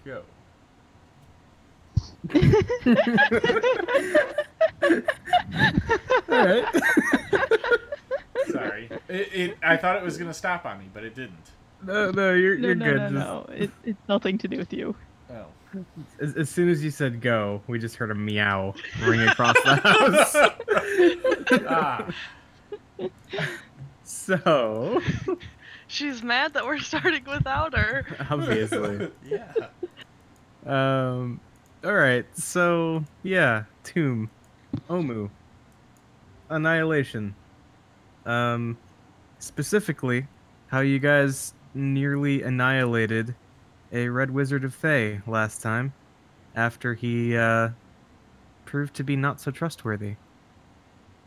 Go. All right. Sorry. I thought it was gonna stop on me, but it didn't. No, you're good. No. It's nothing to do with you. Oh. As soon as you said go, we just heard a meow ring across the house. Ah. So, She's mad that we're starting without her. obviously. Yeah. All right. So, yeah, Tomb, Omu, Annihilation. Specifically, how you guys nearly annihilated a Red Wizard of Thay last time after he proved to be not so trustworthy.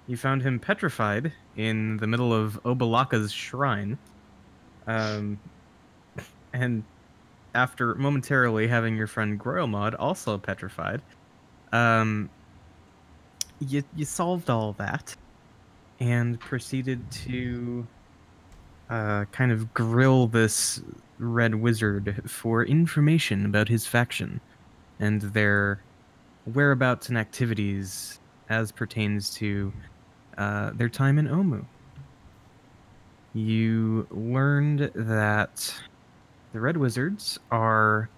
You found him petrified in the middle of Obalaka's shrine. And after momentarily having your friend Groilmod also petrified, you solved all that and proceeded to kind of grill this Red Wizard for information about his faction and their whereabouts and activities as pertains to their time in Omu. You learned that the Red Wizards are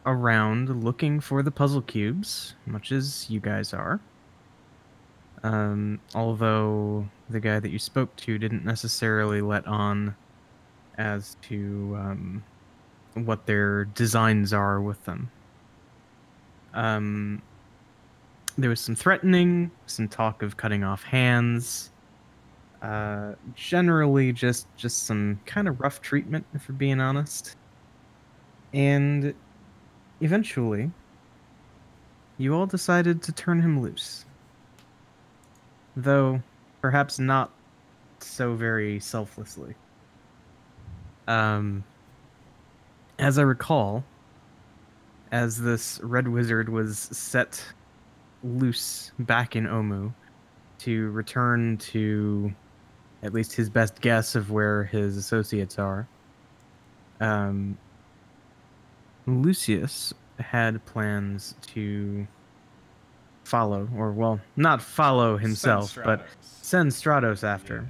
around looking for the puzzle cubes, much as you guys are. Although the guy that you spoke to didn't necessarily let on as to what their designs are with them. There was some threatening, some talk of cutting off hands. Generally, just some kind of rough treatment, if we're being honest. And eventually, you all decided to turn him loose. Though, perhaps not so very selflessly. As I recall, as this Red Wizard was set loose back in Omu to return to at least his best guess of where his associates are, Lucius had plans to follow, or well, not follow himself, but send Stratos after,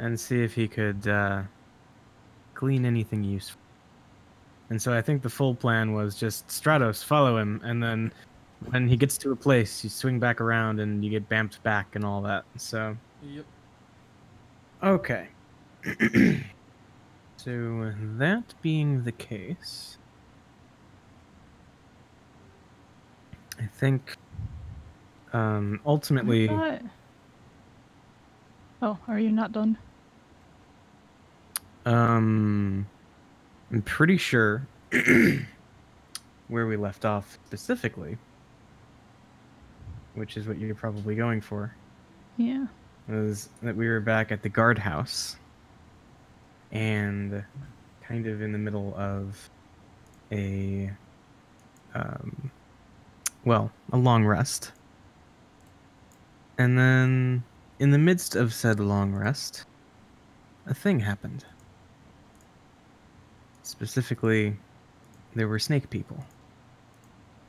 and see if he could glean anything useful. And so I think the full plan was just Stratos, follow him, and then when he gets to a place, you swing back around and you get bamped back and all that. So. Yep. Okay. So that being the case, I think ultimately. Oh, are you not done? I'm pretty sure where we left off specifically, which is what you're probably going for. Yeah. Was that we were back at the guardhouse and kind of in the middle of a long rest. And then in the midst of said long rest, a thing happened. Specifically, there were snake people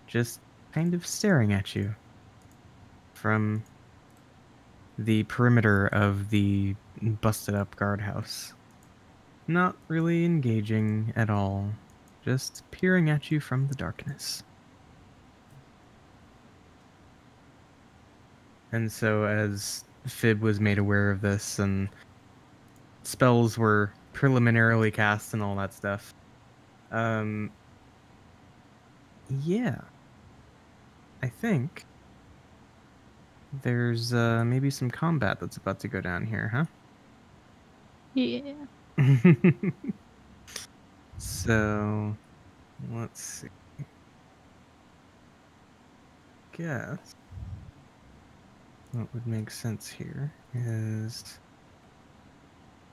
just kind of staring at you from the perimeter of the busted up guardhouse. Not really engaging at all, just peering at you from the darkness. And so as Fib was made aware of this and spells were preliminarily cast and all that stuff, yeah, I think there's maybe some combat that's about to go down here, huh? Yeah. So, let's see. Guess what would make sense here is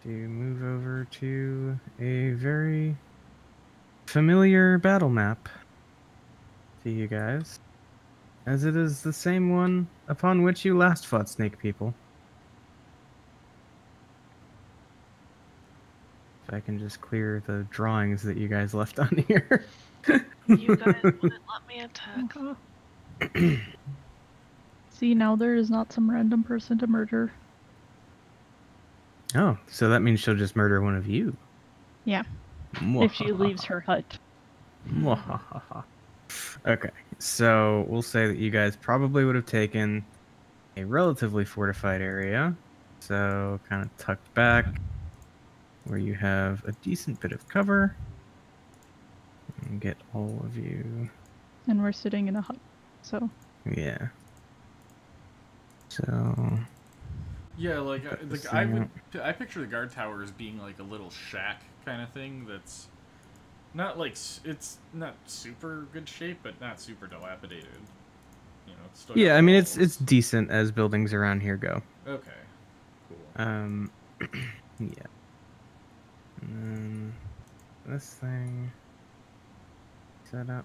to move over to a very familiar battle map to you guys, as it is the same one upon which you last fought snake people. I can just clear the drawings that you guys left on here. You guys wouldn't let me attack. See, now there is not some random person to murder. Oh, so that means she'll just murder one of you. Yeah. If she leaves her hut. Okay, so we'll say that you guys probably would have taken a relatively fortified area. So kind of tucked back where you have a decent bit of cover. And get all of you. And we're sitting in a hut, so. Yeah. So. Yeah, like I picture the guard tower as being like a little shack kind of thing that's not like it's not super good shape, but not super dilapidated. You know, it's still Yeah, got I mean walls. it's decent as buildings around here go. Okay, cool. Yeah. And then this thing set up.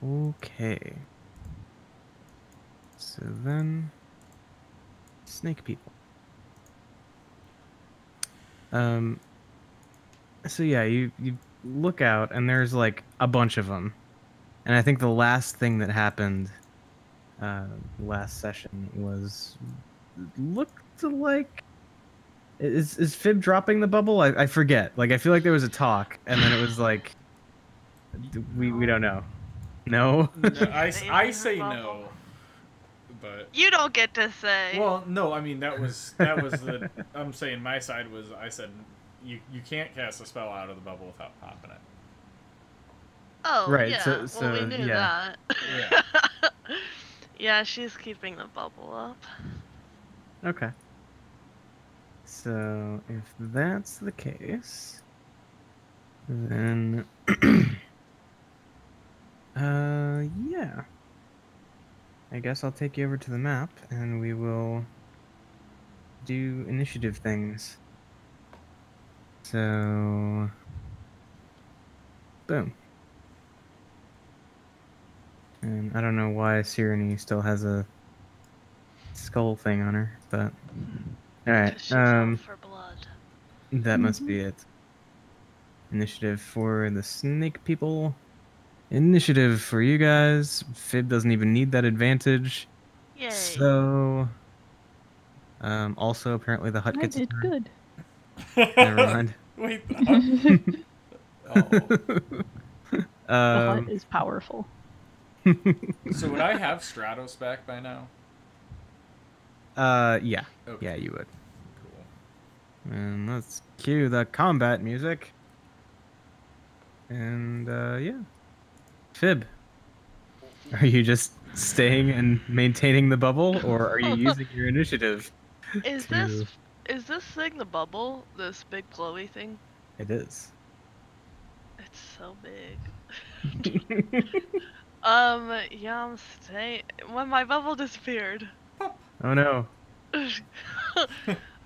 Okay. So then snake people. So yeah, you look out and there's like a bunch of them. And I think the last thing that happened last session was looked like is Fib dropping the bubble? I forget. Like I feel like there was a talk and then it was like we don't know. No. No, I say no, but You don't get to say. well, no, I mean that was the I'm saying my side was I said you can't cast a spell out of the bubble without popping it. Oh, Right, yeah. so well, we knew yeah. that. Yeah. Yeah, she's keeping the bubble up. Okay. So if that's the case, then yeah. I guess I'll take you over to the map and we will do initiative things. So boom. And I don't know why Sirene still has a skull thing on her, but alright. 'Cause she's out for blood. That must be it. Initiative for the snake people. Initiative for you guys. Fib doesn't even need that advantage. Yay. So, also apparently the hut I gets a did turn. good. Never mind. Wait. The Oh. hut is powerful. So would I have Stratos back by now? Yeah. Okay. Yeah, you would. Cool. And let's cue the combat music. And, yeah. Fib, are you just staying and maintaining the bubble, or are you using your initiative? Is to- this thing the bubble? This big glowy thing? It is. It's so big. Yeah, I'm staying. When my bubble disappeared, Oh no.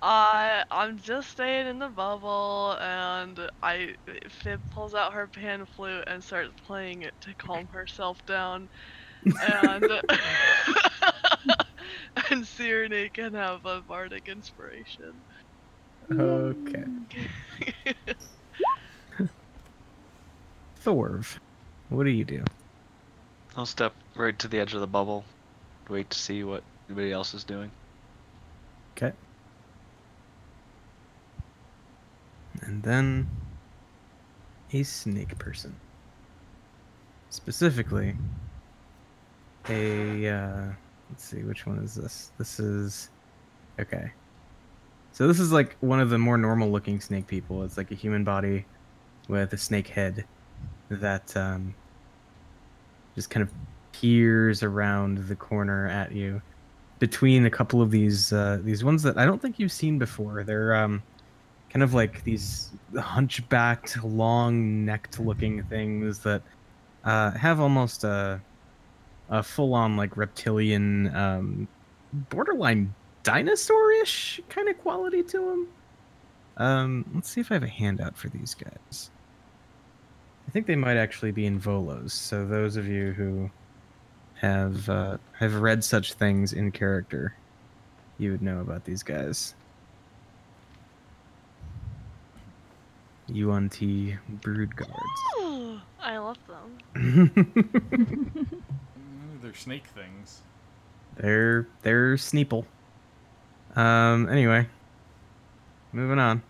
I'm just staying in the bubble, and Fib pulls out her pan flute and starts playing it to calm herself down, and and Sirene can have a bardic inspiration. Okay. Thorv, what do you do? I'll step right to the edge of the bubble, wait to see what everybody else is doing. Okay. And then a snake person. Specifically, let's see, which one is this? This is, okay. So this is like one of the more normal looking snake people. It's like a human body with a snake head that just kind of peers around the corner at you between a couple of these ones that I don't think you've seen before. They're kind of like these hunchbacked, long-necked looking things that have almost a full-on like reptilian, borderline dinosaur-ish kind of quality to them. Let's see if I have a handout for these guys. I think they might actually be in Volos. So those of you who have read such things in character, you would know about these guys. UNT brood guards. Ooh, I love them. They're snake things. They're Sneeple. Anyway, moving on.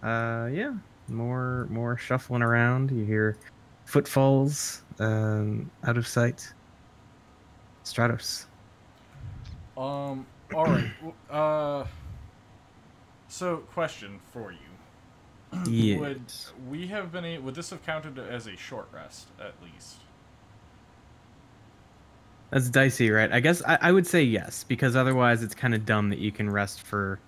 Yeah, more shuffling around. You hear footfalls. Out of sight. Stratos. All right. So question for you. Yes. Would this have counted as a short rest at least? That's dicey, right? I guess I would say yes, because otherwise it's kind of dumb that you can rest for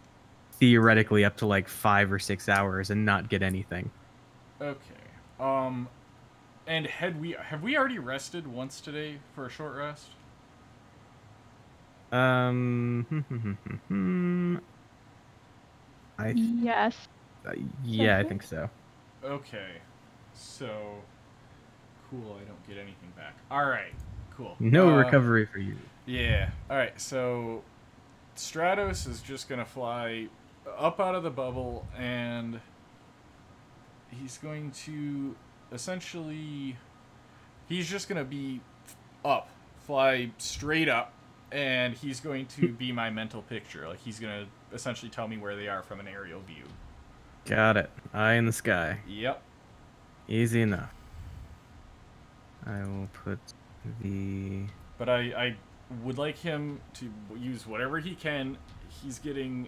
theoretically up to like 5 or 6 hours and not get anything. Okay. And have we already rested once today for a short rest? Yes. Yeah, I think so. Okay. So cool, I don't get anything back. All right. Cool. No recovery for you. Yeah. All right. So Stratos is just going to fly up out of the bubble, and he's going to essentially, he's just going to be up, fly straight up, and he's going to be my mental picture. Like, he's going to essentially tell me where they are from an aerial view. Got it. Eye in the sky. Yep. Easy enough. I will put the... But I would like him to use whatever he can. He's getting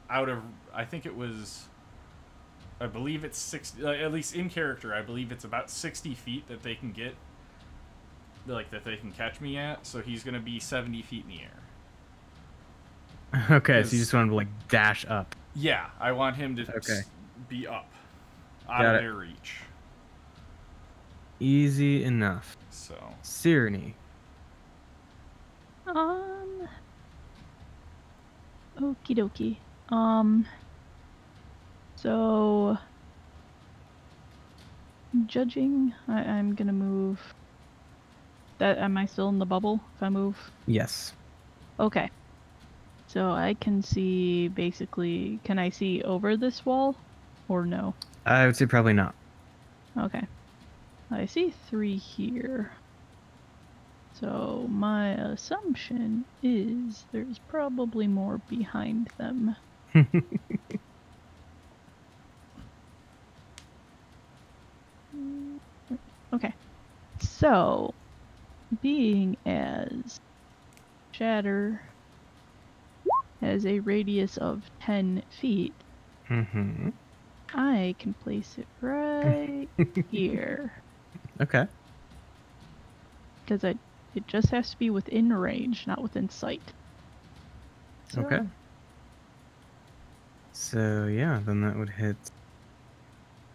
out of, I believe it's 60, at least in character, I believe it's about 60 feet that they can get, like, that they can catch me at, so he's going to be 70 feet in the air. Okay, so you just want to, like, dash up. Yeah, I want him to be up, out Got of it. their reach. Easy enough. So. Cyrene. Okie dokie. So judging, I'm gonna move. Am I still in the bubble if I move? Yes. Okay. So I can see basically. Can I see over this wall, or no? I would say probably not. Okay. I see 3 here. So my assumption is there's probably more behind them. Okay. So, being as Shatter has a radius of 10 feet, Mm-hmm. I can place it right here. Okay. Because it just has to be within range, not within sight. So, Okay. So, yeah, then that would hit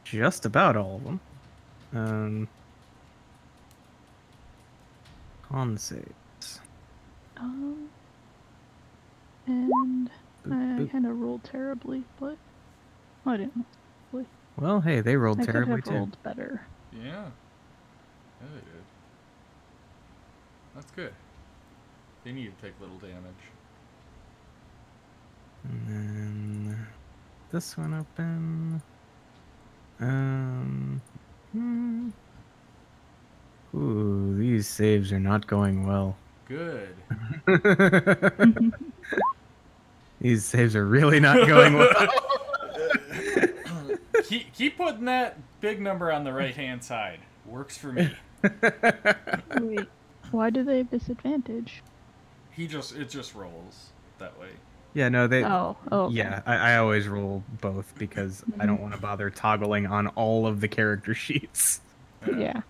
just about all of them. Con saves. And Boop, I boop. kind of rolled terribly, but I didn't. Well, hey, they rolled I could terribly have too. rolled better. Yeah. Yeah, they did. That's good. They need to take little damage. And then this one open. Ooh, these saves are not going well. Good. These saves are really not going well. keep putting that big number on the right-hand side. Works for me. Wait, why do they have disadvantage? It just rolls that way. Yeah, no, they. Oh, okay. Yeah, I always roll both because I don't want to bother toggling on all of the character sheets. Yeah.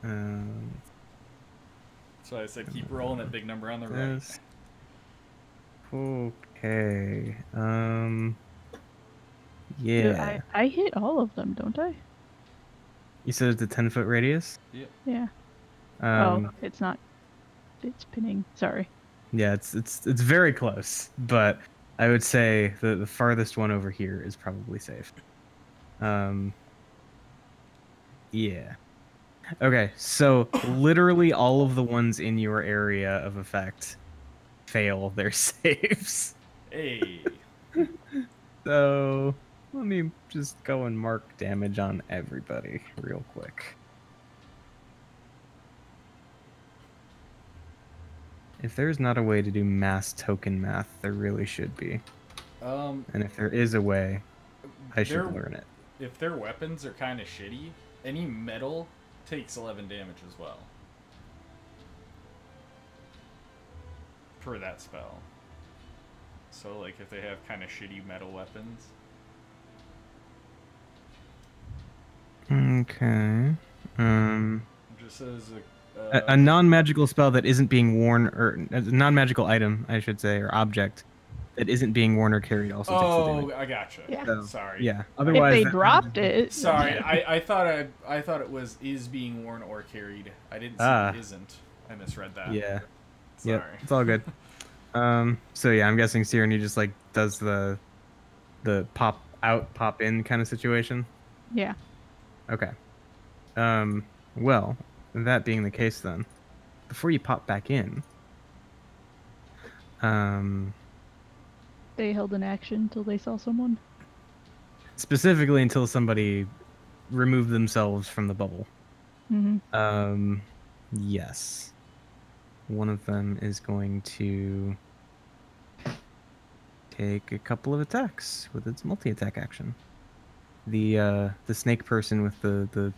So I said keep rolling that big number on the right. This. Okay. Yeah. Dude, I hit all of them, don't I? You said it's a 10-foot radius? Yeah. It's not. It's pinning. Sorry. Yeah, it's very close, but I would say the farthest one over here is probably safe. Yeah. Okay, so literally all of the ones in your area of effect fail their saves. Hey. So Let me just go and mark damage on everybody real quick. If there's not a way to do mass token math, there really should be. And if there is a way, I should learn it. If their weapons are kind of shitty, any metal takes 11 damage as well. For that spell. So, like, if they have kind of shitty metal weapons. Okay. Just as a non-magical spell that isn't being worn, or a non-magical item, I should say, or object that isn't being worn or carried also takes the damage. I gotcha. Yeah. So, sorry. Yeah. Otherwise, if they dropped it. Sorry, I thought it was is being worn or carried. I didn't see it isn't. I misread that. Yeah. Sorry. Yep. It's all good. So yeah, I'm guessing Sirenny just like does the pop out, pop in kind of situation. Yeah. Okay. Well, that being the case then, before you pop back in, they held an action until they saw someone. specifically until somebody removed themselves from the bubble. Mm-hmm. Yes. One of them is going to take a couple of attacks with its multi-attack action. The snake person with the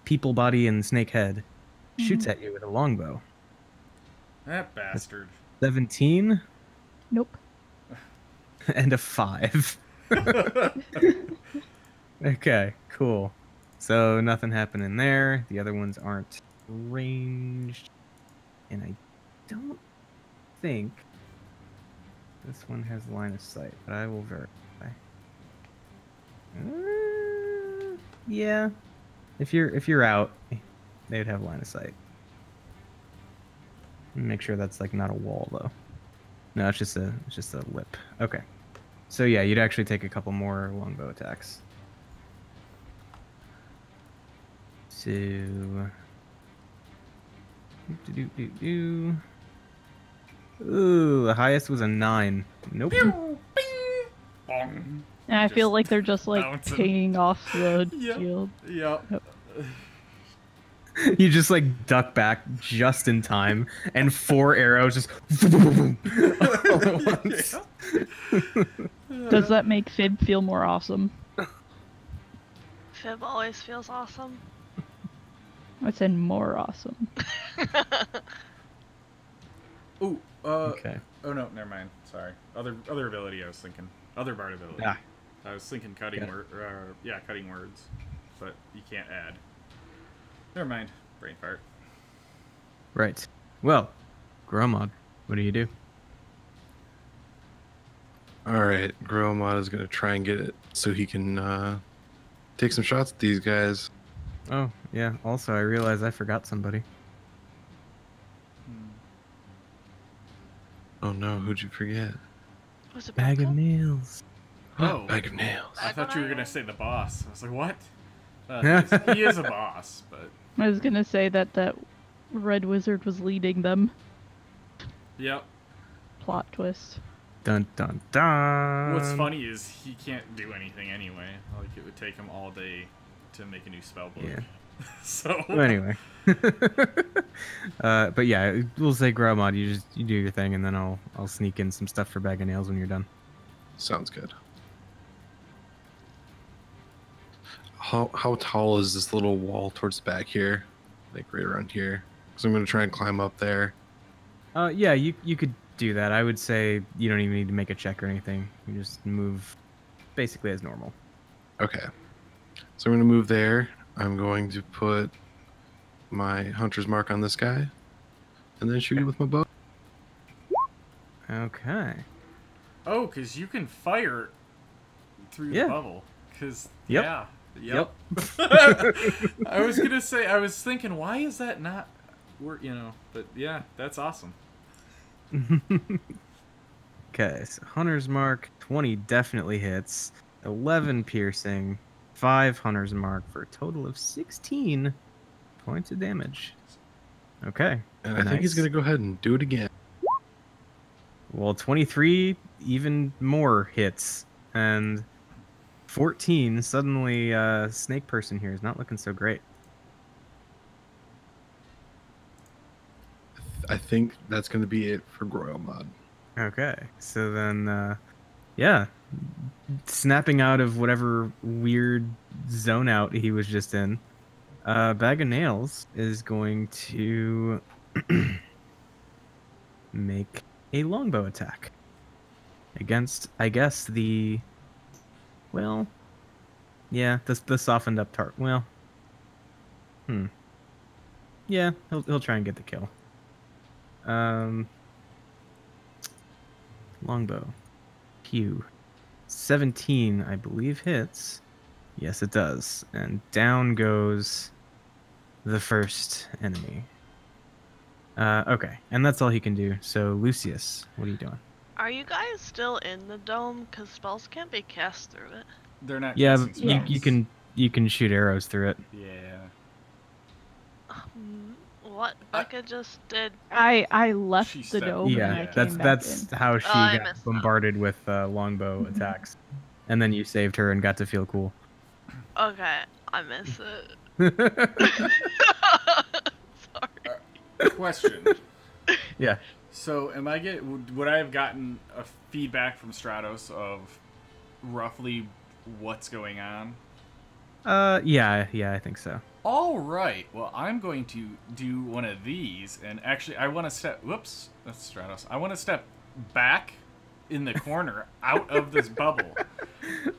people body and snake head shoots at you with a longbow. That bastard. 17 Nope. and a 5. Okay, cool. So nothing happening there. The other ones aren't ranged. And I don't think this one has line of sight, but I will verify. Yeah. If you're out, they'd have line of sight. Make sure that's like not a wall though. No, it's just a lip. Okay. So yeah, you'd actually take a couple more longbow attacks. So Ooh, the highest was a 9. Nope. And I feel like they're just like bouncing. pinging off the Yep. shield. Yep. Yep. You just like duck back just in time, and 4 arrows just all at once. Does that make Fib feel more awesome? Fib always feels awesome. I said more awesome. Ooh, Okay. Oh no, never mind. Sorry. Other ability I was thinking. Other bard ability. Ah. I was thinking cutting Yeah. cutting words, but you can't add. Never mind. Brain fart. Right. Well, Gromod, what do you do? Alright, Gromod is going to try and get it so he can take some shots at these guys. Oh, yeah. Also, I realized I forgot somebody. Oh no, who'd you forget? Was it Bag of Becca? nails. Oh. Bag of nails. I thought you were gonna say the boss. I was like, what? He is a boss, but I was gonna say that red wizard was leading them. yep. Plot twist. Dun dun dun. What's funny is he can't do anything anyway. Like it would take him all day to make a new spell book. Yeah. So Well, anyway. But yeah, we'll say Gromod, you do your thing, and then I'll sneak in some stuff for Bag of Nails when you're done. Sounds good. How tall is this little wall towards the back here? Like right around here? Because I'm going to try and climb up there. Yeah, you could do that. I would say you don't even need to make a check or anything. You just move basically as normal. Okay. So I'm going to move there. I'm going to put my hunter's mark on this guy. And then shoot it with my bow. Okay. oh, because you can fire through Yeah. the bubble. Because Yep. yeah. Yep. I was gonna say. I was thinking, why is that not work? But yeah, that's awesome. Okay, so Hunter's Mark, 20 definitely hits, 11 piercing, 5 Hunter's Mark for a total of 16 points of damage. Okay. And I think he's nice. going to go ahead and do it again. Well, 23 even more hits, and 14. Suddenly, snake person here is not looking so great. I think that's going to be it for Groil Mod. Okay, so then, yeah, snapping out of whatever weird zone out he was just in, Bag of Nails is going to make a longbow attack against, I guess, well, yeah, the softened up tart. Well, yeah, he'll try and get the kill. Longbow. Q. 17, I believe, hits. Yes, it does. And down goes the first enemy. Okay, and that's all he can do. So, Lucius, what are you doing? Are you guys still in the dome? Because spells can't be cast through it. They're not. Yeah, casting Yeah. spells. you can shoot arrows through it. Yeah. What Becca just did. I left She the stepped- dome and I Yeah, came that's back in. how she I got missed that. bombarded with longbow attacks, and then you saved her and got to feel cool. Okay, I miss it. Sorry. Question. Yeah. So, would I have gotten a feedback from Stratos of roughly what's going on? Yeah, I think so. All right. Well, I'm going to do one of these, and actually, I want to step. Whoops, that's Stratos. I want to step back in the corner, out of this bubble,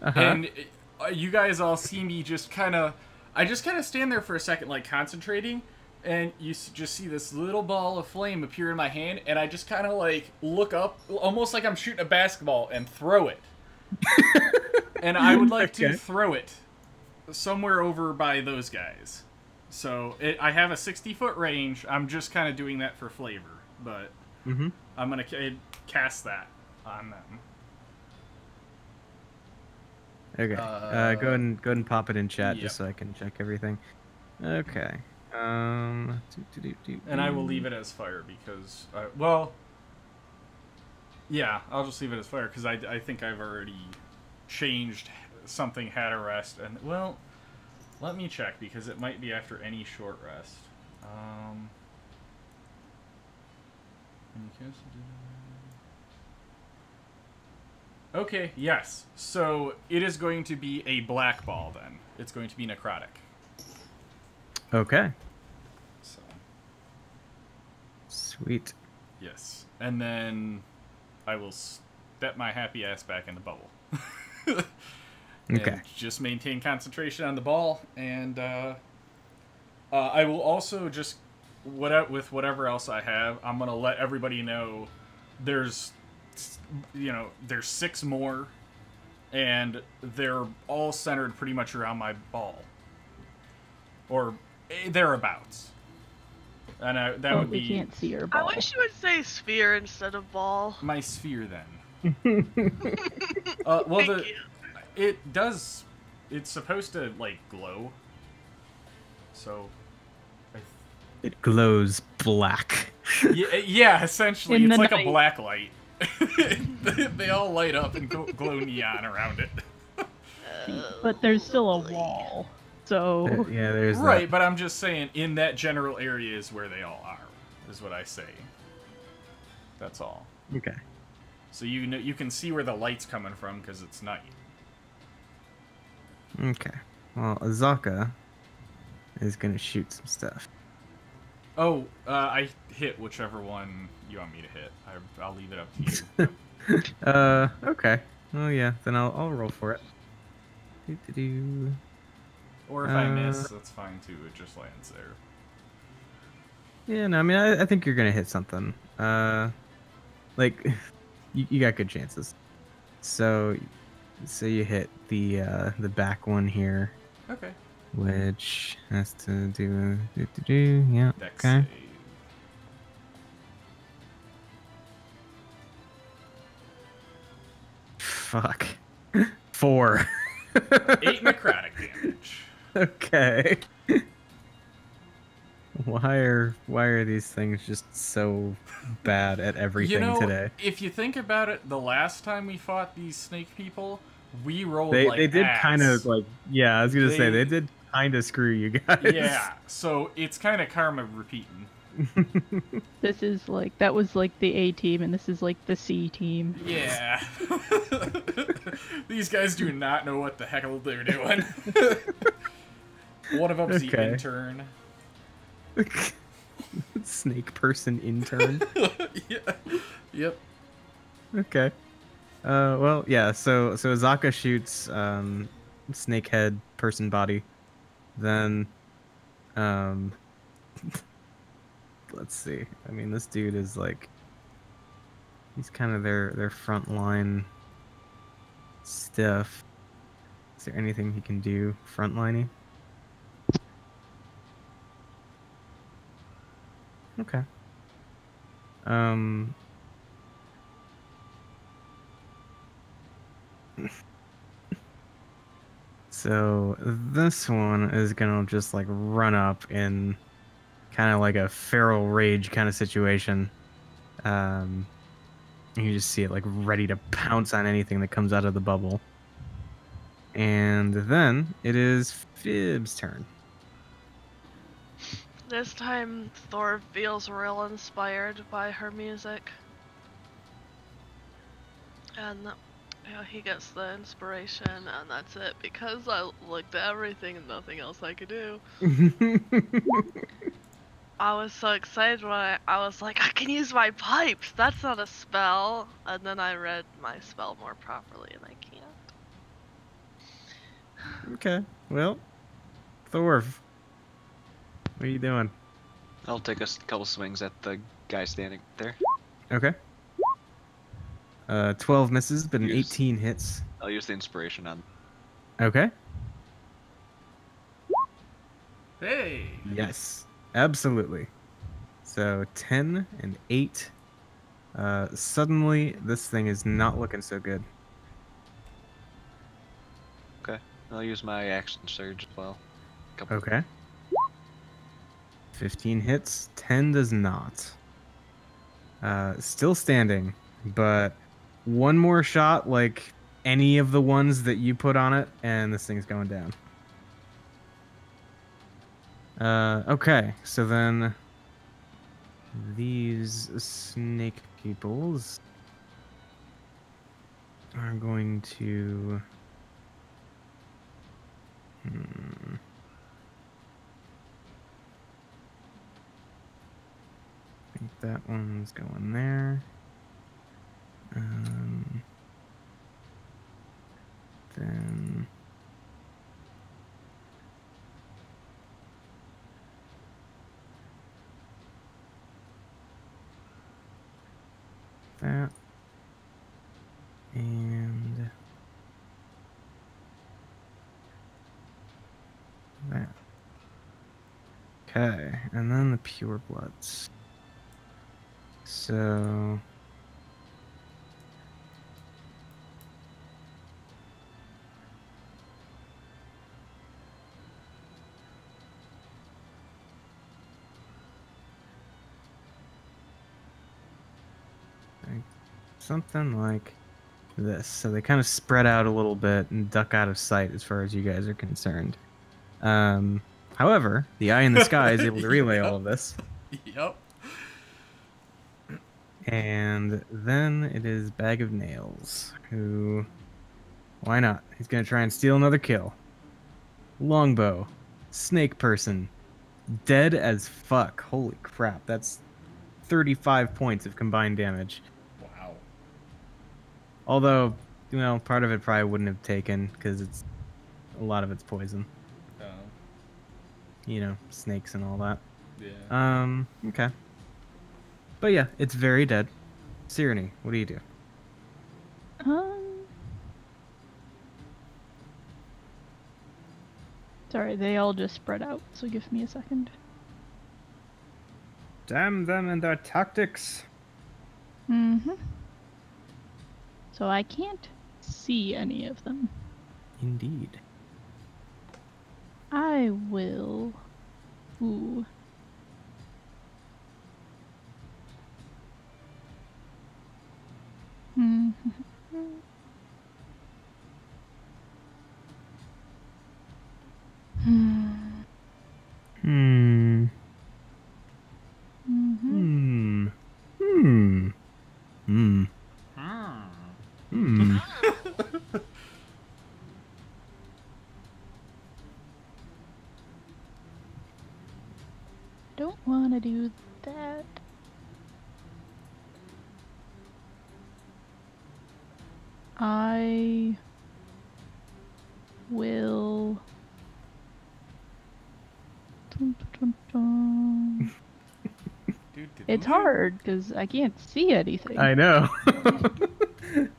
and you guys all see me just kind of. I just kind of stand there for a second, like concentrating, and you just see this little ball of flame appear in my hand, and I just kind of like look up, almost like I'm shooting a basketball, and throw it. And I would like to throw it somewhere over by those guys. So I have a 60-foot range. I'm just kind of doing that for flavor, but I'm gonna cast that on them. Okay. Go ahead and pop it in chat Yep. just so I can check everything. Okay. And I will leave it as fire because, well, yeah, I'll just leave it as fire because I think I've already changed something had a rest, and well, let me check because it might be after any short rest. Okay, yes. So it is going to be a black ball then. It's going to be necrotic. Okay. So Sweet. yes, and then I will step my happy ass back in the bubble. Okay. And just maintain concentration on the ball, and I will also just with whatever else I have, I'm gonna let everybody know there's 6 more, and they're all centered pretty much around my ball, or thereabouts. And that would We be can't see your I ball. wish you would say sphere instead of ball. my sphere then. Well, Thank you. it does. It's supposed to like glow. So. It glows black. Yeah, essentially, In it's the like a night. black light. They all light up and glow neon around it. But there's still a wall. So Yeah, there's that. Right, but I'm just saying, in that general area is where they all are, is what I say. That's all. Okay. So you can see where the light's coming from because it's night. Okay. Well, Azaka is gonna shoot some stuff. Oh, I hit whichever one you want me to hit. I'll leave it up to you. Okay. Oh yeah, then I'll roll for it. Doo-doo-doo. Or if I miss, that's fine too. It just lands there. Yeah, no, I mean, I think you're gonna hit something. Like, you got good chances. So you hit the back one here, Okay. which has to do yeah. Dex Okay. save. Fuck. 4. 8 necrotic damage. Okay. Why are these things just so bad at everything You know, today? if you think about it, the last time we fought these snake people, We rolled They like they did kind ass. of like, yeah, I was gonna say they They- did kind of screw you guys. Yeah, so it's kind of karma repeating. This is like that was like the A team, and this is like the C team. Yeah. These guys do not know what the hell they're doing. One of them's the Okay. intern. Snake person intern. Yeah. Yep. Okay. Well, yeah. So Azaka shoots snakehead person body. Then, let's see. I mean, this dude is like, he's kind of their front line stuff. Is there anything he can do frontliney? Okay. So this one is gonna just like run up in kind of like a feral rage kind of situation. You just see it like ready to pounce on anything that comes out of the bubble. And then it is Fib's turn. This time, Thor feels real inspired by her music. And he gets the inspiration, and that's it. Because I looked at everything and nothing else I could do. I was so excited when I was like, I can use my pipes! That's not a spell! And then I read my spell more properly, and I can't. Okay, well, Thor, what are you doing? I'll take a couple swings at the guy standing there. Okay. 12 misses, but an Use- 18 hits. I'll use the inspiration on. Okay. Hey. Yes, absolutely. So 10 and 8. Suddenly, this thing is not looking so good. Okay. I'll use my action surge as well. Couple. Okay. 15 hits, 10 does not. Still standing, but one more shot, like any of the ones that you put on it, and this thing's going down. Okay, so then these snake peoples are going to... I think that one's going there. Then that and that. Okay, and then the pure bloods. So something like this. So they kind of spread out a little bit and duck out of sight as far as you guys are concerned. However, the eye in the sky is able to relay all of this. Yep. And then it is Bag of Nails, who... Why not? He's going to try and steal another kill. Longbow. Snake person. Dead as fuck. Holy crap. That's 35 points of combined damage. Wow. Although, you know, part of it probably wouldn't have taken, because it's... A lot of it's poison. You know, snakes and all that. Yeah. Okay. But yeah, it's very dead. Cyrene, what do you do? Sorry, they all just spread out, so give me a second. Damn them and their tactics. Mm-hmm. So I can't see any of them. Indeed. I will... Ooh. don't want to do that. I will. Dun, dun, dun. It's hard because I can't see anything. I know.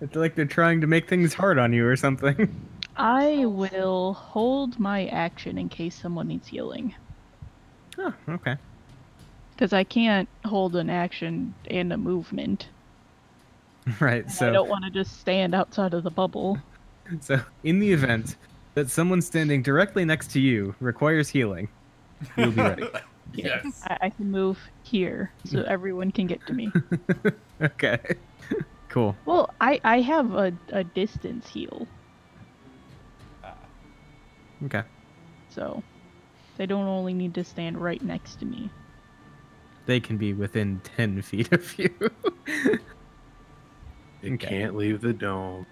It's like they're trying to make things hard on you or something. I will hold my action in case someone needs healing. Oh, okay. Because I can't hold an action and a movement. Right, I so don't want to just stand outside of the bubble. so in the event that someone standing directly next to you requires healing, you'll be ready. Yes. I can move here so everyone can get to me. Okay. Cool. Well, I have a distance heal, Okay. so they don't only need to stand right next to me. They can be within 10 feet of you. They Okay. can't leave the dome.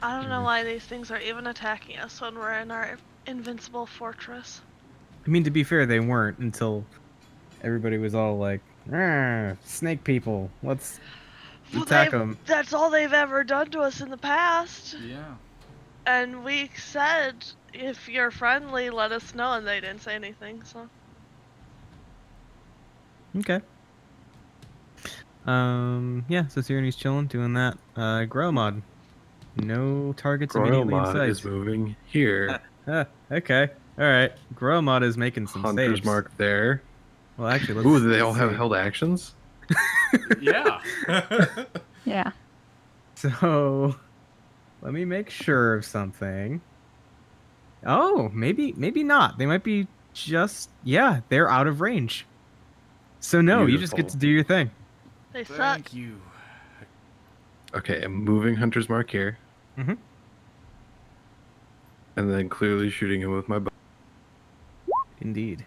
I don't know why these things are even attacking us when we're in our invincible fortress. I mean, to be fair, they weren't until everybody was all like, "Ah, snake people, let's attack them." That's all they've ever done to us in the past. Yeah. And we said, if you're friendly, let us know, and they didn't say anything, so. Okay. Yeah, so Sireni's chilling, doing that. Grow mod. No targets immediately in Groymod sight. is moving here. Okay. Alright. Grow mod is making some Hunter's saves. mark there. Well, actually, let's Ooh, do they all see. have held actions? Yeah. Yeah. So, let me make sure of something. Oh, maybe not. They might be just... Yeah, they're out of range. So no, you just get to Beautiful. do your thing. They suck. Thank you. Okay, I'm moving Hunter's mark here. Mhm. And then clearly shooting him with my bow. Indeed.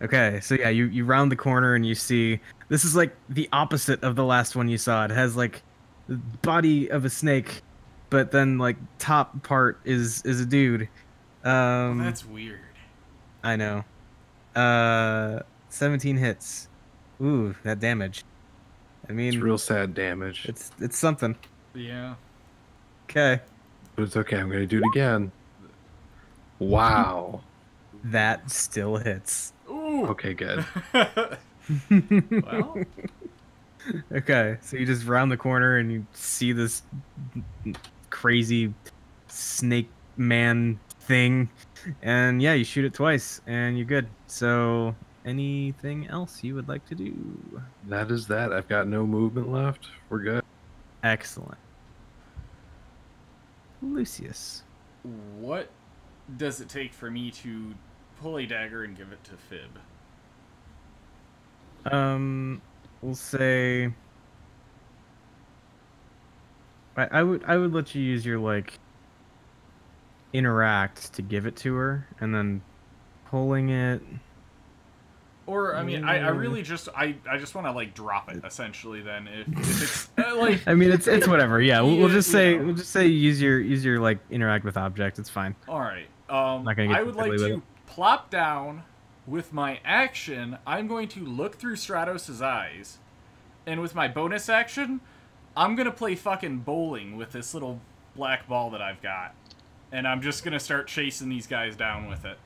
Okay, so yeah, you round the corner and you see... This is like the opposite of the last one you saw. It has like the body of a snake, but then like top part is a dude. Well, that's weird. I know. 17 hits. Ooh, that damage. I mean, It's real sad damage. it's something. Yeah. Okay, But it's okay, I'm gonna do it again. Wow. that still hits. Ooh. Okay, good. Well. Okay, so you just round the corner and you see this crazy snake man thing, and yeah, you shoot it twice, and you're good. So, anything else you would like to do? That is that. I've got no movement left. We're good. Excellent. Lucius. What does it take for me to pull a dagger and give it to Fib? We'll say I would let you use your like interact to give it to her, and then pulling it. Or I mean, I really just I just want to like drop it essentially. Then if it's like I mean, it's whatever. Yeah, we'll just say you know. we'll just say use your like interact with object. It's fine. All right. Not gonna get I would like fiddly with to it. plop down with my action. I'm going to look through Stratos' eyes, and with my bonus action, I'm gonna play fucking bowling with this little black ball that I've got, and I'm just gonna start chasing these guys down with it.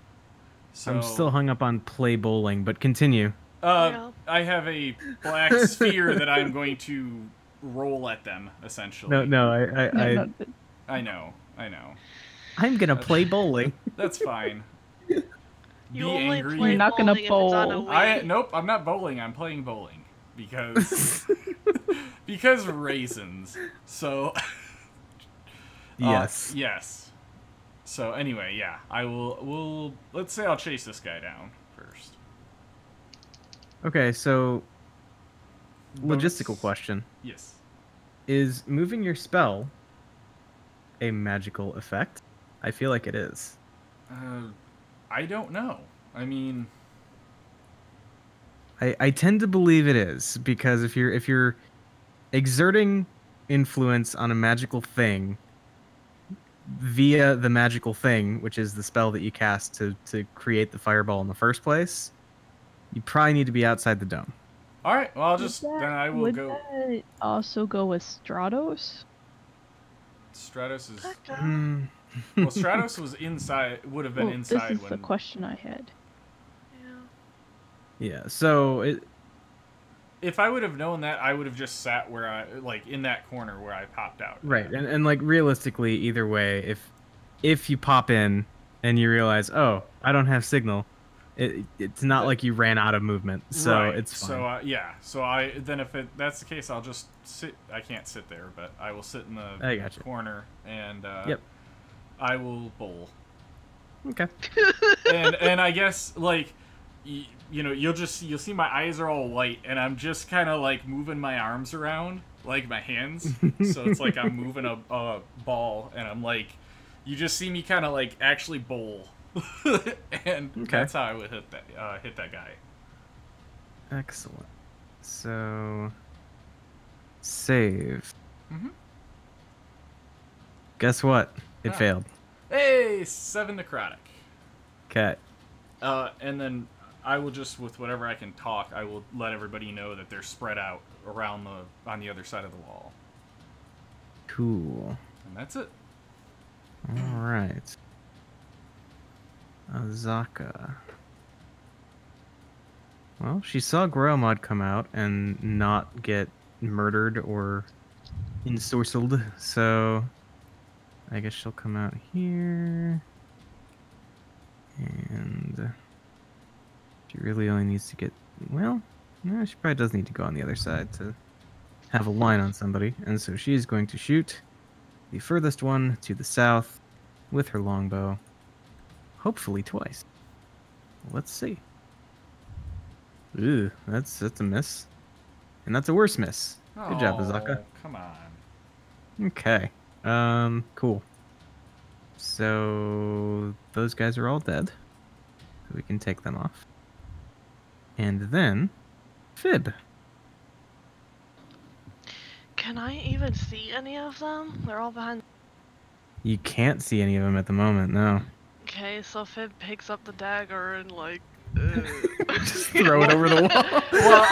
So I'm still hung up on play bowling, but continue. Yeah. I have a black sphere that I'm going to roll at them essentially. No, No, I know. I'm gonna play bowling. That's fine. You Be only angry. play You're not gonna bowling if it's on a bowl. Nope, I'm not bowling. I'm playing bowling because because raisins. So Yes. yes. So anyway, yeah, we'll let's say I'll chase this guy down first. Okay, so Bonus- logistical question. Yes. Is moving your spell a magical effect? I feel like it is. I don't know. I mean, I tend to believe it is, because if you're exerting influence on a magical thing via the magical thing, which is the spell that you cast to create the fireball in the first place, you probably need to be outside the dome. All right. Well, I'll just then I will would go. that also go with Stratos? Stratos is Hmm. well. Stratos was inside. Would have been inside This is when. the question I had. Yeah. So If I would have known that, I would have just sat where I in that corner where I popped out. right, and like realistically, either way, if you pop in and you realize, oh, I don't have signal, it's not like you ran out of movement, so right. it's fine. So yeah. So then if that's the case, I'll just sit. I can't sit there, but I will sit in the I gotcha. corner and Yep. I will bowl. Okay. and I guess you'll see my eyes are all white and I'm just kind of like moving my arms around like my hands, so it's like I'm moving a ball and I'm like, you just see me kind of like actually bowl, and that's how I would hit that guy. Excellent. So save. Mhm. Guess what? It failed. Hey, 7 necrotic. Okay. And then I will just, with whatever I can talk, I will let everybody know that they're spread out around on the other side of the wall. Cool. And that's it. All right. Azaka. Well, she saw Gromod come out and not get murdered or ensorcelled, so I guess she'll come out here. And she really only needs to get, well, no, she probably does need to go on the other side to have a line on somebody. And so she's going to shoot the furthest one to the south with her longbow, hopefully twice. Let's see. Ooh, that's a miss. And that's a worse miss. Good job, Azaka. Come on. Okay. Cool. So those guys are all dead. So we can take them off. And then Fib. Can I even see any of them? They're all behind. You can't see any of them at the moment, no. Okay, so Fib picks up the dagger and Just throw it over the wall. Well,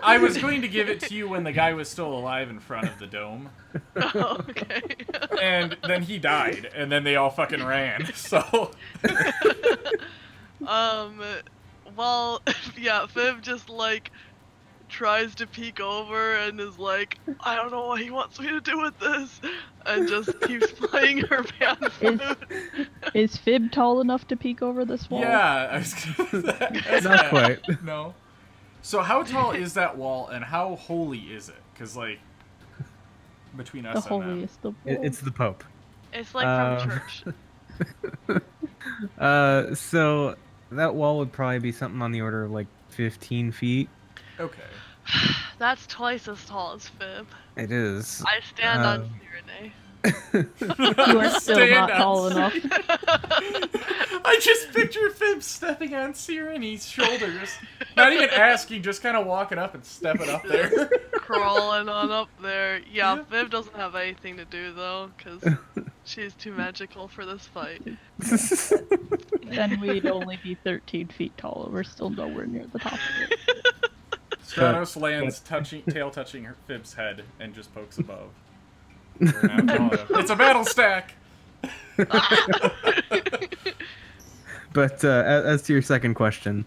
I was going to give it to you when the guy was still alive in front of the dome. Oh, okay. And then he died, and then they all fucking ran. So. Well, yeah, Fib just tries to peek over and is like, I don't know what he wants me to do with this, and just keeps playing her pan flute. Is Fib tall enough to peek over this wall? Yeah, I was gonna Not quite. No. So how tall is that wall, and how holy is it? Because between us The and them. holiest of all. It's the Pope. It's from church. So that wall would probably be something on the order of 15 feet. Okay. That's twice as tall as Fib. It is. I stand on Cyrene. You are still Stand not on tall enough. I just picture Fib stepping on Cyrene's shoulders. Not even asking, just kind of walking up and stepping up there. Crawling on up there. Yeah, Fib doesn't have anything to do though, because she's too magical for this fight. Then we'd only be 13 feet tall. We're still nowhere near the top of it. Stratos lands tail touching her Fib's head and just pokes above. It's a battle stack! But as to your second question,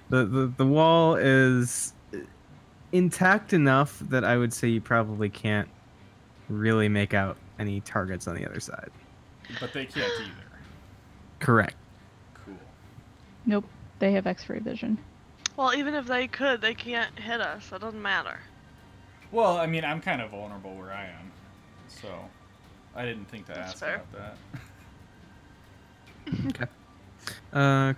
the wall is intact enough that I would say you probably can't really make out any targets on the other side. But they can't either. Correct. Cool. Nope, they have X-ray vision. Well, even if they could, they can't hit us. That doesn't matter. Well, I mean, I'm kind of vulnerable where I am, so I didn't think to That's ask fair. about that. Okay.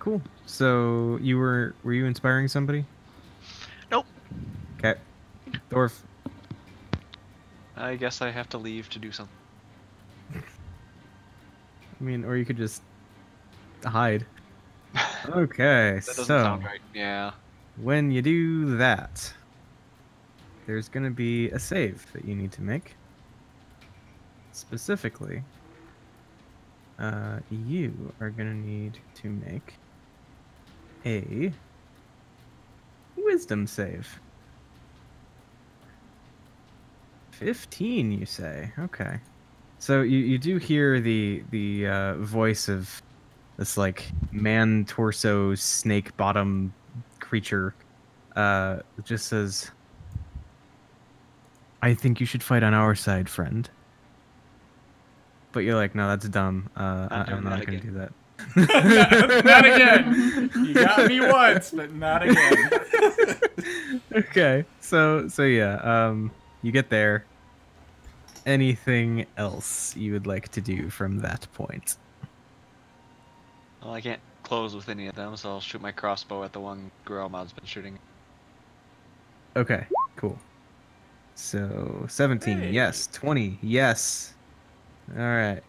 Cool. So were you inspiring somebody? Nope. Okay. Dorf. I guess I have to leave to do something. I mean, or you could just hide. Okay, That doesn't so sound right. Yeah. when you do that, there's going to be a save that you need to make. Specifically, you are going to need to make a wisdom save. 15, you say? Okay. So you do hear the voice of this like man torso snake bottom creature. It just says, "I think you should fight on our side, friend." But you're like, "No, that's dumb. I'm not gonna do that." not again. You got me once, but not again. Okay, so yeah, you get there. Anything else you would like to do from that point? Well, I can't close with any of them, so I'll shoot my crossbow at the one Gromod's been shooting. Okay, cool. So 17, Hey. yes. 20, yes. All right.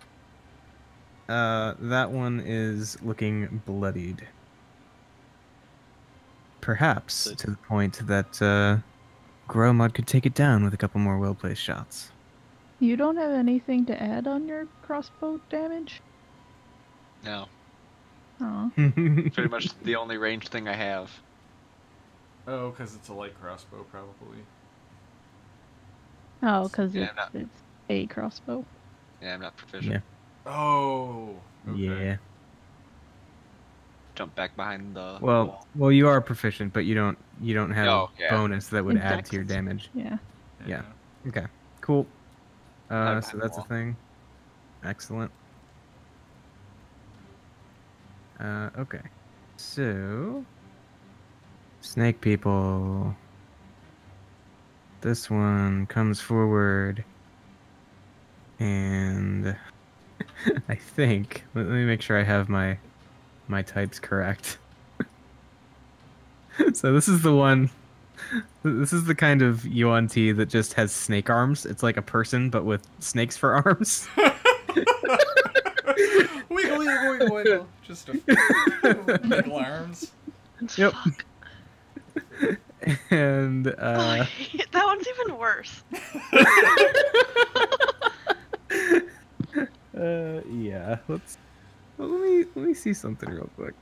That one is looking bloodied. Perhaps Good. to the point that Gromod could take it down with a couple more well-placed shots. You don't have anything to add on your crossbow damage? No, Oh. pretty much the only ranged thing I have. Oh, because it's a light crossbow, probably. Oh, because Yeah, I'm it's a crossbow. Yeah, I'm not proficient. Yeah. Oh. Okay. Yeah. Jump back behind the Well, you are proficient, but you don't have Oh, a yeah. bonus that would add to your Dex. damage. Yeah. Yeah. Okay. Cool. Hide So behind that's the a thing. Excellent. Okay. So snake people. This one comes forward and I think let me make sure I have my types correct. So this is the one. This is the kind of Yuan Ti that just has snake arms. It's like a person, but with snakes for arms. Wiggle, wiggle, wiggle, wiggle. Just a wiggle arms. Yep. Fuck. And Oh, that one's even worse. yeah. Let me see something real quick.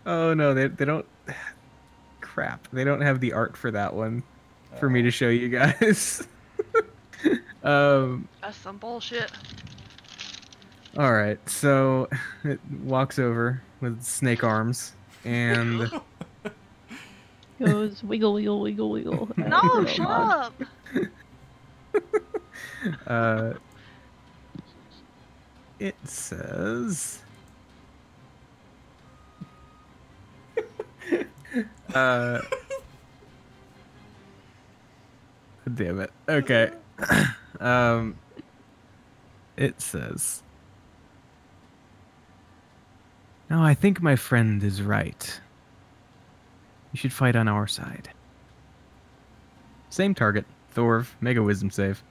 Oh no, they don't. Crap, they don't have the art for that one for me to show you guys. That's some bullshit. All right, so it walks over with snake arms and Goes wiggle, wiggle, wiggle, wiggle. at No, Gromod. shut up. It says damn it. Okay. It says, "No, I think my friend is right. You should fight on our side." Same target. Thorv, make a wisdom save.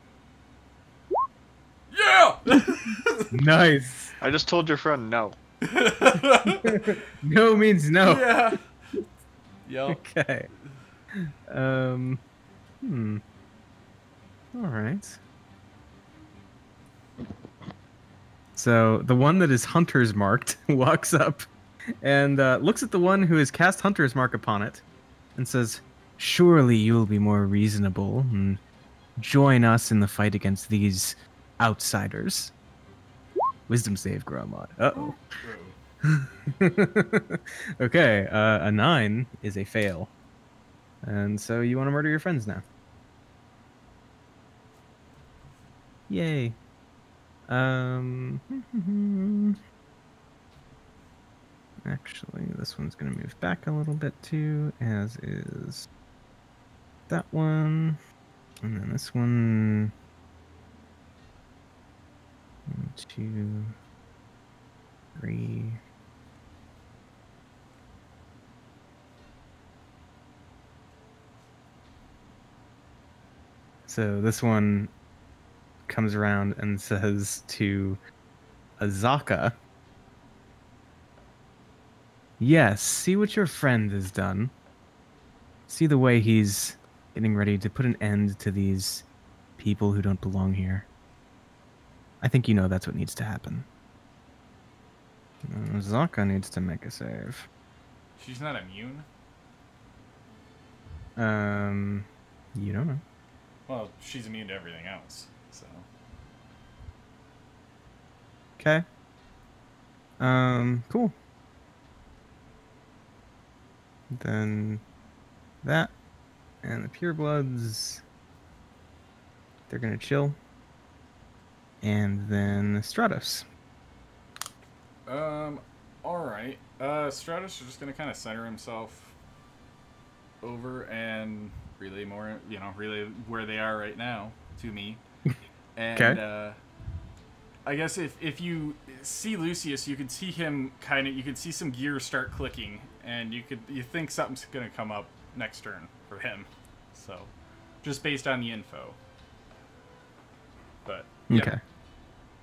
Yeah. Nice. I just told your friend no. No means no. Yeah. Yep. Okay. All right. So the one that is Hunter's marked walks up and looks at the one who has cast Hunter's mark upon it and says, "Surely you'll be more reasonable and join us in the fight against these outsiders." Wisdom save, Gromod. Uh-oh. Okay, a 9 is a fail. And so you want to murder your friends now. Yay. Actually, this one's going to move back a little bit too, as is that one. And then this one. 1, 2, 3. So this one comes around and says to Azaka, "Yes, see what your friend has done. See the way he's getting ready to put an end to these people who don't belong here. I think you know that's what needs to happen." Azaka needs to make a save. She's not immune. You don't know. Well, she's immune to everything else, so. Okay. Cool. Then that and the purebloods, they're gonna chill. And then Stratos. Alright. Stratos is just gonna kind of center himself over and relay more, relay where they are right now to me. And, Okay. I guess if you see Lucius, you can see him you can see some gears start clicking, and you think something's gonna come up next turn for him. So, just based on the info. But, yeah. Okay.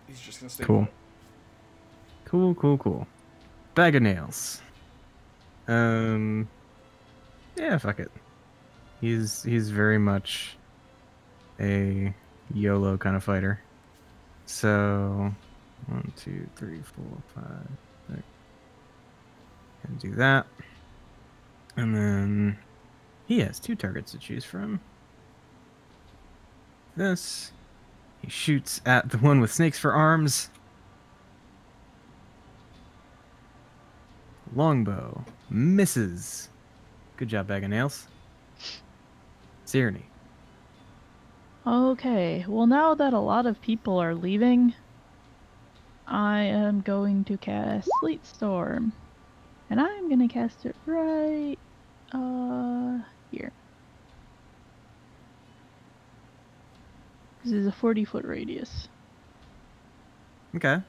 He's just gonna stay Cool. put. Cool. Bag of nails. Yeah, fuck it. He's very much a YOLO kind of fighter. So 1, 2, 3, 4, 5, 6. And do that. And then he has 2 targets to choose from. This. He shoots at the one with snakes for arms. Longbow. Misses. Good job, Bag of Nails. Sierne. Okay, well now that a lot of people are leaving, I am going to cast Sleet Storm. And I'm gonna cast it right here. This is a 40-foot radius. Okay.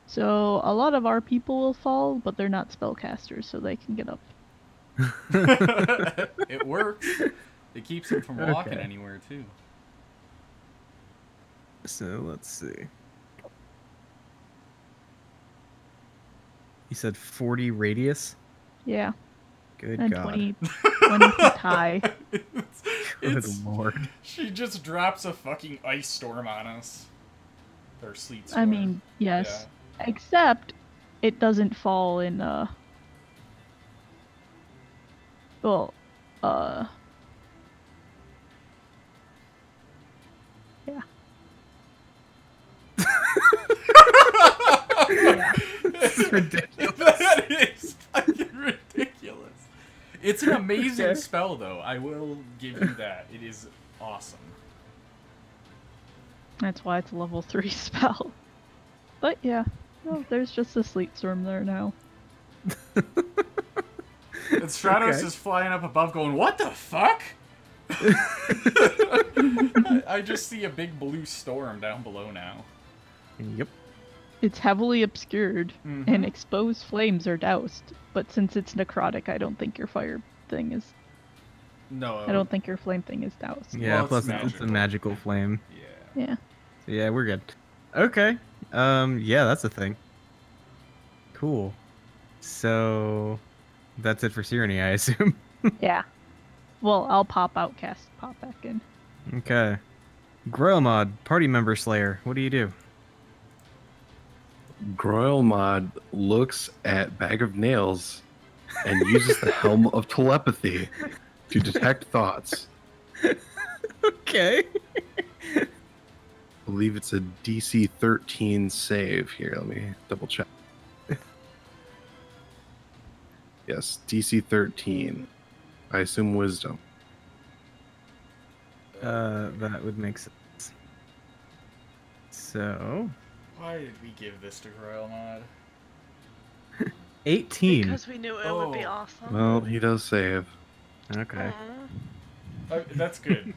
So a lot of our people will fall, but they're not spellcasters, so they can get up. It works. It keeps him from walking Okay. anywhere, too. So let's see. You said 40 radius? Yeah, Good and God. 20 feet high. Good Lord. She just drops a fucking ice storm on us. Or sleet storm. I mean, yes. Except it doesn't fall in well, yeah. Yeah. This is ridiculous. That is fucking ridiculous. It's an amazing Okay. spell, though. I will give you that. It is awesome. That's why it's a level 3 spell. But yeah, well, there's just a sleet storm there now. And Stratos Okay. is flying up above going, what the fuck? I just see a big blue storm down below now. Yep. It's heavily obscured, Mhm. and exposed flames are doused. But since it's necrotic, I don't think your fire thing is. No. I don't think your flame thing is doused. Yeah, Well, plus it's it's a magical. magical flame. Yeah. Yeah. So yeah, we're good. Okay. Yeah, that's a thing. Cool. So that's it for Sierne, I assume. Yeah. Well, I'll pop out, cast, pop back in. Okay. Groilmod, party member slayer. What do you do? Groilmod looks at Bag of Nails and uses the Helm of Telepathy to detect thoughts. Okay. I believe it's a DC 13 save. Here, let me double check. Yes, DC 13. I assume Wisdom. That would make sense. So, Why did we give this to Groilmod? 18. Because we knew it would be Oh. awesome. Well, he does save. Okay. Aw. That's good.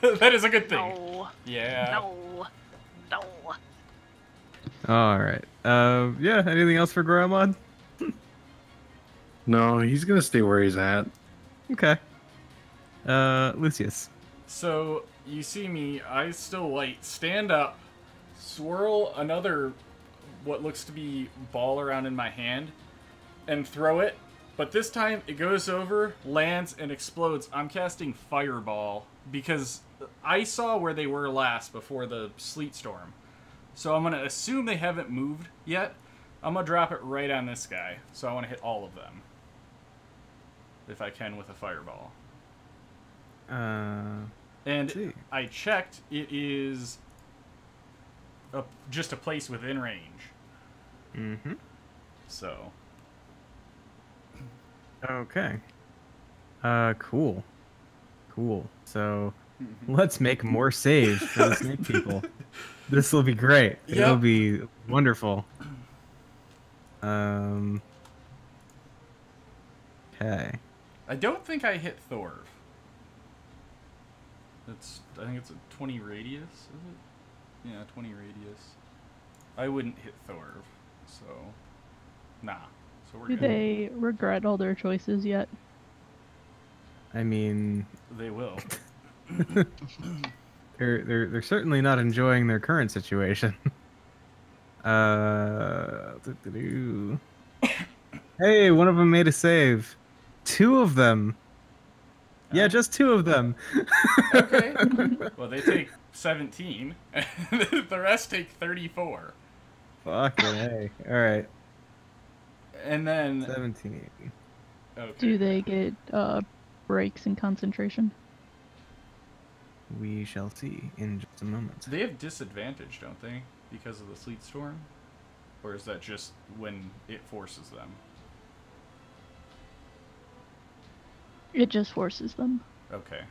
That is a good thing. No. Yeah. No. No. All right. Yeah. Anything else for Groilmod? No, he's gonna stay where he's at. Okay. Lucius. So, you see me, eyes still white, stand up, swirl another, what looks to be ball around in my hand, and throw it. But this time, it goes over, lands, and explodes. I'm casting Fireball, because I saw where they were last before the sleet storm. So I'm going to assume they haven't moved yet. I'm going to drop it right on this guy. So I want to hit all of them. If I can with a Fireball. And let's see. I checked, it is just a place within range. Mm-hmm. So. Okay. Cool. Cool. So, let's make more saves for the snake people. This will be great. Yep. It'll be wonderful. Okay. I don't think I hit Thorv. I think it's a 20 radius, is it? Yeah, 20 radius. I wouldn't hit Thorv, so nah. So we're Do good. they regret all their choices yet? I mean, They will. they're certainly not enjoying their current situation. Hey, one of them made a save. 2 of them. Yeah, just 2 of them. Okay. Well, they take 17. The rest take 34. Fucking hey. All right. And then 17. okay. Do they get breaks in concentration? We shall see in just a moment. They have disadvantage, don't they? Because of the sleet storm? Or is that just when it forces them? It just forces them. Okay.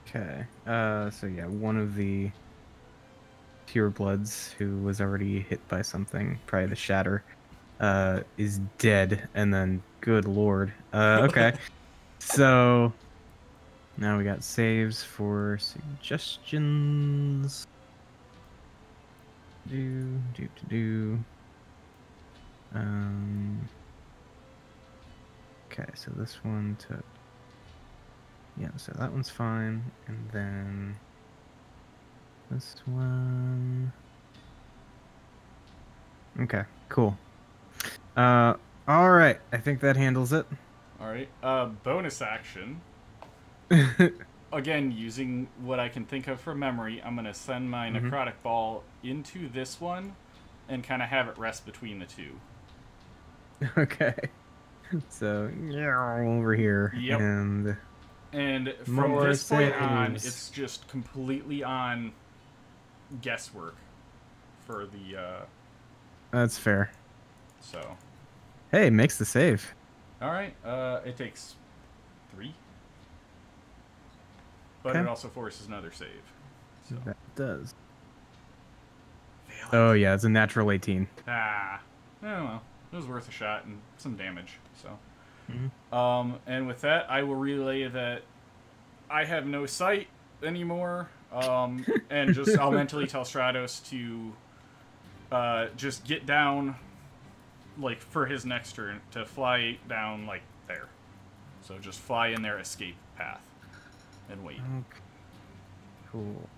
Okay. So yeah, one of the purebloods who was already hit by something, probably the shatter, is dead. And then, good lord. Okay. So now we got saves for suggestions. Okay, so this one took. Yeah, so that one's fine, and then this one. Okay, cool. All right, I think that handles it. All right. Bonus action. Again, using what I can think of from memory, I'm gonna send my necrotic ball into this one, and kind of have it rest between the two. Okay. So over here, Yep. And from More this point on, saves. it's just completely on guesswork for the. That's fair. So. Hey, makes the save. All right. It takes 3. But Okay. it also forces another save. So. That does. Fail. Oh yeah, it's a natural 18. Ah. Oh well. It was worth a shot and some damage. So. Mhm. And with that, I will relay that I have no sight anymore. And just I'll mentally tell Stratos to just get down, like for his next turn, to fly down like there. So just fly in their escape path and wait. Okay. Cool.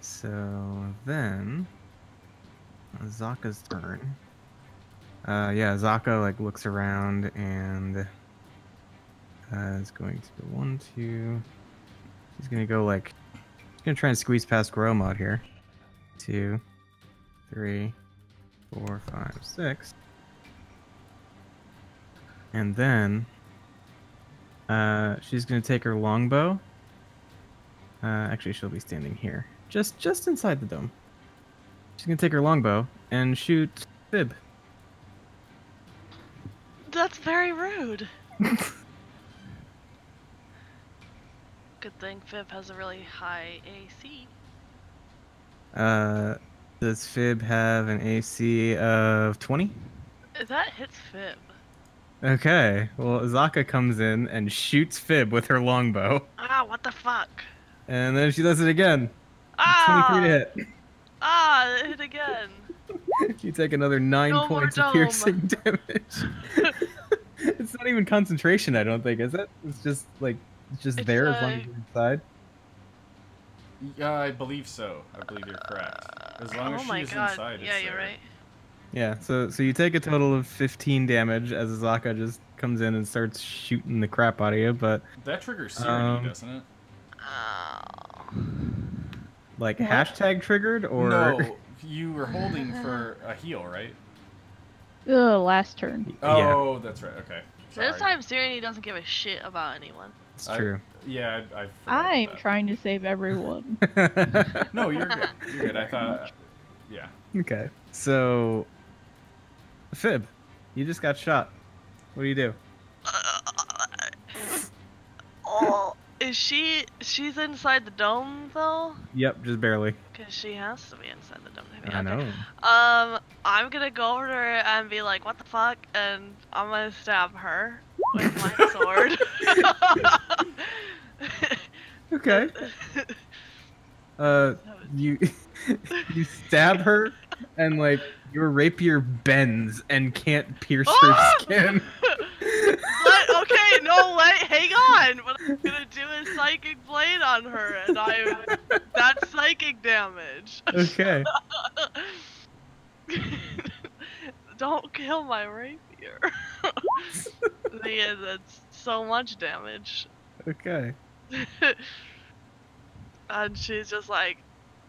So then, Zaka's turn. Yeah, Zaka like looks around and is going to go 1, 2. He's gonna go like, he's gonna try and squeeze past Gromod here. 2, 3, 4, 5, 6. And then she's gonna take her longbow. Actually, she'll be standing here, just inside the dome. She's gonna take her longbow and shoot Fib. That's very rude. Good thing Fib has a really high AC. Does Fib have an AC of 20? That hits Fib. Okay, well, Zaka comes in and shoots Fib with her longbow, Ah, what the fuck? and then she does it again. Ah! 23 to hit. Ah, it hit again. You take another 9 No more points of dome. piercing damage. It's not even concentration, I don't think, is it? It's just like it's just It's, there as long as you're inside. Yeah, I believe so. I believe you're correct. As long as Oh my she's god. inside, Yeah, it's you're there. right. Yeah, so you take a total of 15 damage as Zaka just comes in and starts shooting the crap out of you, but That triggers Serenity, Um, doesn't it? Oh. like What? hashtag triggered or No, you were holding for a heal, right? Last turn. Oh, that's right. Okay. This Sorry. time, Serenity doesn't give a shit about anyone. It's true. Yeah, I forgot I'm about trying to save everyone. that. No, you're good. You're good. I thought. Yeah. Okay. So, Fib, you just got shot. What do you do? Oh, she's inside the dome though? Yep, just barely. Cause she has to be inside the dome. I know. I'm gonna go over to her and be like, "What the fuck?" And I'm gonna stab her with my sword. Okay. You you stab her, and like your rapier bends and can't pierce her skin. What? Okay, no, wait, hang on. What I'm gonna do is psychic blade on her, and that's psychic damage. Okay. Don't kill my rapier. Yeah, that's so much damage. Okay. And she's just like,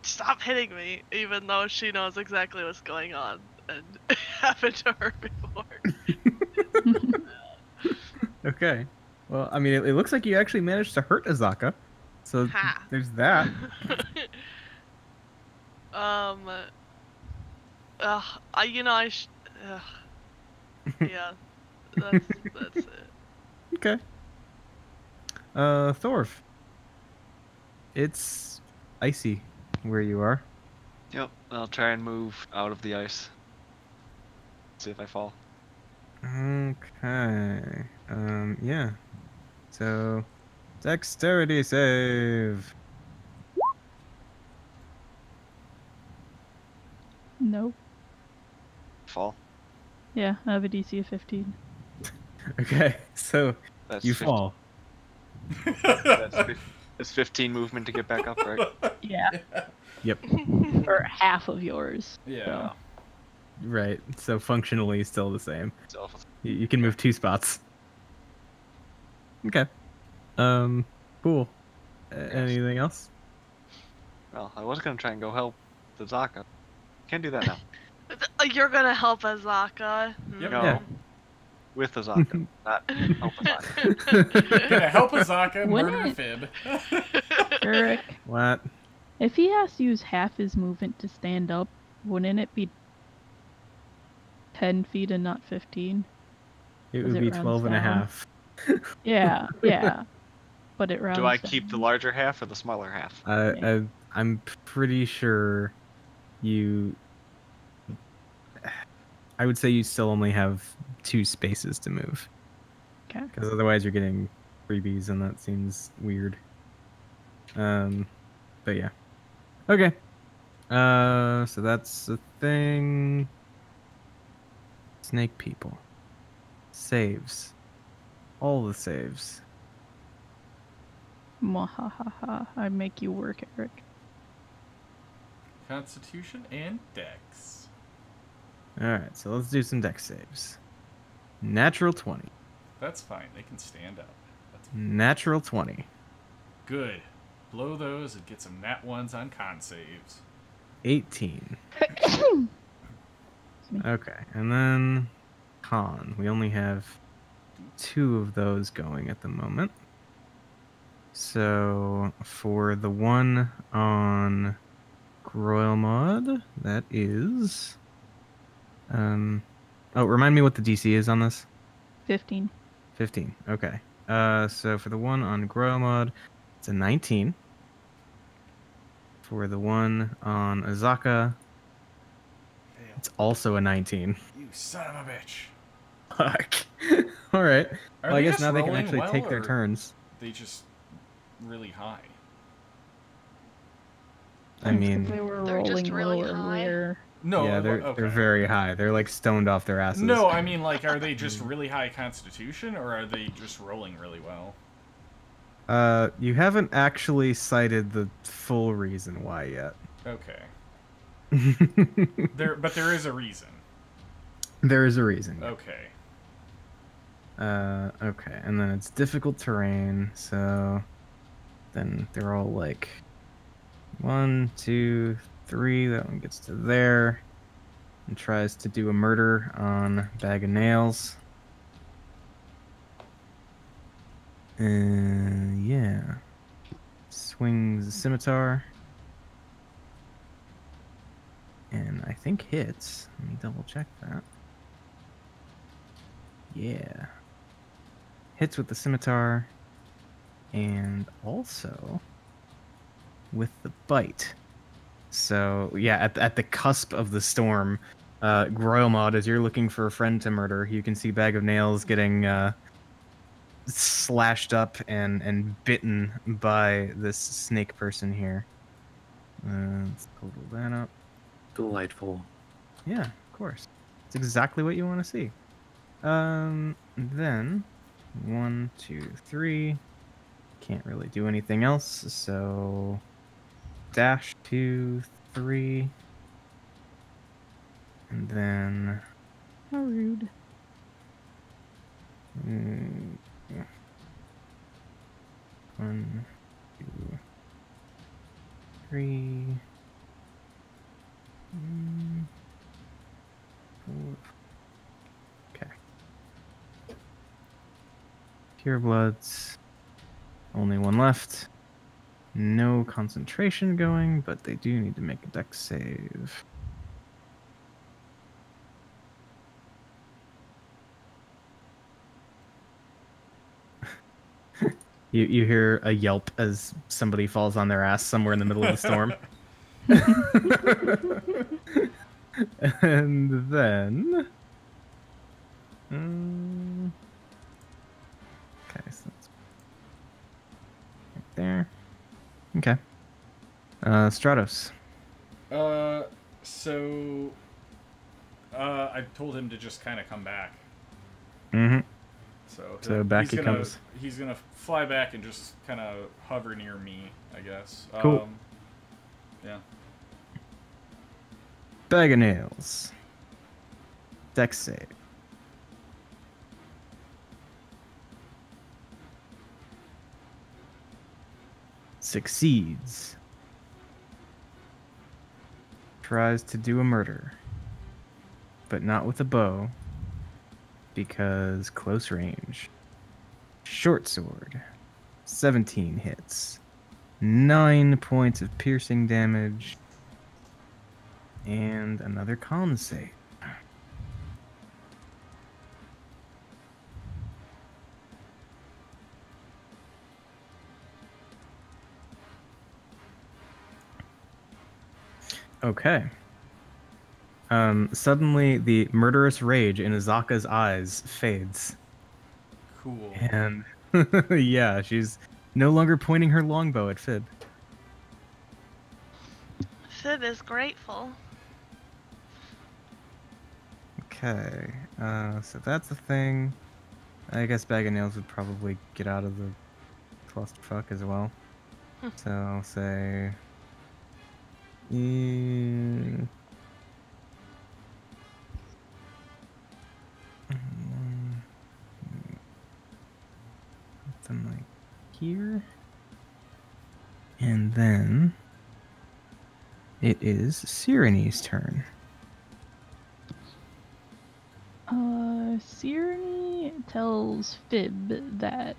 stop hitting me, even though she knows exactly what's going on and it happened to her before. Okay. Well, I mean, it looks like you actually managed to hurt Azaka, so Ha. there's that. Yeah, that's it. Okay. Thorf. It's icy where you are. Yep, I'll try and move out of the ice. See if I fall. Okay. Yeah. So, dexterity save. Nope. Fall. Yeah, I have a DC of 15. Okay, so That's you 15 fall. It's 15 movement to get back up, right? Yeah. Yep. Or half of yours. Yeah. Right. So functionally still the same. So, You can move 2 spots. Okay. Cool. Anything else? well, I was gonna try and go help the Zaka. Can't do that now. You're gonna help Azaka. Yep. No. Yeah. With the Zaka, not help Azaka. Gonna help Azaka Wouldn't murder it- Fib. Eric, What? if he has to use half his movement to stand up, wouldn't it be 10 feet and not 15? It Does would it be round 12 and a down? half. Yeah, yeah. But it rounds Do I down. keep the larger half or the smaller half? I'm pretty sure you... I would say you still only have 2 spaces to move. Okay. Because otherwise you're getting freebies and that seems weird. But yeah. Okay. So that's the thing. Snake people. Saves. All the saves. Mwahaha. I make you work, Eric. Constitution and Dex. Alright, so let's do some dex saves. Natural 20. That's fine. They can stand up. That's Natural 20. good. Blow those and get some nat ones on con saves. 18. me. Okay, and then con. We only have 2 of those going at the moment. So for the one on Groilmod, that is... oh, remind me what the DC is on this? 15. 15. Okay. So for the one on Groilmod, it's a 19. For the one on Azaka, it's also a 19. You son of a bitch. Fuck. All right. Are Well, I they guess just now they can rolling actually well, take their or turns. They just really high. I That's 'cause mean, they were They're just rolling really low high. earlier. No, yeah, they're okay. very high. They're like stoned off their asses. No, I mean, like, are they just really high constitution, or are they just rolling really well? You haven't actually cited the full reason why yet. Okay. But there is a reason. There is a reason. Okay. Okay, and then it's difficult terrain, so then they're all like 1, 2, 3. That one gets to there. and tries to do a murder on Bag of Nails. Yeah. Swings the scimitar. And I think hits. Let me double check that. Yeah. Hits with the scimitar. And also with the bite. So, yeah, at the cusp of the storm, Groyomod, as you're looking for a friend to murder, you can see Bag of Nails getting slashed up and bitten by this snake person here. Let's total that up. Delightful. Yeah, of course. It's exactly what you want to see. Then 1, 2, 3. Can't really do anything else, so dash 2, 3, and then How rude. 1, 2, 3. 4. Okay. Pure Bloods. Only one left. No concentration going, but they do need to make a dex save. You hear a yelp as somebody falls on their ass somewhere in the middle of the storm. And then... okay, so that's right there. Okay. Stratos. So... I told him to just kind of come back. Mm-hmm. So back he comes. He's gonna fly back and just kind of hover near me, I guess. Cool. Yeah. Bag of Nails. Dex save. Succeeds. Tries to do a murder. But not with a bow. Because close range. Short sword. 17 hits. 9 points of piercing damage. And another con save. Okay. Suddenly, the murderous rage in Azaka's eyes fades. Cool. And, yeah, she's no longer pointing her longbow at Fib. Fib is grateful. Okay, so that's the thing. I guess Bag of Nails would probably get out of the clusterfuck as well. So I'll say... something like here. And then... it is Cyrene's turn. Cyrene tells Fib that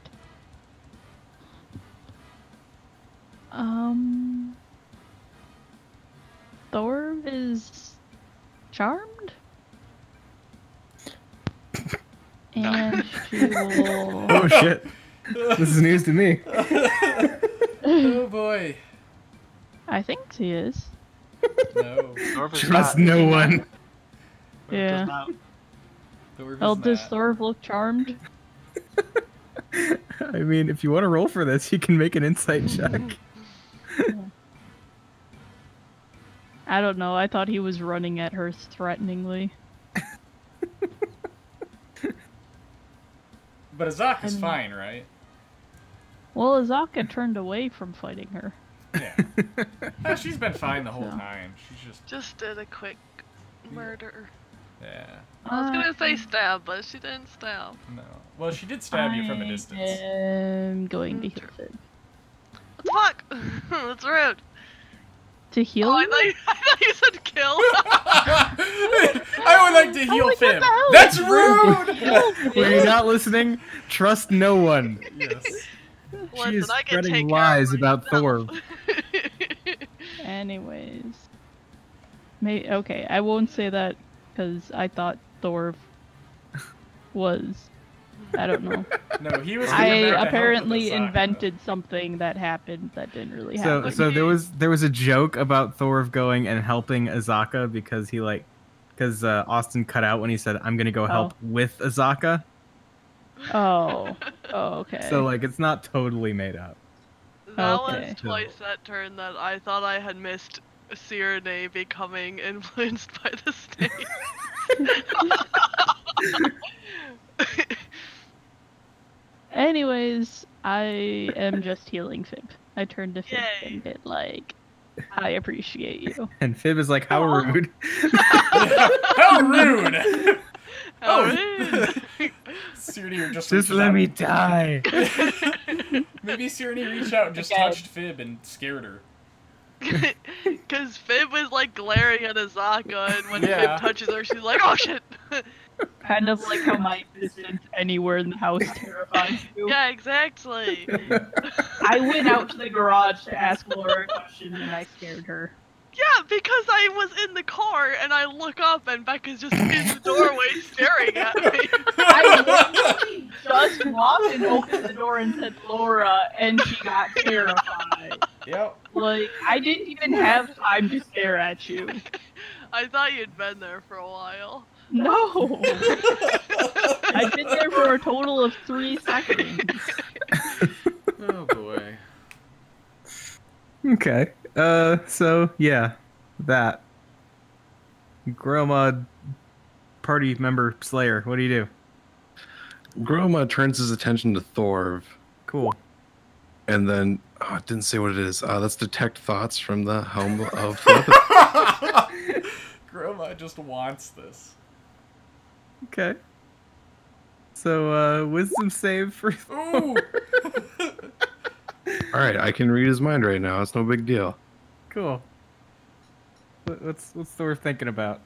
Thorv is charmed, and she will. Oh shit! This is news to me. Oh boy. I think she is. No. Trust no one. Yeah. Thorv is Well, does not. Thorv look charmed? I mean, if you want to roll for this, you can make an insight check. I don't know. I thought he was running at her threateningly. But Azaka's And- fine, right? Well, Azaka turned away from fighting her. Yeah. She's been fine the whole So. time. She's Just did a quick murder. yeah. I was gonna say stab, but she didn't stab. No. Well, she did stab you from a I distance. am going to heal Fib. What the fuck? That's rude. To heal Oh, you? I thought you said kill. I would like to heal like, what Fib. the hell? That's rude! Were you not listening? Trust no one. Yes. Listen, is I can spreading take lies care of about Thor. myself. Anyways. Okay, I won't say that because I thought Thor was. I don't know. No, he was. I coming back to help apparently with Asaka. invented something that happened that didn't really happen. So there was a joke about Thor going and helping Azaka because Austin cut out when he said, "I'm gonna go help with Azaka." Oh, okay. So like it's not totally made up. That Okay. was twice that turn that I thought I had missed Cyrene becoming influenced by the snake. Anyways, I am just healing Fib. I turned to Fib Yay. and did like, I appreciate you. And Fib is like, "How Aw. rude." How rude! Oh, Cyrene just Just reaches let out. me die. Maybe Cyrene reached out and just Okay. touched Fib and scared her. Because Fib was like glaring at Azaka, and when Yeah. Fib touches her, she's like, "Oh shit!" Kind of like how my existence anywhere in the house terrifies you. Yeah, exactly. I went out to the garage to ask Laura a question and I scared her. Yeah, because I was in the car and I look up and Becca's just in the doorway staring at me. I literally just walked and opened the door and said Laura, and she got terrified. Yep. Like, I didn't even have time to stare at you. I thought you'd been there for a while. No! I've been there for a total of 3 seconds. Oh boy. Okay. So yeah, that Gromod party member Slayer. What do you do? Groma turns his attention to Thorv, Cool. and then it didn't say what it is. That's detect thoughts from the helm of telepathy. Groma just wants this. Okay. So wisdom save for Ooh! All right, I can read his mind right now. It's no big deal. Cool. What's Thor thinking about?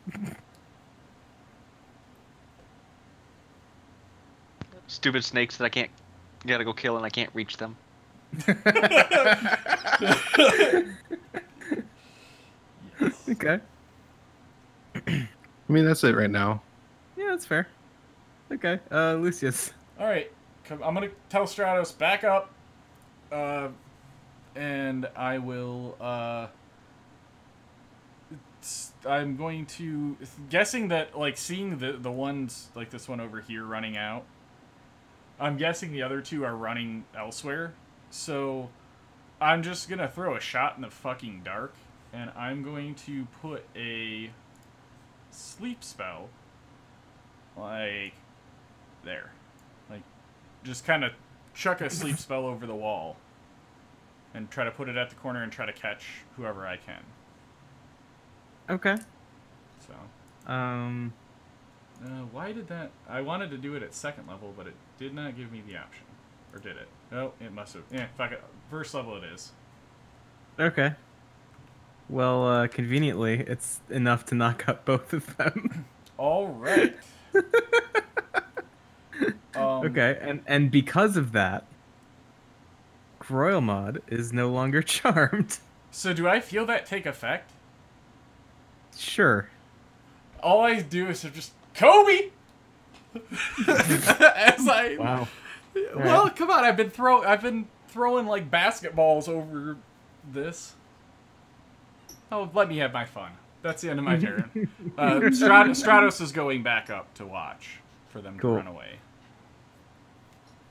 Stupid snakes that I can't. Gotta go kill and I can't reach them. Okay. I mean, that's it right now. Yeah, that's fair. Okay. Lucius. All right, I'm gonna tell Stratos back up, and I will. I'm going to guessing that like seeing the ones like this one over here running out. I'm guessing the other two are running elsewhere, so I'm just gonna throw a shot in the fucking dark, and I'm going to put a sleep spell like there. Just kind of chuck a sleep spell over the wall and try to put it at the corner and try to catch whoever I can. Okay. So, why did that... I wanted to do it at second level, but it did not give me the option. Or did it? Oh, it must have. Yeah, fuck it. First level it is. Okay. Well, conveniently, it's enough to knock out both of them. All right. Okay, and because of that, Groilmod is no longer charmed. So do I feel that take effect? Sure. All I do is just Kobe. As I Wow. well, come on! I've been throwing like basketballs over this. Oh, let me have my fun. That's the end of my turn. Stratos is going back up to watch for them Cool. to run away.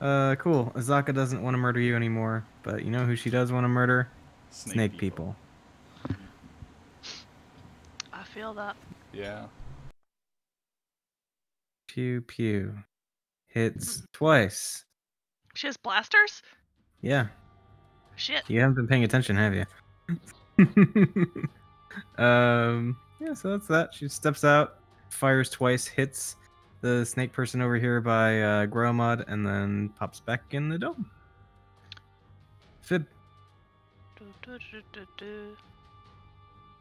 Cool. Azaka doesn't want to murder you anymore, but you know who she does want to murder? Snake people. I feel that. Yeah. Pew pew. Hits twice. She has blasters? Yeah. Shit. You haven't been paying attention, have you? Yeah, so that's that. She steps out, fires twice, hits the snake person over here by Gromod, and then pops back in the dome. Fib.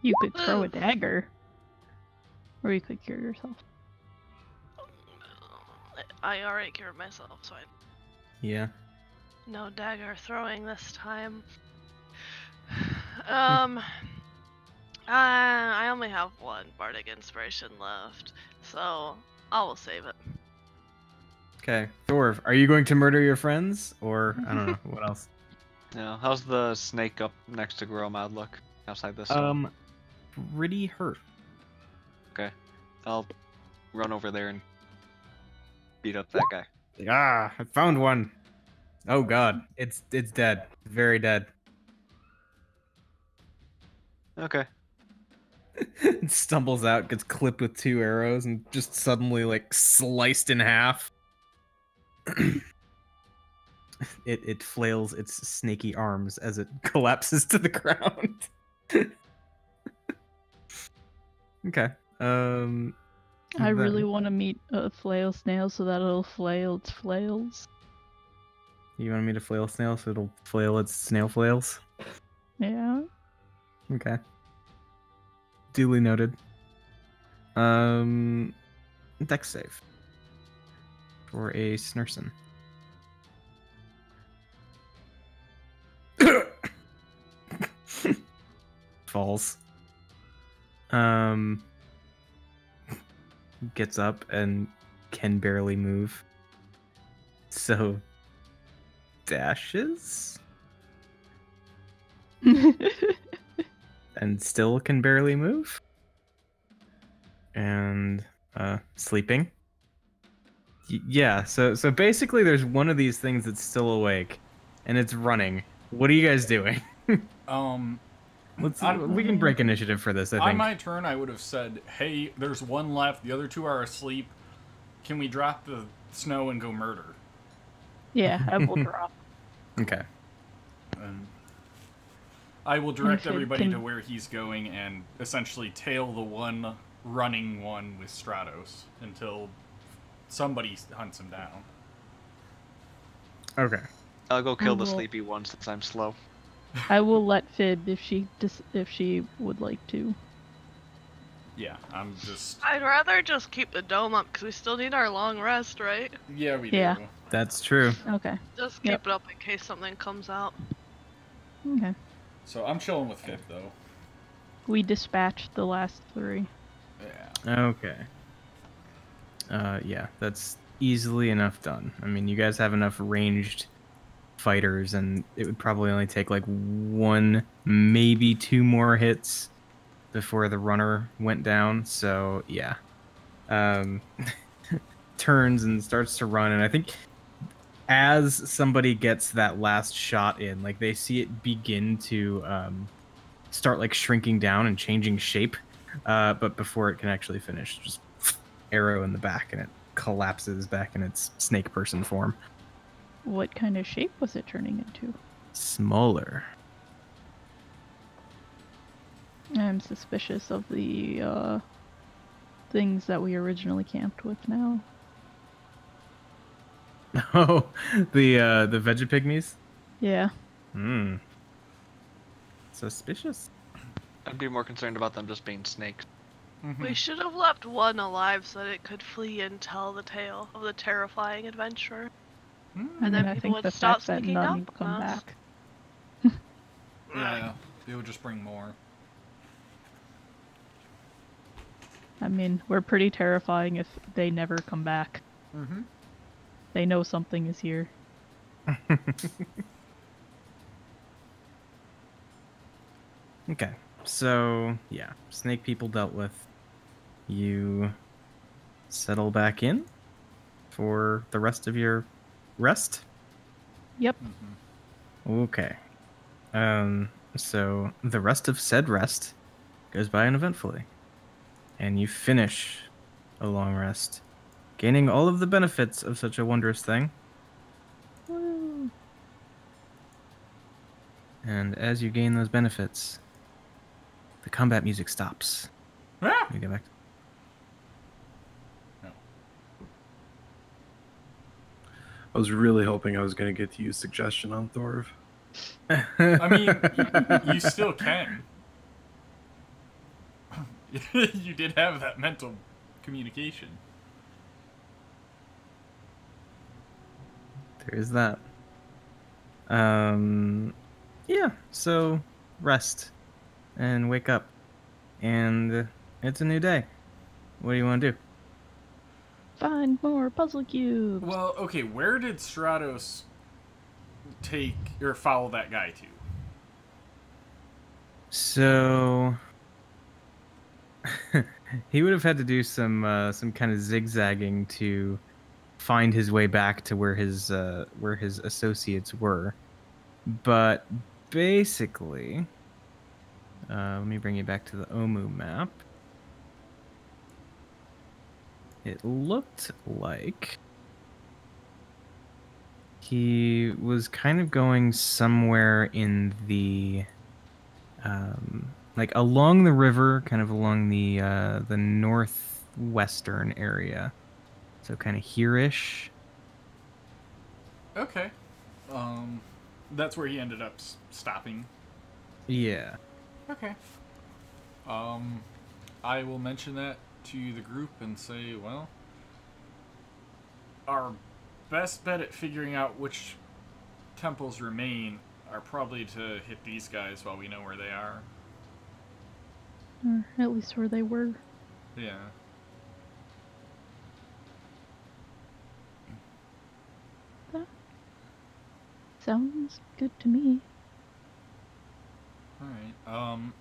You could throw a dagger. Or you could cure yourself. I already cured myself, so Yeah. no dagger throwing this time. I only have one bardic inspiration left, so I will save it. Okay, Thorv, are you going to murder your friends, or I don't know what else? Yeah. How's the snake up next to Gromad look outside this? Door? Pretty hurt. Okay. I'll run over there and beat up that guy. Ah, I found one. Oh God, it's dead, very dead. Okay. It stumbles out, gets clipped with 2 arrows, and just suddenly like sliced in half. It flails its snaky arms as it collapses to the ground. Okay. I really want to meet a flail snail so that it'll flail its flails. You want me to flail snail so it'll flail its snail flails? Yeah. Okay. Duly noted. Dex save. For a Snurson. Falls. Gets up and can barely move. So dashes and still can barely move. And sleeping. Yeah, so basically there's one of these things that's still awake and it's running. What are you guys doing? We can break initiative for this, I think. On my turn, I would have said, hey, there's one left, the other 2 are asleep. Can we drop the snow and go murder? Yeah, I will drop. Okay. I will direct Fib everybody can- to where he's going and essentially tail the one running one with Stratos until somebody hunts him down. Okay. I'll go kill the will- sleepy one since I'm slow. I will let Fib if she would like to. Yeah, I'm just... I'd rather just keep the dome up because we still need our long rest, right? Yeah, we Yeah. do. That's true. Okay. Just keep Yep. it up in case something comes out. Okay. So I'm chilling with Fib, though. We dispatched the last 3. Yeah. Okay. Yeah, that's easily enough done. I mean, you guys have enough ranged fighters, and it would probably only take like 1, maybe 2 more hits before the runner went down. So yeah, turns and starts to run, and I think as somebody gets that last shot in, like they see it begin to start like shrinking down and changing shape, but before it can actually finish, just arrow in the back, and it collapses back in its snake person form. What kind of shape was it turning into? Smaller. I'm suspicious of the things that we originally camped with now. Oh, the Vegapygmies? Yeah. Hmm. Suspicious. I'd be more concerned about them just being snakes. We should have left one alive so that it could flee and tell the tale of the terrifying adventurer. And then I people think would the stop fact that sneaking none up come on us. back. Yeah, it would just bring more. I mean, we're pretty terrifying if they never come back. Mm-hmm. They know something is here. Okay, so yeah, snake people dealt with. You settle back in for the rest of your rest? Yep. Okay. So the rest of said rest goes by uneventfully. And you finish a long rest, gaining all of the benefits of such a wondrous thing. Woo. And as you gain those benefits, the combat music stops. Ah! Let me go back. I was really hoping I was going to get to use suggestion on Thorv. I mean, you still can. You did have that mental communication. There is that. Yeah, so rest and wake up. And it's a new day. What do you want to do? Find more puzzle cubes. Well, okay, where did Stratos take or follow that guy to? So he would have had to do some kind of zigzagging to find his way back to where his associates were. But basically, let me bring you back to the Omu map. It looked like he was kind of going somewhere in the like along the river, kind of along the northwestern area. So kind of here-ish. Okay. That's where he ended up stopping. Yeah. Okay. I will mention that to the group and say, well, our best bet at figuring out which temples remain are probably to hit these guys while we know where they are. Or at least where they were. Yeah. That sounds good to me. Alright,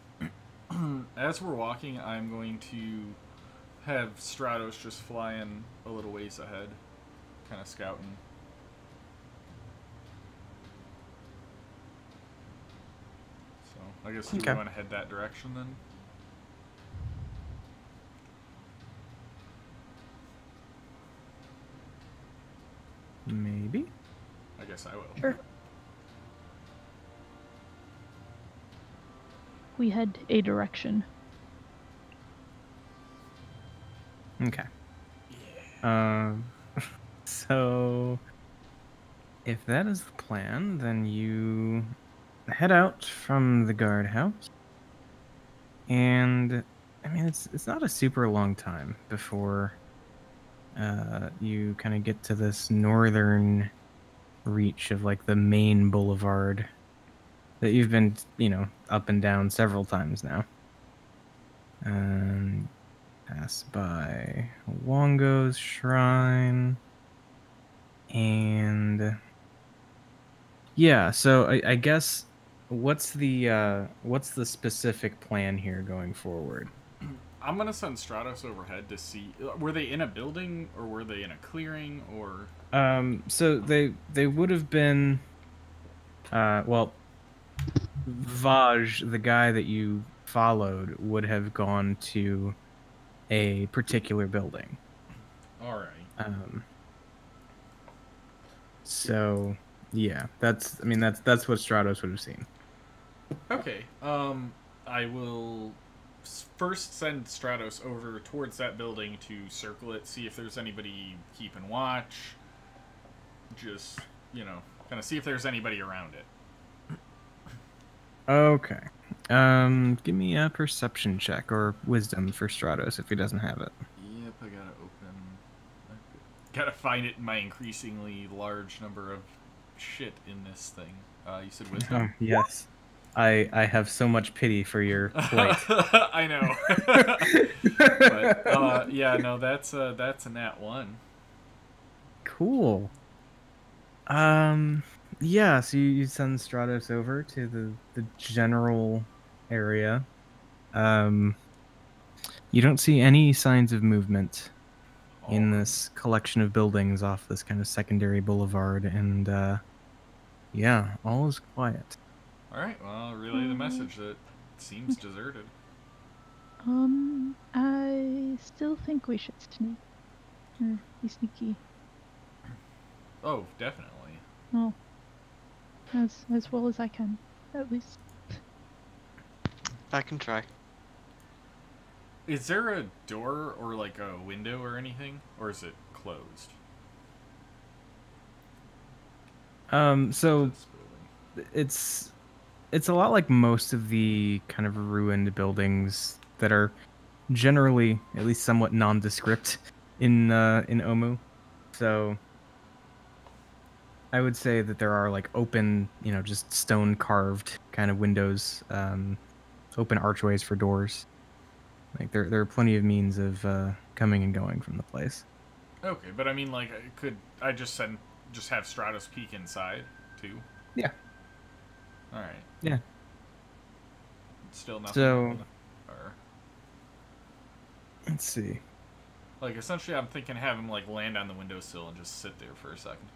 as we're walking, I'm going to have Stratos just flying a little ways ahead, kind of scouting. So, I guess you want to head that direction then? Maybe. I guess I will. Sure. We head a direction. Okay. So if that is the plan, then you head out from the guardhouse, and I mean it's not a super long time before you kind of get to this northern reach of like the main boulevard that you've been, up and down several times now. Pass by Wongo's shrine, and yeah. So I guess what's the specific plan here going forward? I'm gonna send Stratos overhead to see. Were they in a building or were they in a clearing or? So they would have been. Well, Vaj, the guy that you followed, would have gone to a particular building. All right. So yeah, that's what Stratos would have seen. Okay. I will first send Stratos over towards that building to circle it, see if there's anybody keeping watch. Just, kind of see if there's anybody around it. Okay. Give me a perception check or wisdom for Stratos if he doesn't have it. Yep, I gotta open. Gotta find it in my increasingly large number of shit in this thing. You said wisdom? Oh, yes. I have so much pity for your plight. I know. But, yeah, no, that's a nat 1. Cool. Yeah, so you send Stratos over to the general area. You don't see any signs of movement in this collection of buildings off this kind of secondary boulevard, and yeah, all is quiet. Alright, well, I'll relay the message that it seems deserted. I still think we should sneak. Or be sneaky. Oh, definitely. Oh. As well as I can, at least. I can try. Is there a door or like a window or anything? Or is it closed? So it's a lot like most of the kind of ruined buildings that are generally at least somewhat nondescript in Omu. So I would say that there are like open, just stone carved kind of windows, open archways for doors. Like there are plenty of means of coming and going from the place. Okay, but I mean, like, could I just have Stratos peek inside too? Yeah. All right. Yeah. Still nothing. So, or, let's see. like, essentially, I'm thinking have him like land on the windowsill and just sit there for a second.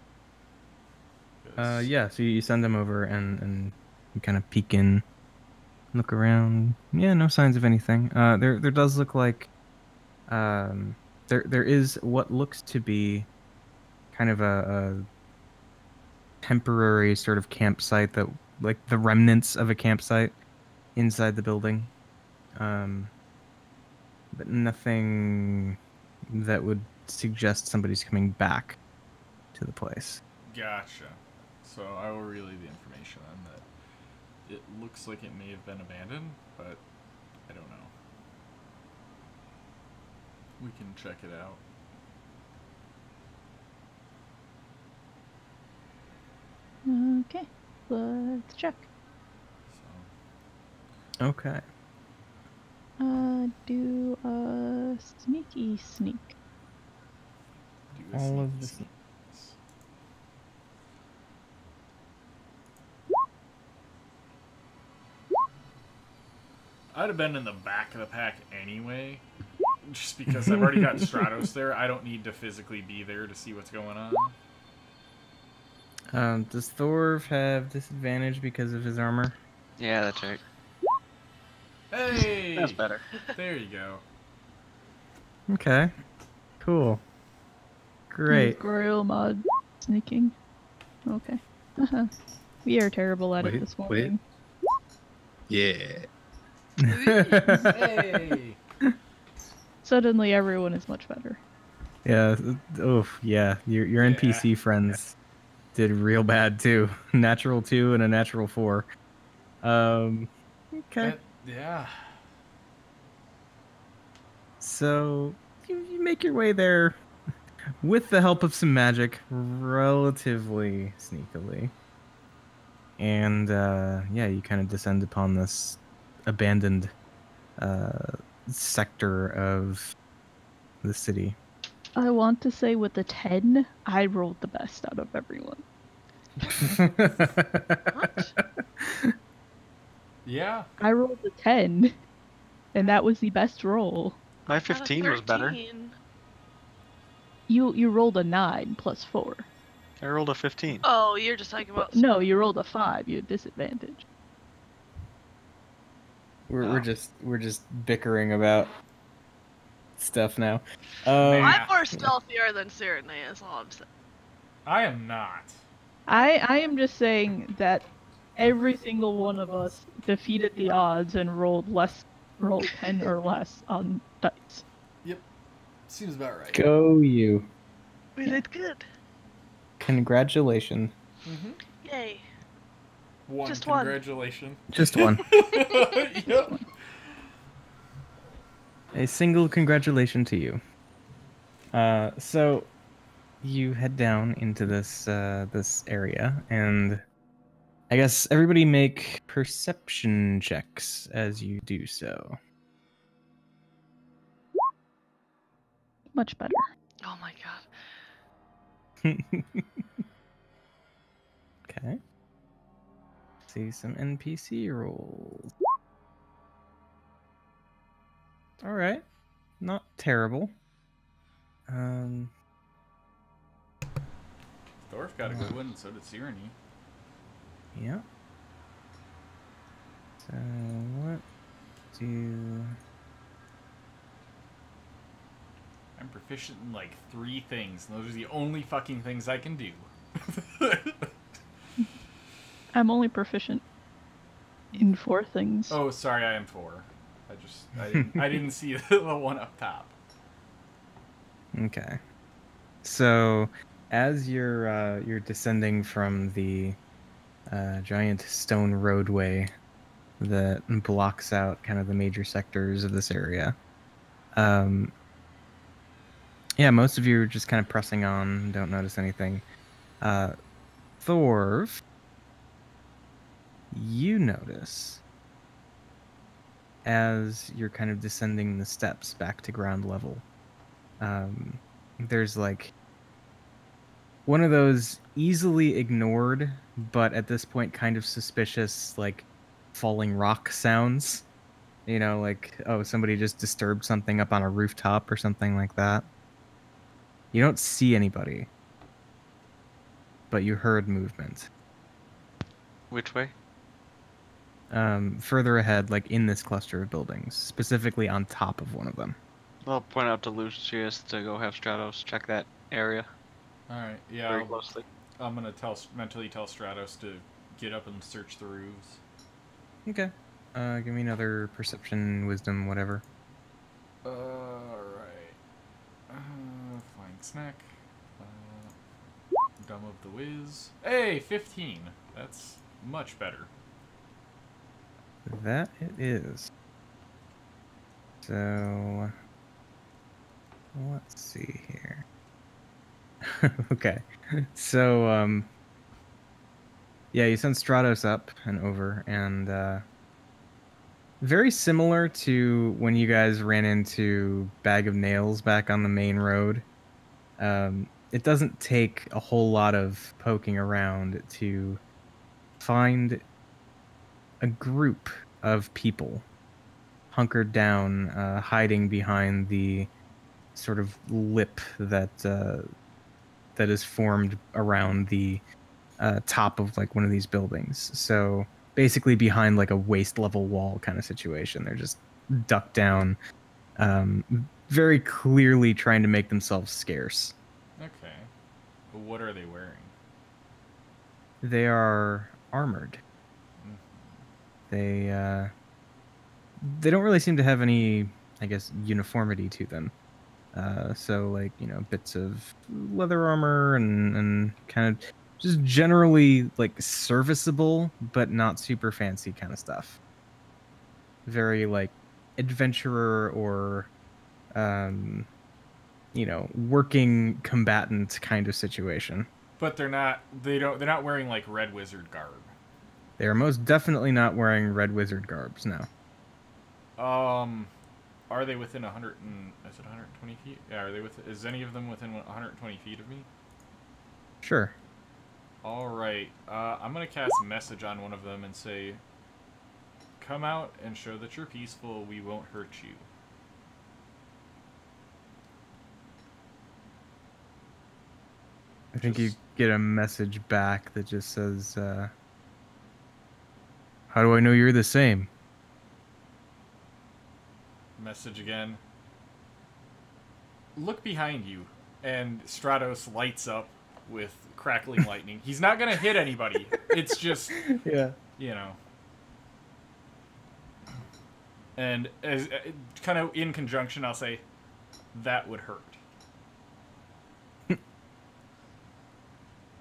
Yeah. So you send him over and you kind of peek in, look around. Yeah, no signs of anything. There does look like there is what looks to be kind of a temporary sort of campsite, that like the remnants of a campsite inside the building, but nothing that would suggest somebody's coming back to the place. Gotcha. So I will relay the information on that. It looks like it may have been abandoned, but I don't know. We can check it out. Okay, let's check. So. Okay. Do a sneaky sneak. Do a All of sneaky this. sneak. I'd have been in the back of the pack anyway, just because I've already got Stratos there. I don't need to physically be there to see what's going on. Does Thorv have disadvantage because of his armor? Yeah, that's right. Hey! That's better. There you go. Okay. Cool. Great. Grail mod sneaking. Okay. We are terrible at it this morning. Yeah. Hey! Suddenly everyone is much better. Yeah. Oof. Yeah. Your NPC friends did real bad too. Natural 2 and a natural 4. Okay. Yeah. So you make your way there with the help of some magic, relatively sneakily. And yeah, you kind of descend upon this abandoned sector of the city. I want to say with the 10, I rolled the best out of everyone. What? Yeah. I rolled a 10, and that was the best roll. My Out of 15 was better. 13. You rolled a 9 plus 4. I rolled a 15. Oh, you're just talking about. No, you rolled a 5. You had disadvantage. We're just bickering about stuff now. I'm more stealthier than Serenade, is all I'm saying. I am not. I am just saying that every single one of us defeated the odds and rolled 10 or less on dice. Yep. Seems about right. Go you. We did good. Congratulations. Mm-hmm. Yay. One Just one. congratulations. Just one. Yep. A single congratulations to you. So you head down into this this area, and I guess everybody make perception checks as you do so. Much better. Oh my god. Okay. See some NPC rolls. All right, not terrible. Thorf got a good one, and so did Sireni. Yeah. So what do? I'm proficient in like 3 things, and those are the only fucking things I can do. I'm only proficient in 4 things. Oh, sorry, I am 4. I didn't see the one up top. Okay. So as you're descending from the giant stone roadway that blocks out kind of the major sectors of this area, Yeah, most of you are just kind of pressing on, don't notice anything. Thorv, you notice as you're kind of descending the steps back to ground level. There's like one of those easily ignored, but at this point kind of suspicious, like falling rock sounds. You know, like, oh, somebody just disturbed something up on a rooftop or something like that. You don't see anybody, but you heard movement. Which way? Further ahead, like in this cluster of buildings, specifically on top of one of them. I'll point out to Lucius to go have Stratos check that area Alright, yeah. very closely. I'm gonna mentally tell Stratos to get up and search the roofs. Okay. Give me another perception, wisdom, whatever. Alright. Flying snack. Dumb of the whiz. Hey, 15. That's much better. That it is. So, let's see here. Okay. So, yeah, you send Stratos up and over, and, very similar to when you guys ran into Bag of Nails back on the main road. It doesn't take a whole lot of poking around to find a group of people hunkered down, hiding behind the sort of lip that that is formed around the top of like one of these buildings. So basically behind like a waist level wall kind of situation. They're just ducked down, very clearly trying to make themselves scarce. Okay. But what are they wearing? They are armored. They don't really seem to have any, I guess, uniformity to them. So like, you know, bits of leather armor and kind of just generally like serviceable but not super fancy kind of stuff. Very like adventurer or you know, working combatant kind of situation. But they're not wearing like Red Wizard garb. They are most definitely not wearing Red Wizard garbs, no. Are they within 120 feet? Yeah, is any of them within 120 feet of me? Sure. Alright, I'm gonna cast a message on one of them and say, come out and show that you're peaceful, we won't hurt you. I think you get a message back that just says, how do I know you're the same? Message again. Look behind you, and Stratos lights up with crackling lightning. He's not gonna hit anybody. It's just, yeah, you know. And as kind of in conjunction, I'll say, that would hurt.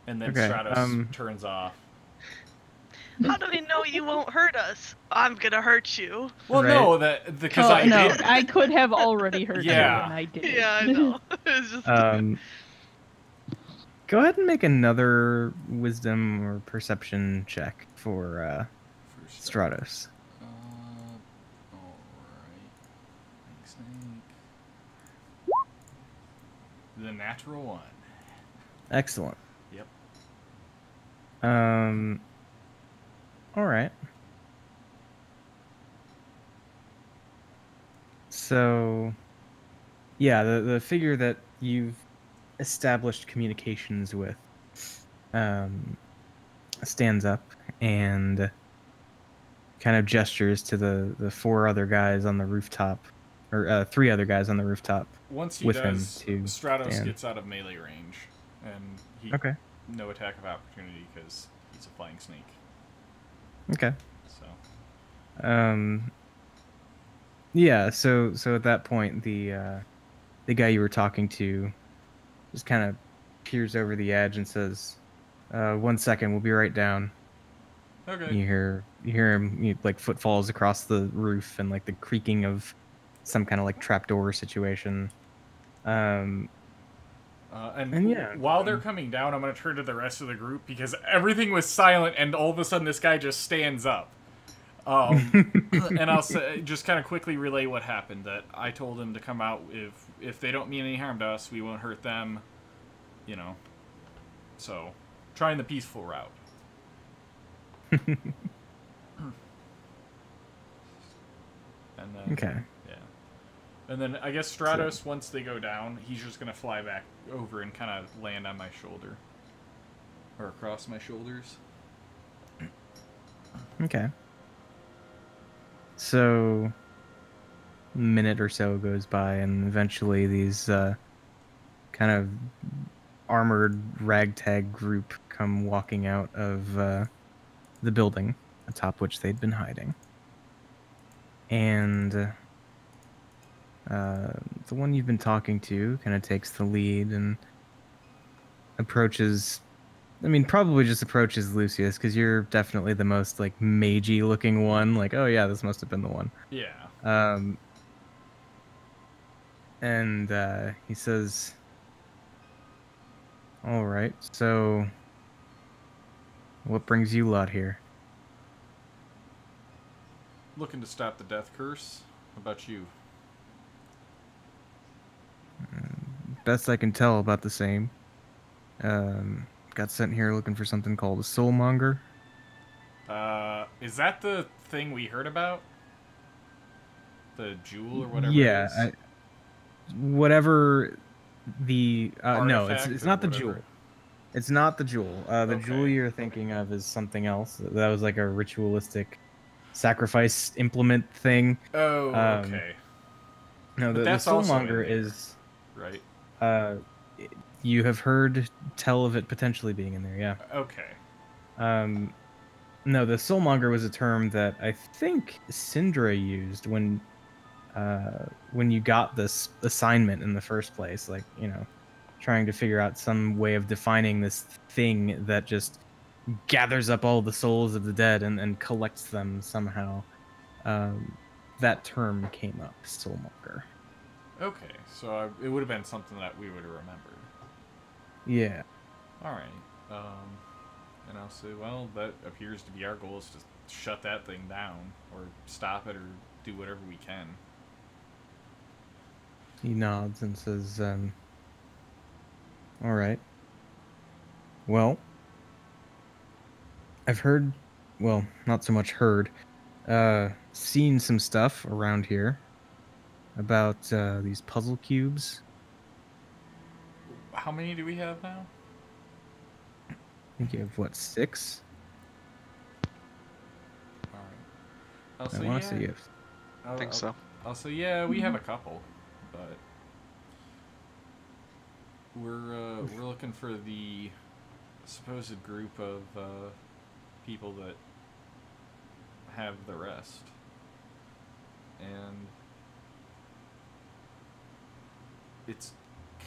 And then okay, Stratos turns off. How do we know you won't hurt us? I'm gonna hurt you. Well, right? no, because I did. I could have already heard Yeah. you, and I did. Yeah, I know. It's just go ahead and make another wisdom or perception check for Stratos. Alright. Snake. The natural one. Excellent. Yep. All right. So, yeah, the figure that you've established communications with stands up and kind of gestures to the four other guys on the rooftop, or three other guys on the rooftop. Once he with does, him to Stratos stand. gets out of melee range, and he Okay. no attack of opportunity because he's a flying snake. Okay. So. Yeah. So at that point, the guy you were talking to just kind of peers over the edge and says, 1 second, we'll be right down. Okay. You hear him like footfalls across the roof and like the creaking of some kind of like trapdoor situation. And yeah, while they're coming down, I'm gonna turn to the rest of the group because everything was silent, and all of a sudden this guy just stands up. And I'll say, just kind of quickly relay what happened. That I told him to come out if they don't mean any harm to us, we won't hurt them. You know, so trying the peaceful route. And then, okay. Yeah. And then I guess Stratos, once they go down, he's just gonna fly back over and kind of land on my shoulder. Or across my shoulders. Okay. So, a minute or so goes by, and eventually these kind of armored ragtag group come walking out of the building atop which they'd been hiding. And the one you've been talking to kind of takes the lead and approaches... I mean, probably just approaches Lucius, because you're definitely the most, like, magey looking one. Like, oh yeah, this must have been the one. Yeah. And he says, alright, so what brings you lot here? Looking to stop the death curse. How about you? Best I can tell, about the same. Got sent here looking for something called a soulmonger. Is that the thing we heard about? The jewel or whatever yeah, it is? Whatever the... no, Artifact it's or not the whatever. jewel. It's not the jewel. The jewel Okay. you're thinking of is something else. That was like a ritualistic sacrifice implement thing. Oh, Um, okay. No, But the that's also in soulmonger there. is... Right. You have heard tell of it potentially being in there, yeah. Okay. No, the soulmonger was a term that I think Syndra used when you got this assignment in the first place. Like, you know, trying to figure out some way of defining this thing that just gathers up all the souls of the dead and collects them somehow. That term came up, soulmonger. Okay, so it would have been something that we would have remembered. Yeah. Alright. And I'll say, well, that appears to be our goal, is to shut that thing down, or stop it, or do whatever we can. He nods and says, all right. Well, I've heard, well, not so much heard, seen some stuff around here about these puzzle cubes. How many do we have now? I think you have, what, 6? Alright. I'll I say, want yeah. to say you have... I think so. I'll say, yeah, we have a couple, but we're looking for the supposed group of people that have the rest, and it's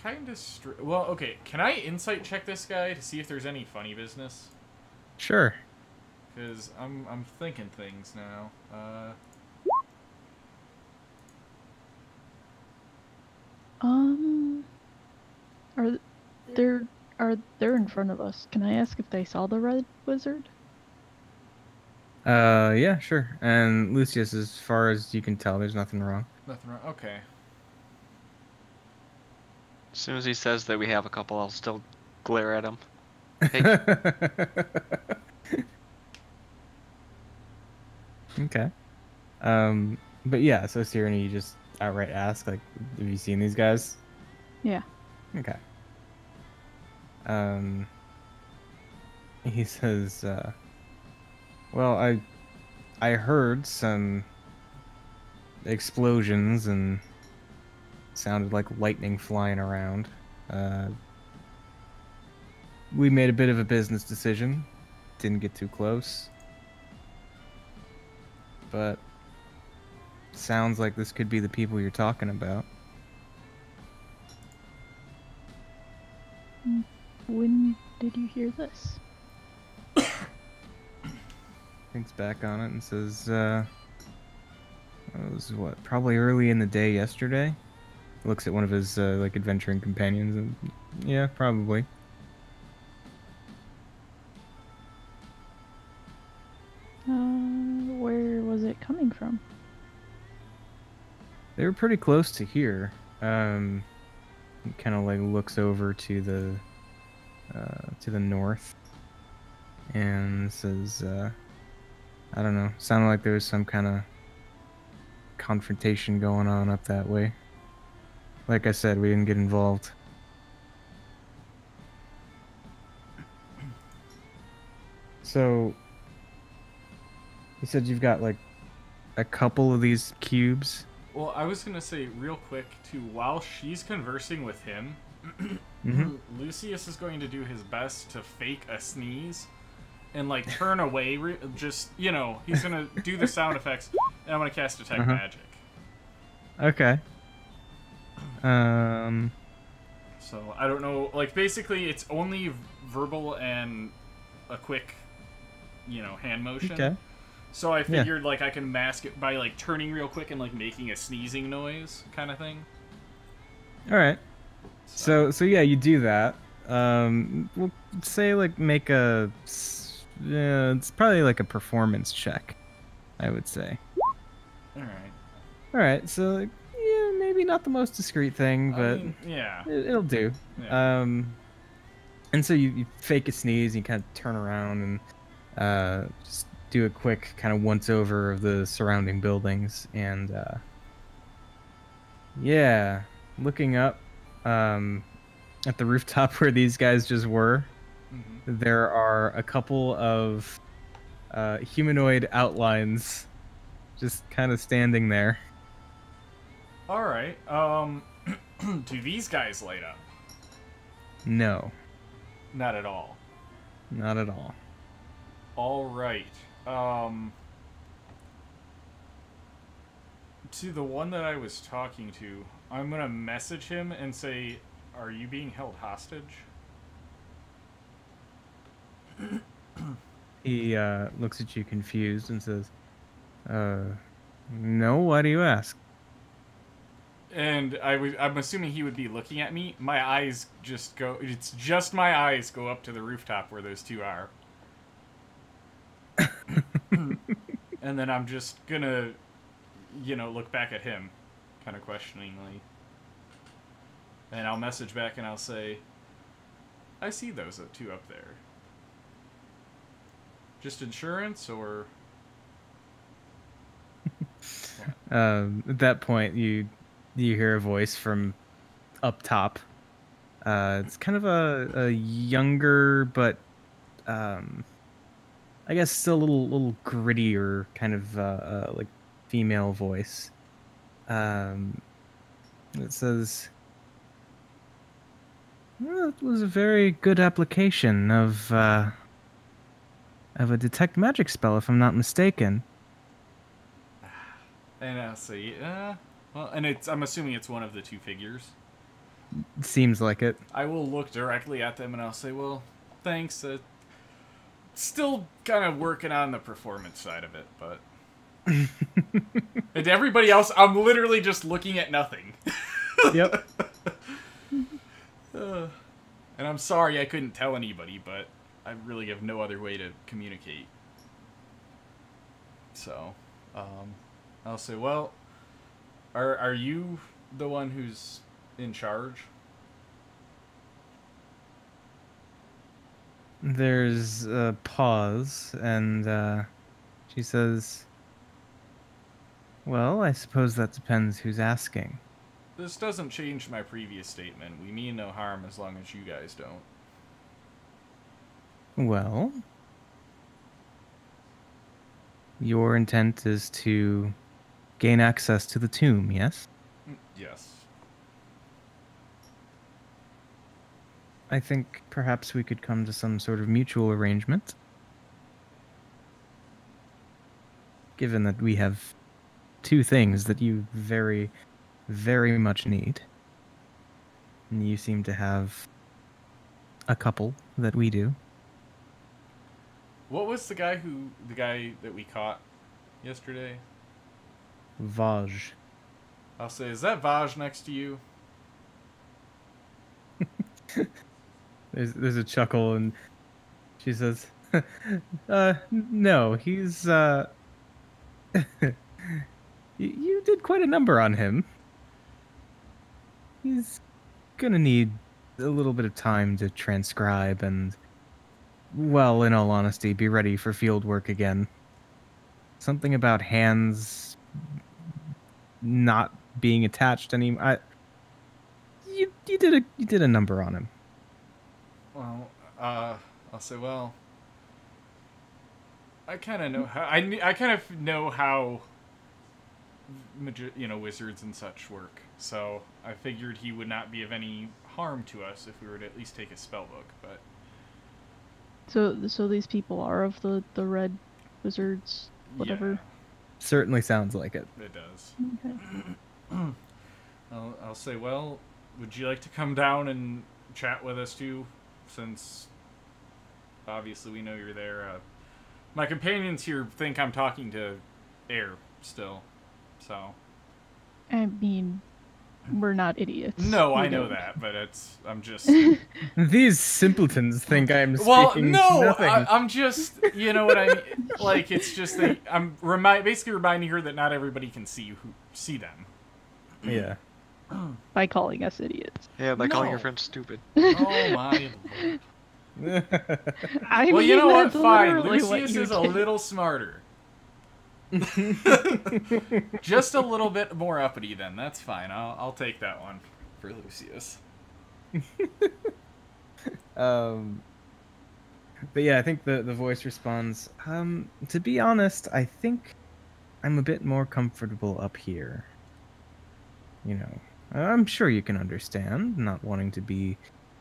kind of well, okay. Can I insight check this guy to see if there's any funny business? Sure. Because I'm thinking things now. They're in front of us. Can I ask if they saw the red wizard? Yeah, sure. And Lucius, as far as you can tell, there's nothing wrong. Nothing wrong. Okay. As soon as he says that we have a couple, I'll still glare at him. Hey, Okay. But yeah, so Sirenny, you just outright ask, like, have you seen these guys? Yeah. Okay. He says, well, I heard some explosions and sounded like lightning flying around. We made a bit of a business decision. Didn't get too close. But sounds like this could be the people you're talking about. When did you hear this? Thinks back on it and says, It was what, probably early in the day yesterday. Looks at one of his like adventuring companions, and yeah, probably. Where was it coming from? They were pretty close to here. Kind of like looks over to the north, and says, I don't know. Sounded like there was some kind of confrontation going on up that way. Like I said, we didn't get involved. So, you said you've got like a couple of these cubes. Well, I was gonna say real quick too. While she's conversing with him, Lucius is going to do his best to fake a sneeze, and like turn away. Just he's gonna do the sound effects, and I'm gonna cast detect magic. Okay. So I don't know. Like basically, it's only verbal and a quick, hand motion. Okay. So I figured like I can mask it by like turning real quick and like making a sneezing noise kind of thing. All right. So yeah, you do that. We'll say like make a. It's probably like a performance check, I would say. All right. All right. So like, yeah, maybe not the most discreet thing, but yeah, it'll do. Yeah. And so you fake a sneeze, and you kind of turn around and just do a quick kind of once over of the surrounding buildings, and yeah, looking up at the rooftop where these guys just were, there are a couple of humanoid outlines just kind of standing there. All right. Do these guys light up? No, Not at all. not at all. All right. To the one that I was talking to, I'm gonna message him and say, "Are you being held hostage?" He looks at you confused and says, no, why do you ask? And I'm assuming he would be looking at me. My eyes just go. It's just my eyes go up to the rooftop where those two are. And then I'm just gonna, look back at him, kind of questioningly. And I'll message back and I'll say, "I see those two up there. Just insurance or?" At that point, you hear a voice from up top. It's kind of a younger, but I guess still a little grittier kind of like female voice. It says, well, it was a very good application of a detect magic spell, if I'm not mistaken. And I'll say, well, and I'm assuming it's one of the two figures. Seems like it. I will look directly at them and I'll say, "Well, thanks. Still kind of working on the performance side of it, but..." And to everybody else, I'm literally just looking at nothing. Yep. And I'm sorry I couldn't tell anybody, but I really have no other way to communicate. So, I'll say, "Well, are you the one who's in charge?" There's a pause, and she says, well, I suppose that depends who's asking. This doesn't change my previous statement. We mean no harm as long as you guys don't. Well, your intent is to gain access to the tomb, yes? Yes. I think perhaps we could come to some sort of mutual arrangement. Given that we have two things that you very, very much need. And you seem to have a couple that we do. What was the guy that we caught yesterday? Vaj. I'll say, is that Vaj next to you? There's a chuckle, and she says, no, he's, you did quite a number on him. He's gonna need a little bit of time to transcribe and, well, in all honesty, be ready for field work again. Something about hands not being attached anymore. You did a number on him. Well, I'll say, well, I kind of know how I kind of know how wizards and such work. So I figured he would not be of any harm to us if we were to at least take a spell book. But So these people are of the red wizards, whatever. Yeah, Certainly sounds like it. it does. Okay. I'll say, well, would you like to come down and chat with us too, since obviously we know you're there. My companions here think I'm talking to air still, so. I mean, we're not idiots. No, We I know don't. that, but I'm just. These simpletons think I'm speaking Well, no, nothing. I'm just, you know what I mean. Like, it's just that I'm basically reminding her that not everybody can see them. Yeah. By calling us idiots. Yeah, by calling your No. friends stupid. Oh my lord. I Well, mean, you know what? that's Fine. literally what Lucius you is a did. little smarter. Just a little bit more uppity, then. That's fine. I'll take that one for Lucius. But yeah, I think the voice responds, to be honest, I think I'm a bit more comfortable up here. You know, I'm sure you can understand not wanting to be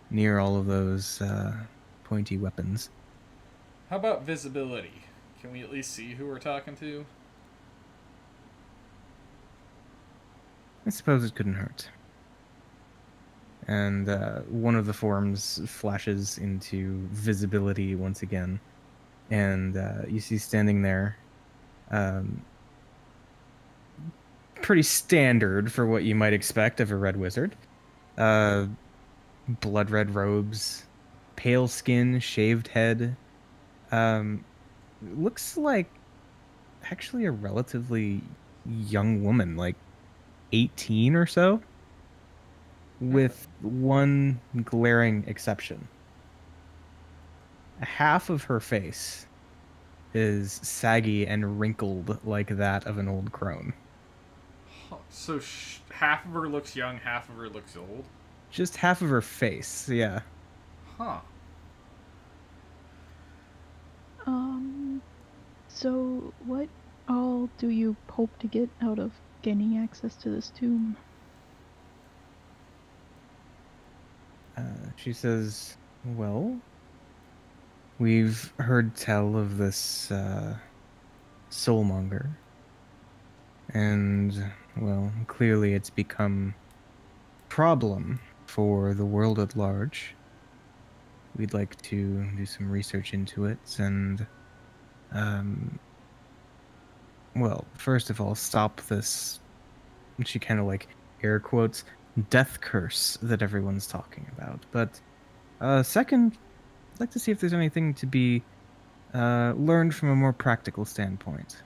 near all of those pointy weapons. How about visibility? Can we at least see who we're talking to? I suppose it couldn't hurt. And one of the forms flashes into visibility once again. And you see standing there, pretty standard for what you might expect of a red wizard. Blood red robes, pale skin, shaved head. Looks like actually a relatively young woman, like 18 or so, with one glaring exception. Half of her face is saggy and wrinkled like that of an old crone. So half of her looks young, half of her looks old? Just half of her face, yeah. Huh. So what all do you hope to get out of gaining access to this tomb? She says, well, we've heard tell of this soulmonger. And, well, clearly it's become a problem for the world at large. We'd like to do some research into it and, well, first of all, stop this, she kind of like air quotes, death curse that everyone's talking about. But second, I'd like to see if there's anything to be learned from a more practical standpoint.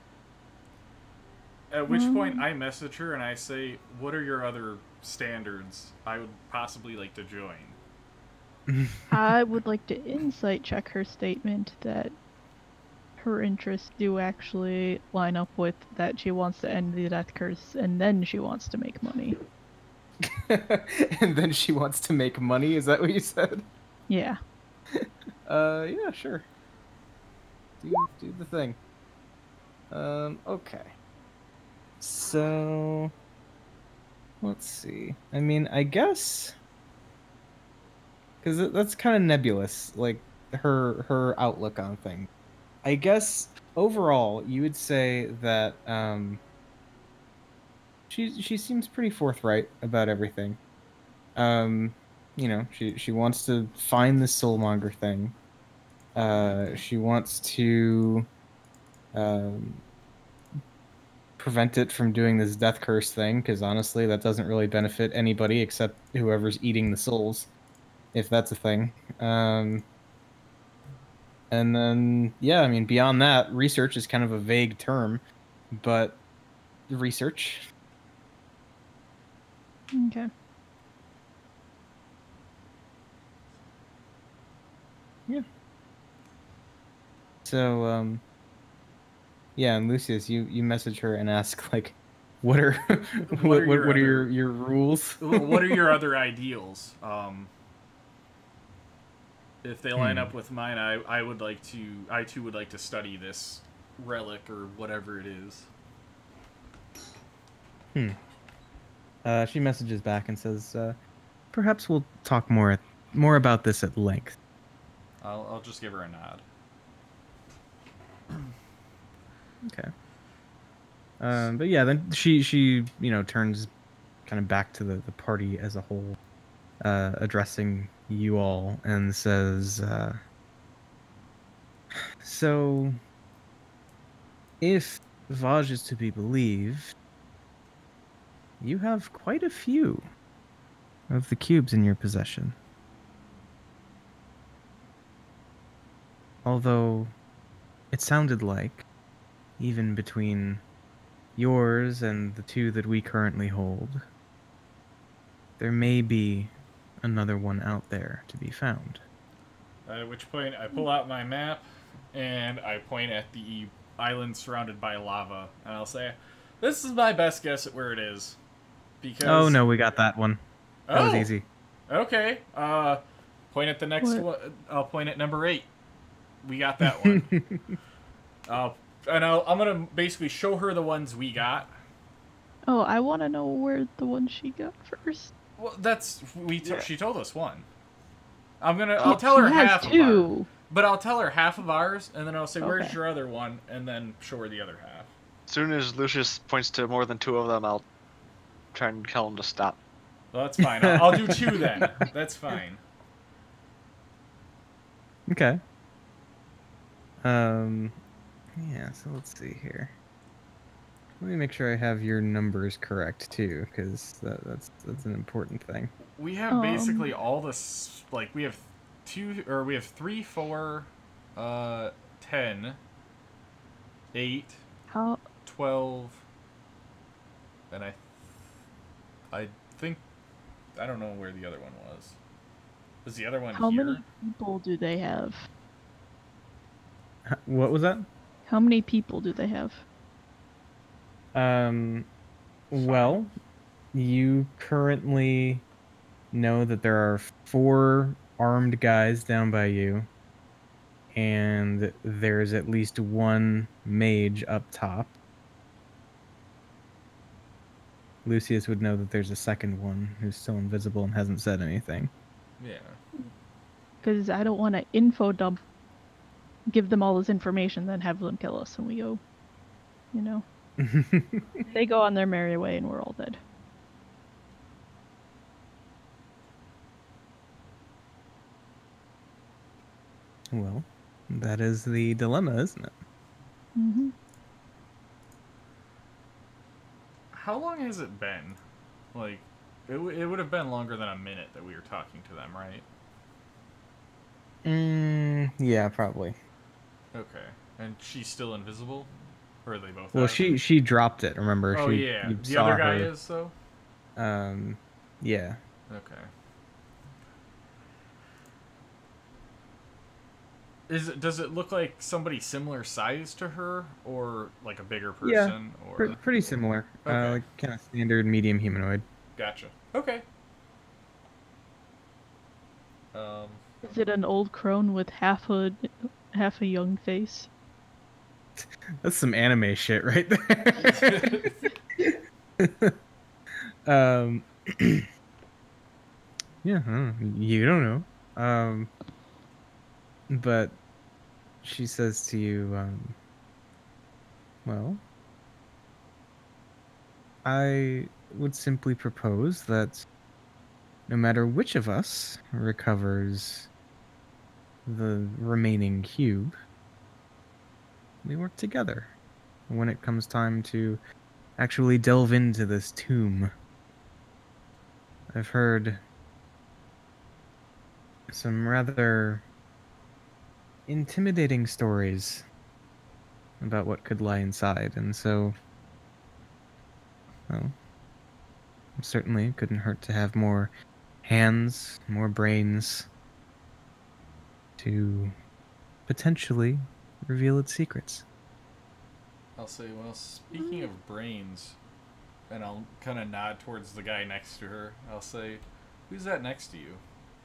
At which point I message her and I say, what are your other standards I would possibly like to join? I would like to insight check her statement that her interests do actually line up with that she wants to end the death curse and then she wants to make money. And then she wants to make money, is that what you said? Yeah. Yeah, sure. Do the thing. Okay. So, let's see. I mean, I guess, because that's kind of nebulous, like her outlook on things. I guess overall, you would say that she seems pretty forthright about everything. You know, she wants to find the soulmonger thing. She wants to prevent it from doing this death curse thing, because honestly, that doesn't really benefit anybody except whoever's eating the souls, if that's a thing. And then, yeah, I mean, beyond that, research is kind of a vague term, but research. Okay. Yeah. So, yeah, and Lucius, you message her and ask, like, what are what are your rules? What are your other ideals? If they line up with mine, I too would like to study this relic or whatever it is. She messages back and says, perhaps we'll talk more about this at length. I'll just give her a nod. Okay. But yeah, then she turns kind of back to the party as a whole, addressing you all and says, so if Vaj is to be believed, you have quite a few of the cubes in your possession. Although it sounded like, even between yours and the two that we currently hold, there may be another one out there to be found. At which point, I pull out my map, and I point at the island surrounded by lava, and I'll say, this is my best guess at where it is. Because... Oh, no, we got that one. That was easy. Okay. Point at the next one. I'll point at number 8. We got that one. And I'm going to basically show her the ones we got. Oh, I want to know where the one she got first. Well, she told us one. I'll tell her half of ours. But I'll tell her half of ours, and then I'll say, where's your other one? And then show her the other half. As soon as Lucius points to more than 2 of them, I'll try and tell him to stop. Well, that's fine. I'll do 2 then. That's fine. Okay. Yeah, so let's see here. Let me make sure I have your numbers correct too, because that's an important thing. We have basically all this, like, we have 3, 4, 10, 8, 12, and I think, I don't know where the other one was. Was the other one How here? many people do they have? What was that? How many people do they have? Well, you currently know that there are 4 armed guys down by you, and there's at least 1 mage up top. Lucius would know that there's a second one who's still invisible and hasn't said anything. Yeah. Because I don't want to info dump, give them all this information, then have them kill us and we go, you know. They go on their merry way and we're all dead. Well, that is the dilemma, isn't it? Mm-hmm. How long has it been? Like, it would have been longer than a minute that we were talking to them, right? Yeah, probably. Okay. And she's still invisible? Or are they both Well, out? she dropped it, remember? Oh, yeah. The other guy is, though? Yeah. Okay. Does it look like somebody similar size to her, or like a bigger person? Yeah, or pretty similar. Okay. Like kind of standard medium humanoid. Gotcha. Okay. Is it an old crone with half a young face? That's some anime shit right there. Yeah, you don't know. But she says to you, well, I would simply propose that no matter which of us recovers the remaining cube, we work together when it comes time to actually delve into this tomb. I've heard some rather intimidating stories about what could lie inside, and so, well, certainly it couldn't hurt to have more hands, more brains to potentially reveal its secrets. I'll say, well, speaking of brains, and I'll kind of nod towards the guy next to her, I'll say, who's that next to you?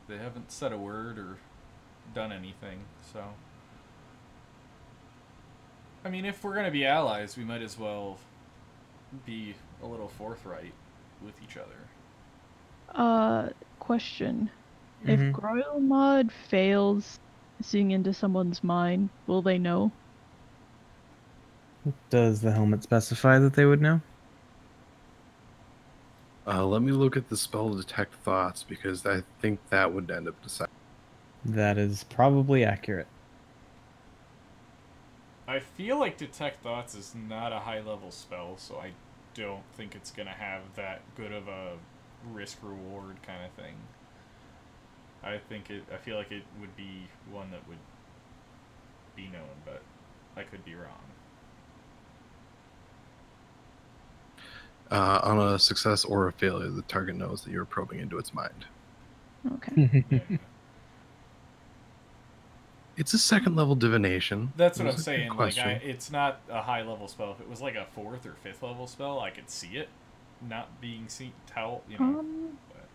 They haven't said a word or done anything, so... I mean, if we're going to be allies, we might as well be a little forthright with each other. Question. Mhm. If Groilmod fails seeing into someone's mind, will they know? Does the helmet specify that they would know? Let me look at the spell detect thoughts, because I think that would end up deciding. That is probably accurate. I feel like Detect Thoughts is not a high-level spell, so I don't think it's going to have that good of a risk-reward kind of thing. I feel like it would be one that would be known, but I could be wrong. On a success or a failure, the target knows that you're probing into its mind. Okay. Yeah. It's a second level divination. That's what It I'm was a good saying. Like, question. it's not a high-level spell. If it was like a 4th or 5th level spell, I could see it not being seen. You know. But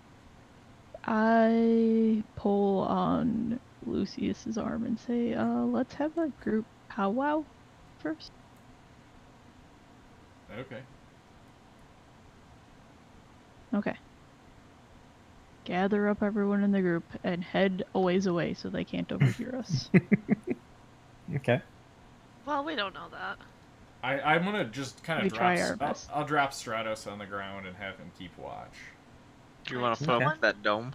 I pull on Lucius's arm and say, let's have a group powwow first. okay. Okay. Gather up everyone in the group and head a ways away so they can't overhear us. Okay. Well, we don't know that. I'm gonna just kind We of try our best. I'll drop Stratos on the ground and have him keep watch. Do you want to Okay. poke that dome?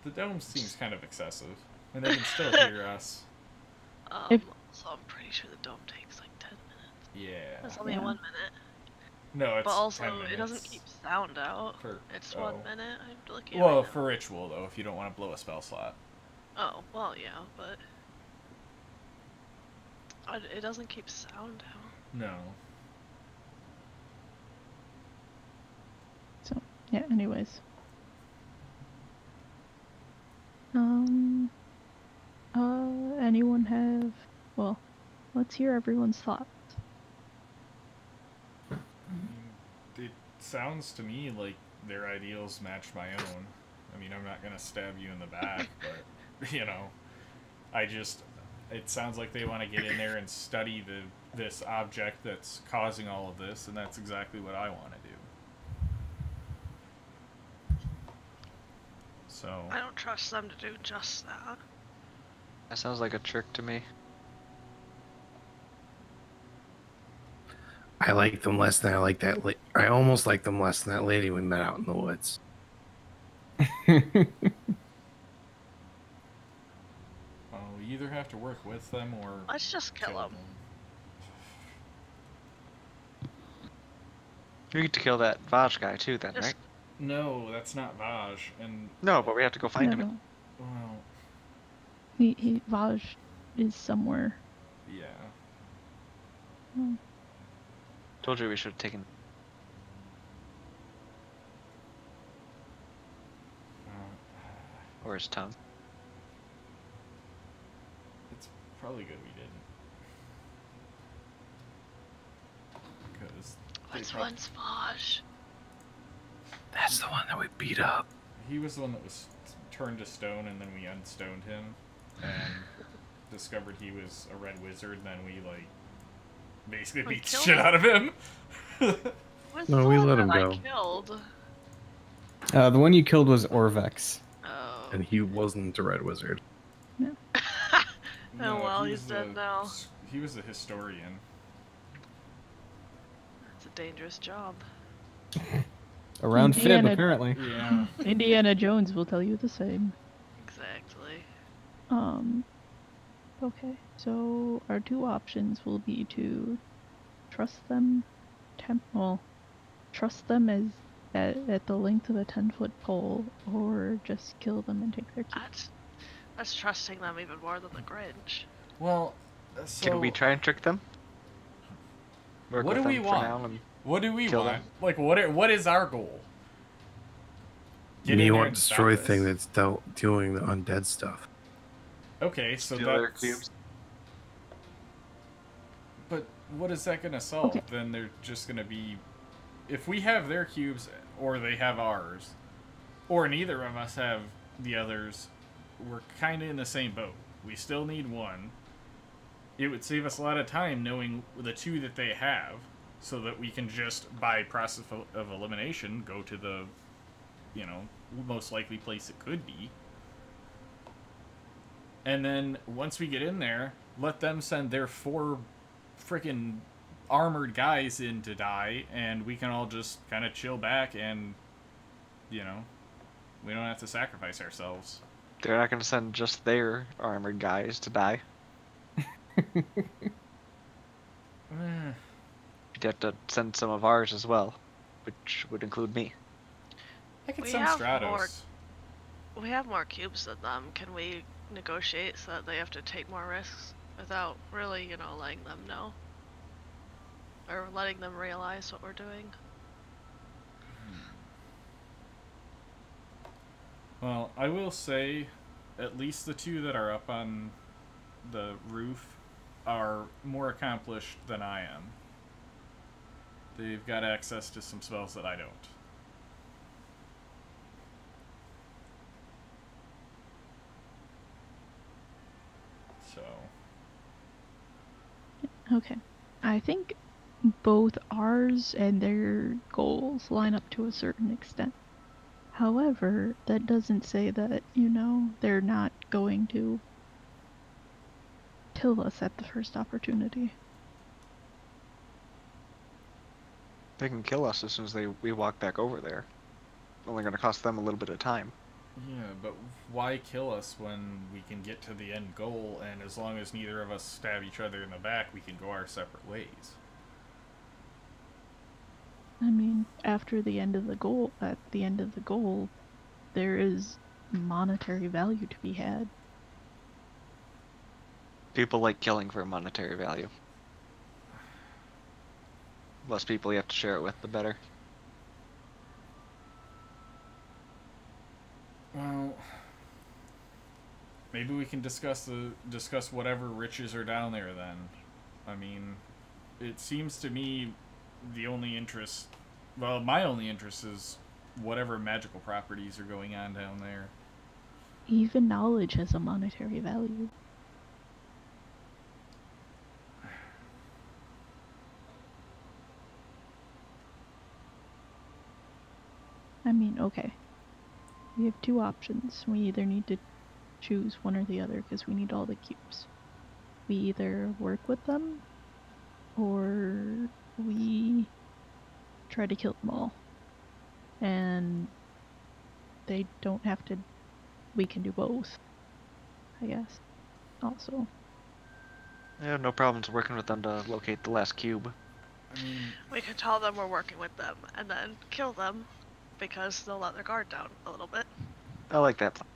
The dome seems kind of excessive, and they can still hear us. If- So I'm pretty sure the dome takes like 10 minutes. Yeah. That's only Yeah. 1 minute. No, it's But 10 also, minutes. it doesn't keep sound out. For- It's oh. 1 minute. I'm looking Well, right now. for ritual though, if you don't want to blow a spell slot. Oh, well, yeah, but it doesn't keep sound out. No. So, yeah, anyways. Anyone have... Well, let's hear everyone's thoughts. It sounds to me like their ideals match my own. I mean, I'm not gonna stab you in the back, but you know, it sounds like they want to get in there and study this object that's causing all of this, and that's exactly what I want to do. So I don't trust them to do just that. That sounds like a trick to me. I like them less than I like that. I almost like them less than that lady we met out in the woods. we either have to work with them or Let's just kill them. We get to kill that Vaj guy too, then, Just- right? No, that's not Vaj, and No, but we have to go find No, him. no. well, Vaj is somewhere. yeah. Oh, Told you we should have taken. Or his tongue. It's probably good we didn't. Because Which one's Vaj? That's the one that we beat up. he was the one that was turned to stone, and then we unstoned him, and discovered he was a red wizard, and then we, like, basically We beat the killed shit him? out of him. Where's No, the we one let that him I go. killed? The one you killed was Orvex. Oh. And he wasn't a red wizard. No, well, he he's was dead now. He was a historian. It's a dangerous job. Around Fib, Indiana- apparently. Yeah. Indiana Jones will tell you the same. Exactly. Okay, so our two options will be to trust them, well, trust them as at the length of a 10-foot pole, or just kill them and take their cubes. That's trusting them even more than the Grinch. Well, so Can we try and trick them? Work what do with we them for want? now and What do we kill want? them? Like, what is our goal? Get in You there want and to stop destroy this. thing that's doing the undead stuff. Okay, so steal their that's. cubes? But what is that gonna solve? Okay. Then they're just gonna be. If we have their cubes, or they have ours, or neither of us have the others, we're kind of in the same boat. We still need one. It would save us a lot of time knowing the two that they have, so that we can just, by process of elimination, go to the, most likely place it could be. And then, once we get in there, let them send their 4 freaking armored guys in to die, and we can all just kind of chill back and, we don't have to sacrifice ourselves. They're not going to send just their armored guys to die. You'd have to send some of ours as well, which would include me. I could We send have Stratos. We have more cubes than them. Can we negotiate so that they have to take more risks without really, letting them know? Or letting them realize what we're doing? Well, I will say, at least the 2 that are up on the roof are more accomplished than I am. They've got access to some spells that I don't. So. Okay. I think both ours and their goals line up to a certain extent. However, that doesn't say that, they're not going to kill us at the first opportunity. They can kill us as soon as we walk back over there. Only going to cost them a little bit of time. Yeah, but why kill us when we can get to the end goal, and as long as neither of us stab each other in the back, we can go our separate ways? I mean, at the end of the goal, there is monetary value to be had. People like killing for monetary value. Less people you have to share it with, the better. Well, maybe we can discuss whatever riches are down there then. I mean, it seems to me the only interest, well, my only interest is whatever magical properties are going on down there. Even knowledge has a monetary value. I mean, okay. We have 2 options. We either need to choose one or the other because we need all the cubes. We either work with them or we try to kill them all. And they don't have to. We can do both, I guess. Also. I have no problems working with them to locate the last cube. I mean, We could tell them we're working with them and then kill them because they'll let their guard down a little bit. I like that plan.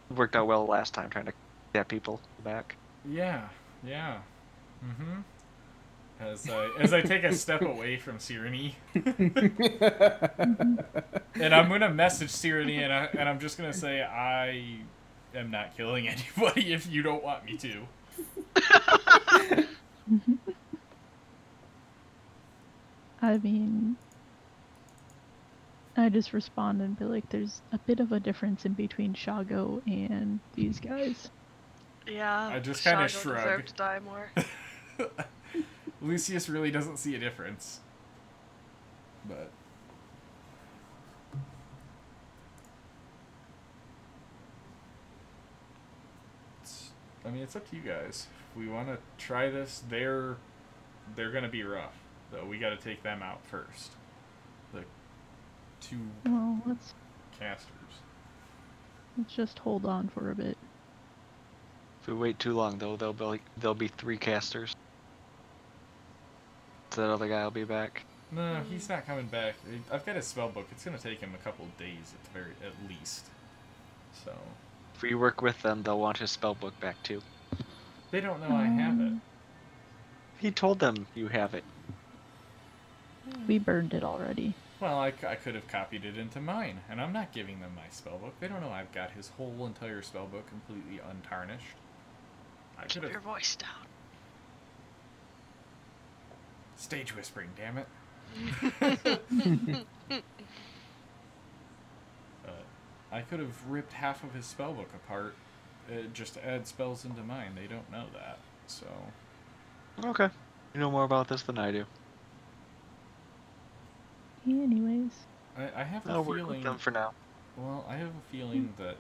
It worked out well last time trying to get people back. yeah. Mm-hmm. As I take a step away from Cyrene, and I'm gonna message Cyrene, and I'm just gonna say I am not killing anybody if you don't want me to. I mean, I just respond and be like, there's a bit of a difference in between Shago and these guys. Yeah. I just kinda Shago shrug. deserved to die more. Lucius really doesn't see a difference. But it's up to you guys. If we want to try this, they're gonna be rough, though. We got to take them out first. The 2 Well, let's casters. just hold on for a bit. If we wait too long, though, there'll be 3 casters. that other guy will be back. No, he's not coming back. I've got his spell book. It's gonna take him a couple of days at least. So. If we work with them, they'll want his spell book back too. They don't know I have it. He told them you have it. We burned it already. Well, I could have copied it into mine, and I'm not giving them my spellbook. They don't know I've got his whole entire spellbook completely untarnished. Keep your voice down. Stage whispering, damn it. I could have ripped half of his spellbook apart just to add spells into mine. They don't know that, so... Okay. You know more about this than I do. Anyways. I have a I'll work feeling... with them for now. Well, I have a feeling that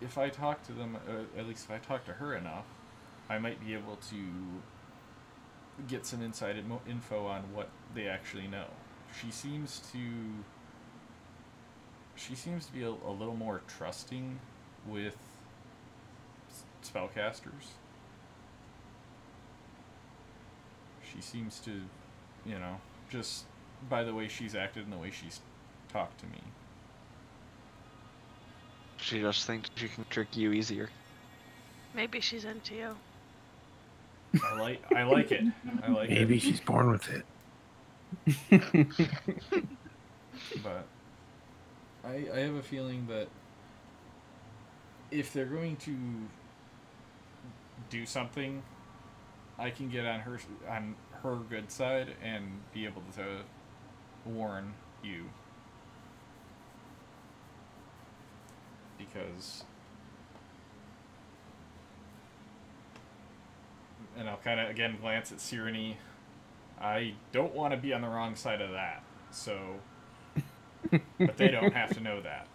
if I talk to them, at least if I talk to her enough, I might be able to get some inside info on what they actually know. She seems to be a little more trusting with spellcasters. She seems to, you know, just by the way she's acted and the way she's talked to me. She just thinks she can trick you easier. Maybe she's into you. I like it. I like it. Maybe she's born with it. But I have a feeling that if they're going to do something, I can get on her good side and be able to warn you. Because, and I'll kind of again glance at Cyrene. I don't want to be on the wrong side of that, so, but they don't have to know that.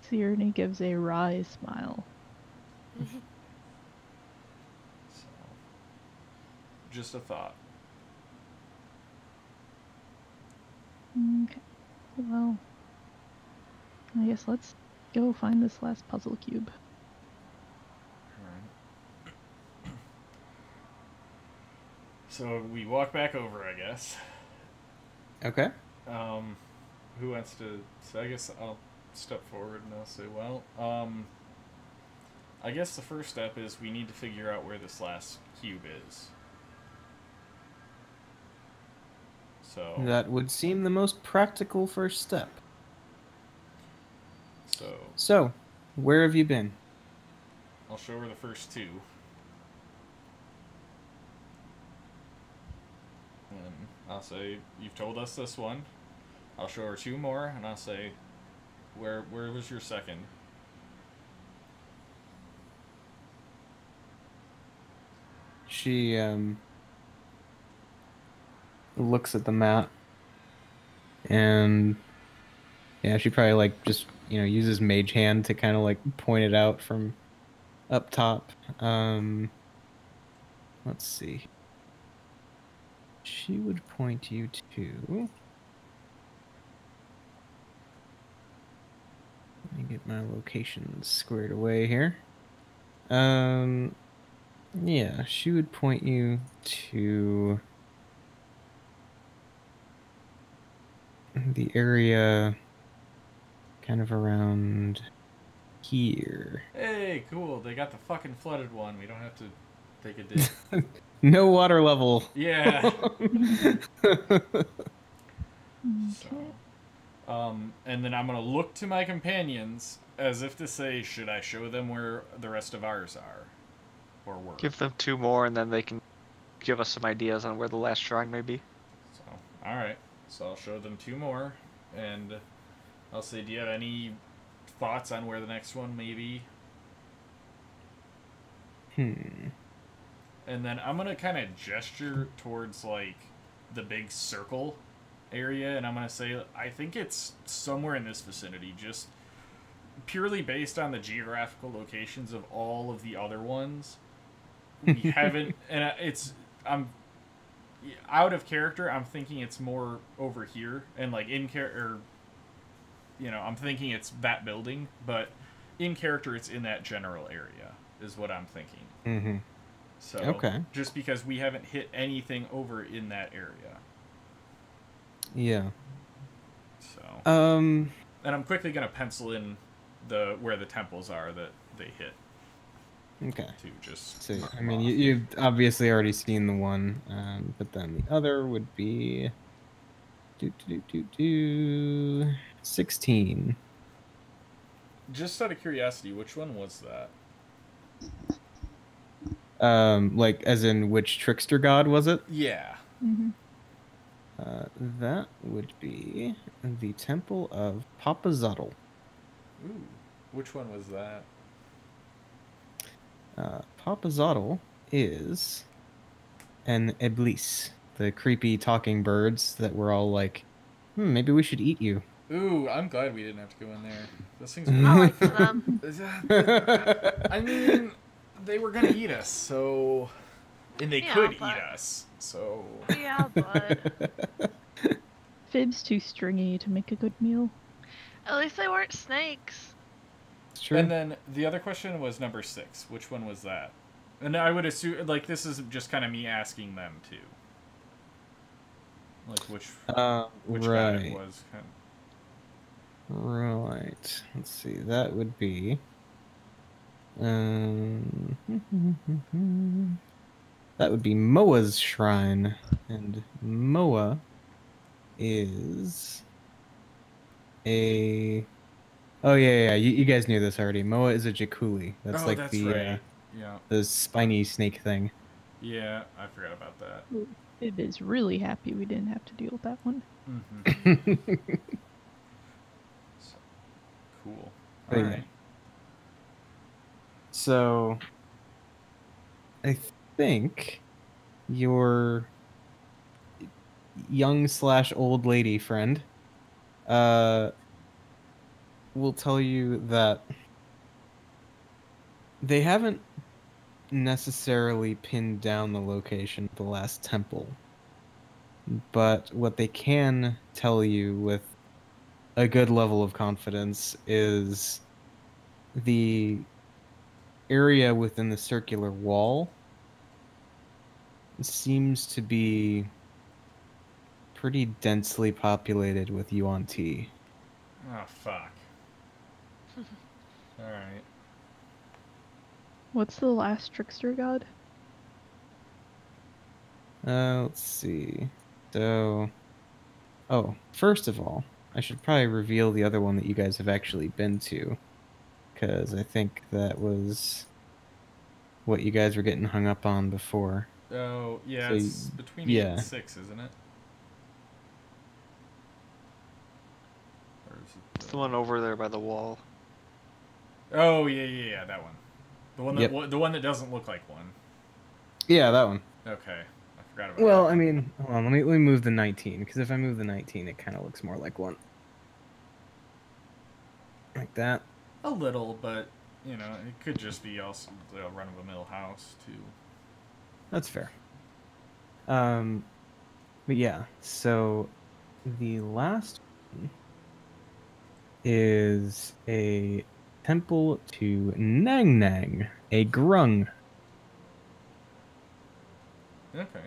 Cyrene gives a wry smile. So, just a thought. Okay. Well, I guess let's go find this last puzzle cube. Alright. So we walk back over, I guess. Okay. Who wants to... So I guess I'll step forward and I'll say, well, I guess the first step is we need to figure out where this last cube is. So... That would seem the most practical first step. So, where have you been? I'll show her the first two. And I'll say, you've told us this one. I'll show her two more, and I'll say, where was your second? She, looks at the map, and yeah, she probably like just, you know, uses mage hand to kind of like point it out from up top. Let's see. She would point you to... Let me get my locations squared away here. Yeah, she would point you to the area kind of around here. Hey, cool. They got the fucking flooded one. We don't have to take a dig. No water level. Yeah. Okay. And then I'm going to look to my companions as if to say, should I show them where the rest of ours are? Or were? Give them two more, and then they can give us some ideas on where the last shrine may be. So, alright. So I'll show them two more, and I'll say, do you have any thoughts on where the next one may be? And then I'm going to kind of gesture towards, like, the big circle area, and I'm going to say, I think it's somewhere in this vicinity, just purely based on the geographical locations of all of the other ones. We haven't, and I'm out of character, I'm thinking it's more over here, and like in character, you know, I'm thinking it's that building, but in character it's in that general area, is what I'm thinking. Mm-hmm. So, okay. Just because we haven't hit anything over in that area. Yeah. So. And I'm quickly gonna pencil in where the temples are that they hit. Okay. To just. So I mean, you've obviously already seen the one, but then the other would be 16. Just out of curiosity, which one was that? Like as in which trickster god was it? Yeah. Mm-hmm. That would be the Temple of Papazotl. Ooh, which one was that? Papazotl is an Iblis, the creepy talking birds that were all like, maybe we should eat you. Ooh, I'm glad we didn't have to go in there. Those things I were... like them. I mean, they were gonna eat us, so... And they could eat us, so... Yeah, but... Fib's too stringy to make a good meal. At least they weren't snakes. It's true. And then the other question was number 6. Which one was that? And I would assume, like, this is just kind of me asking them, too. Like, which right. guy it was. Kind of... Right. Let's see. That would be... that would be Moa's shrine. And Moa is a... Oh, yeah. You guys knew this already. Moa is a Jakuli. That's like that's the right. Yeah. the spiny snake thing. Yeah, I forgot about that. Fib is really happy we didn't have to deal with that one. Mm-hmm. Cool. All right. So, I think your young/old lady friend will tell you that they haven't necessarily pinned down the location of the last temple, but what they can tell you with a good level of confidence is the area within the circular wall seems to be pretty densely populated with Yuan-Ti. Oh, fuck. Alright. What's the last trickster god? Let's see. So... Oh, first of all, I should probably reveal the other one that you guys have actually been to. Because I think that was what you guys were getting hung up on before. Oh, yeah, So, it's between 8 and 6, isn't it? Or is it It's the one over there by the wall. Oh, yeah, that one. The one that Yep. the one that doesn't look like one. Yeah, that one. Okay, I forgot about Well, that. I mean, hold on, let me move the 19, because if I move the 19, it kind of looks more like one. Like that. A little, but, you know, it could just be also a run-of-the-mill house, too. That's fair. But yeah, so the last one is a temple to Nang Nang, a grung. Okay.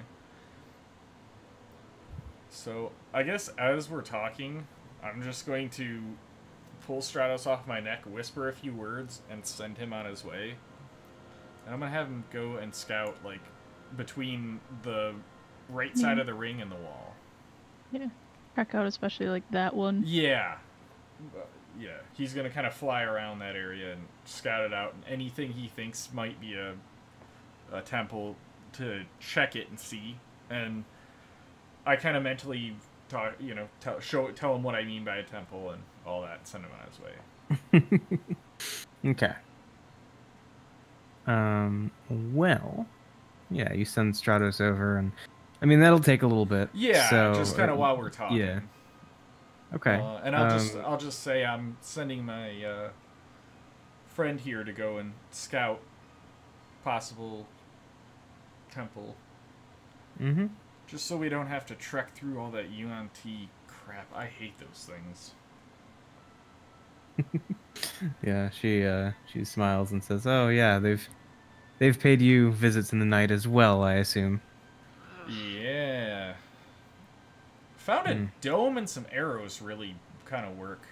So, I guess as we're talking, I'm just going to pull Stratos off my neck, whisper a few words, and send him on his way. And I'm going to have him go and scout, like, between the right side of the ring and the wall. Yeah. Check out especially like that one. Yeah. Yeah. He's going to kind of fly around that area and scout it out. And anything he thinks might be a temple to check it and see. And I kind of mentally talk, you know, tell him what I mean by a temple and all that, and send him on his way. Okay. Well, yeah, you send Stratos over, and I mean that'll take a little bit. Yeah, so, just kind of while we're talking. Yeah. Okay. And I'll just say I'm sending my friend here to go and scout possible temple. Mm-hmm. Just so we don't have to trek through all that Yuan-Ti crap. I hate those things. Yeah, she smiles and says, "Oh yeah, they've they've paid you visits in the night as well, I assume. Yeah. Found a dome and some arrows really kind of work.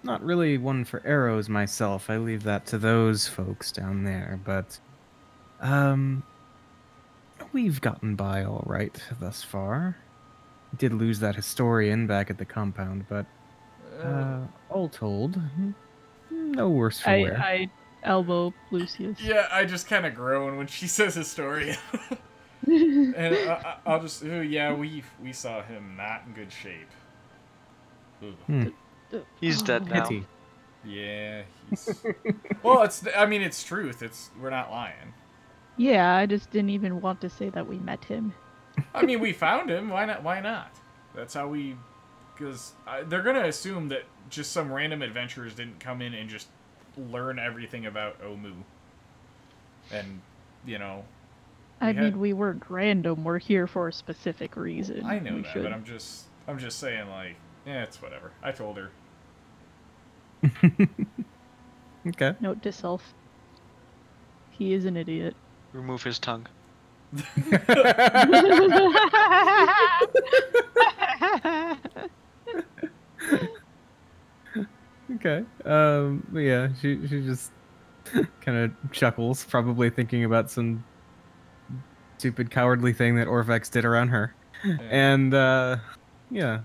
Not really one for arrows myself. I leave that to those folks down there, but we've gotten by all right thus far. Did lose that historian back at the compound, but all told, no worse for wear. I elbow Lucius. Yeah, I just kind of groan when she says historian. And I'll just, yeah, we saw him not in good shape. He's dead now. Pity. Yeah, he's... Well, I mean, it's truth. We're not lying. Yeah, I just didn't even want to say that we met him. I mean, we found him. Why not? Why not? That's how we... Because they're going to assume that just some random adventurers didn't come in and just learn everything about Omu. And, you know... I mean, we weren't random. We're here for a specific reason. I know that, but I'm just saying, like, yeah, it's whatever. I told her. Okay. Note to self. He is an idiot. Remove his tongue. Okay. But yeah, she just kind of chuckles, probably thinking about some stupid cowardly thing that Orvex did around her. Yeah. And yeah.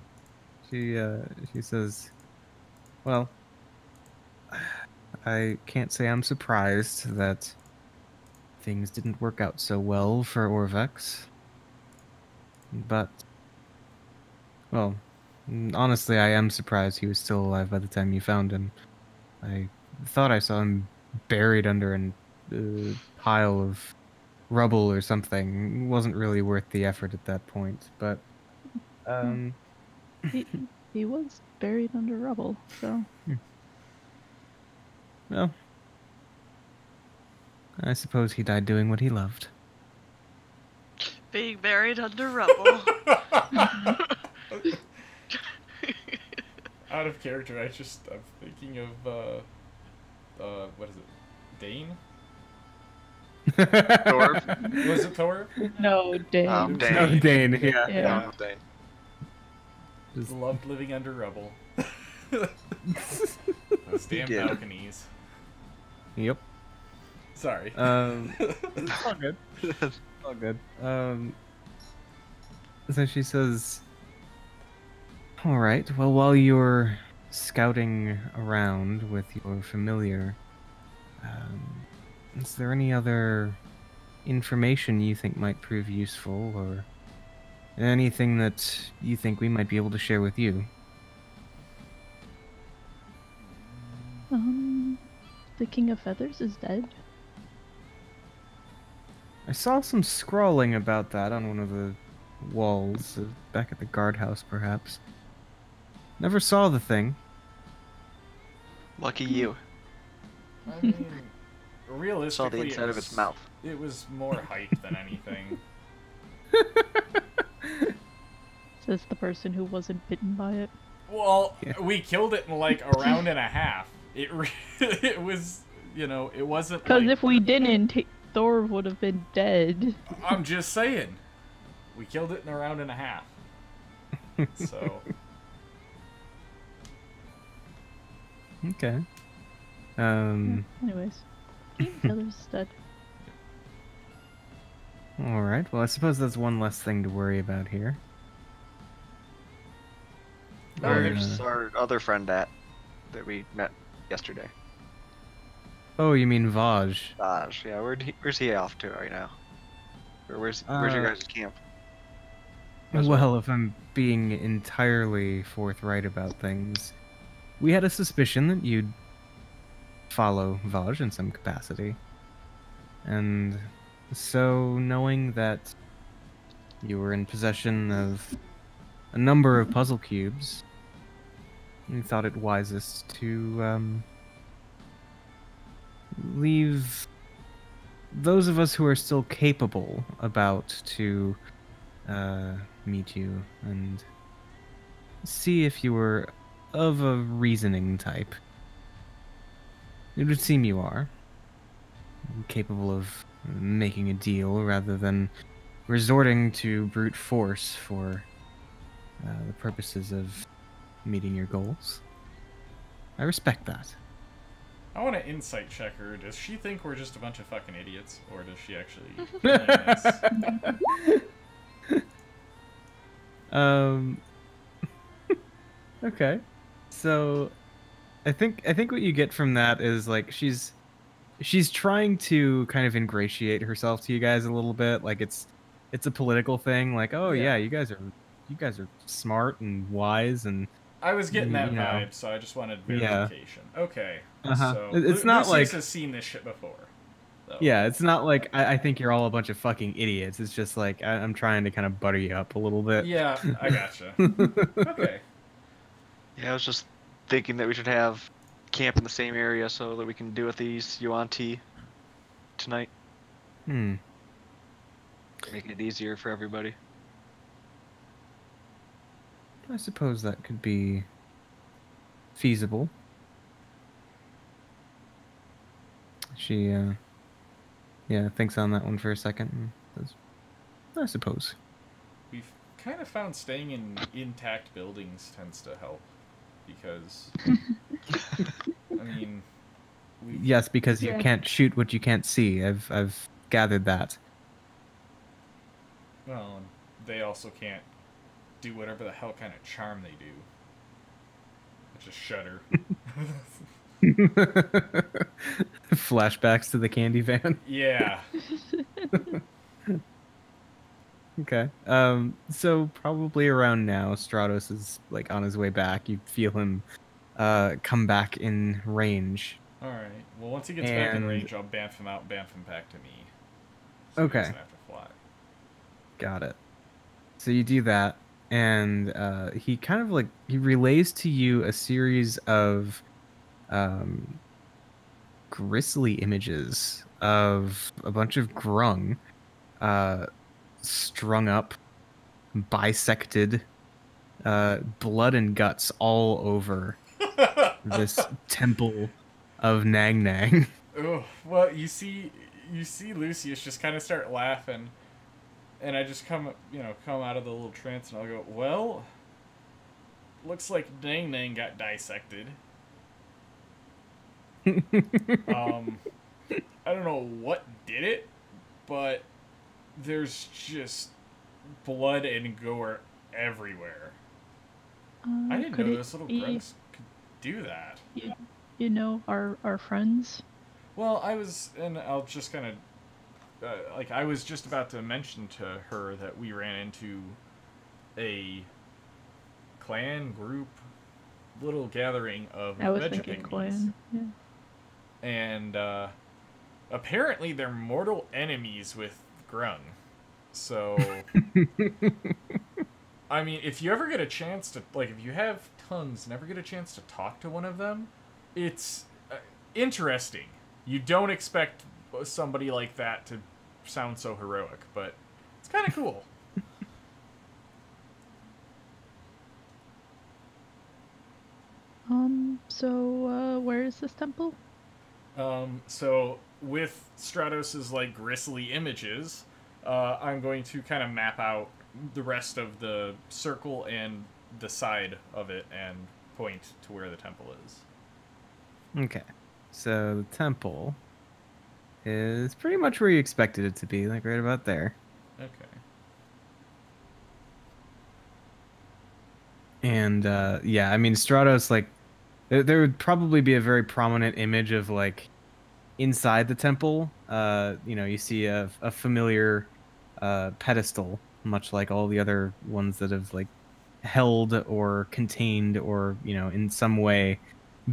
She says, "Well, I can't say I'm surprised that things didn't work out so well for Orvex. But, well, honestly, I am surprised he was still alive by the time you found him. I thought I saw him buried under a pile of rubble or something. It wasn't really worth the effort at that point, but, He was buried under rubble, so... Well, I suppose he died doing what he loved. Being buried under rubble. Out of character, I'm thinking of, what is it? Dane? Thor? Was it Thor? No, Dane. Dane. Oh, Dane, yeah. Yeah. No, Dane. Just- Loved living under rubble. Those damn did. balconies. Yep. Sorry. It's all good. All good. So she says, "All right. Well, while you're scouting around with your familiar, is there any other information you think might prove useful, or anything that you think we might be able to share with you?" The King of Feathers is dead. I saw some scrawling about that on one of the walls, back at the guardhouse, perhaps. Never saw the thing. Lucky you. I mean, realistically, Saw the inside of its mouth. It was more hype than anything. Says the person who wasn't bitten by it. Well, Yeah. we killed it in like a round and a half. It was, you know, it wasn't. Because like, if we didn't, Thor would have been dead. I'm just saying, we killed it in a round and a half. So. Okay. Anyways, King of Feathers is dead. All right. Well, I suppose that's one less thing to worry about here. Where's our other friend at that we met yesterday? Oh, you mean Vaj? Dodge. Yeah, where's he off to right now? Or where's your guys' camp? Well, if I'm being entirely forthright about things, we had a suspicion that you'd follow Vaj in some capacity. And so, knowing that you were in possession of a number of puzzle cubes, we thought it wisest to leave those of us who are still capable about to meet you and see if you were of a reasoning type. It would seem you are. Capable of making a deal rather than resorting to brute force for the purposes of meeting your goals. I respect that. I want to insight check her. Does she think we're just a bunch of fucking idiots, or does she actually mean this? Okay. So I think what you get from that is like she's trying to kind of ingratiate herself to you guys a little bit. Like it's a political thing. Like, oh yeah, you guys are smart and wise, and I was getting that you know. vibe, so I just wanted verification. Yeah. Okay. Uh-huh. So it's not Lucius like has seen this shit before. So. Yeah, it's not like I think you're all a bunch of fucking idiots. It's just like I'm trying to kind of butter you up a little bit. Yeah, I gotcha. Okay. Yeah, I was just thinking that we should have camp in the same area so that we can do with these Yuan-Ti tonight. Making it easier for everybody. I suppose that could be feasible. She, thinks on that one for a second and says, I suppose. We've kind of found staying in intact buildings tends to help, because, I mean... Yes, because you can't shoot what you can't see. I've gathered that. Well, and they also can't do whatever the hell kind of charm they do. It's just shudder. Flashbacks to the candy van. Yeah. Okay. So probably around now, Stratos is like on his way back. You feel him come back in range. All right. Well, once he gets back in range, I'll bamf him out and bamf him back to me. So okay. He doesn't have to fly. Got it. So you do that, and he kind of like he relays to you a series of grisly images of a bunch of grung strung up, bisected, blood and guts all over this temple of Nang Nang. Oh, well, you see Lucius just kind of start laughing, and I just come out of the little trance, and I'll go, well, looks like Nang Nang got dissected. I don't know what did it, but there's just blood and gore everywhere. I didn't know those little grunts could do that. You know, our friends? Well, I'll just kind of, I was just about to mention to her that we ran into a clan group, little gathering of I was Vegapygmies. thinking clan, yeah. And apparently they're mortal enemies with grung. So, I mean, if you ever get a chance to, if you have tongues and ever get a chance to talk to one of them, it's interesting. You don't expect somebody like that to sound so heroic, but it's kind of cool. So, where is this temple? So with Stratos's, grisly images, I'm going to kind of map out the rest of the circle and the side of it and point to where the temple is. Okay. So the temple is pretty much where you expected it to be, right about there. Okay. And, I mean, Stratos, there would probably be a very prominent image of, inside the temple. You see a familiar pedestal, much like all the other ones that have, held or contained or, in some way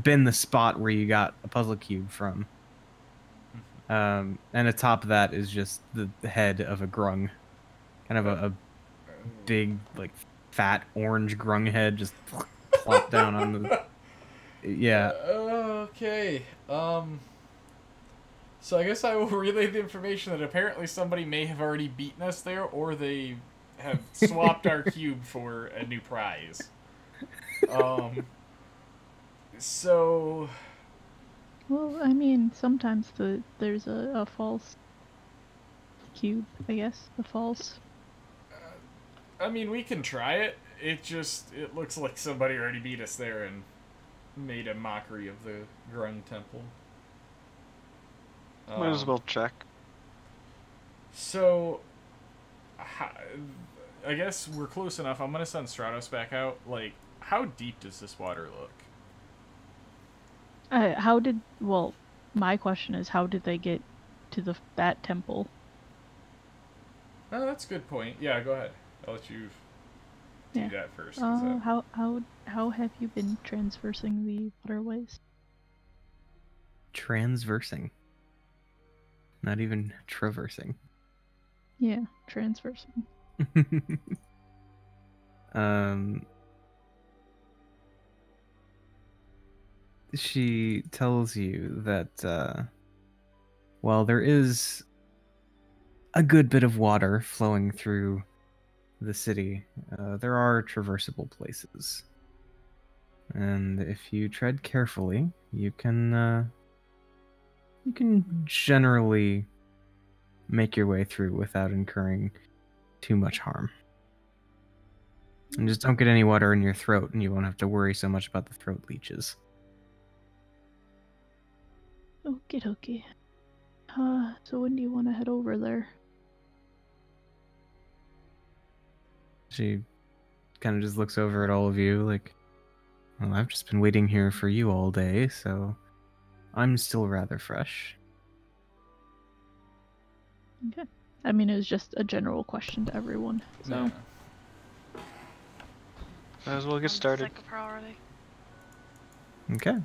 been the spot where you got a puzzle cube from. And atop that is just the head of a grung. Kind of a big, fat orange grung head just plopped down on the... Yeah. Okay. So I guess I will relay the information that apparently somebody may have already beaten us there, or they have swapped our cube for a new prize. So... Well, I mean, sometimes there's a false cube, I guess. A false. I mean, we can try it. It looks like somebody already beat us there and made a mockery of the Grung Temple. Might as well check. So, I guess we're close enough. I'm gonna send Stratos back out. Like, how deep does this water look? Well, my question is, how did they get to that temple? Oh, that's a good point. Yeah, go ahead. I'll let you do that first. How have you been transversing the waterways? Transversing. Not even traversing. Yeah, transversing. She tells you that while there is a good bit of water flowing through the city, there are traversable places. And if you tread carefully, you can generally make your way through without incurring too much harm. And just don't get any water in your throat, and you won't have to worry so much about the throat leeches. Okie dokie. So when do you want to head over there? She kind of just looks over at all of you like, well, I've just been waiting here for you all day, so I'm still rather fresh. Okay. I mean, it was just a general question to everyone, so... Yeah. Might as well get started. Like a priority. Okay.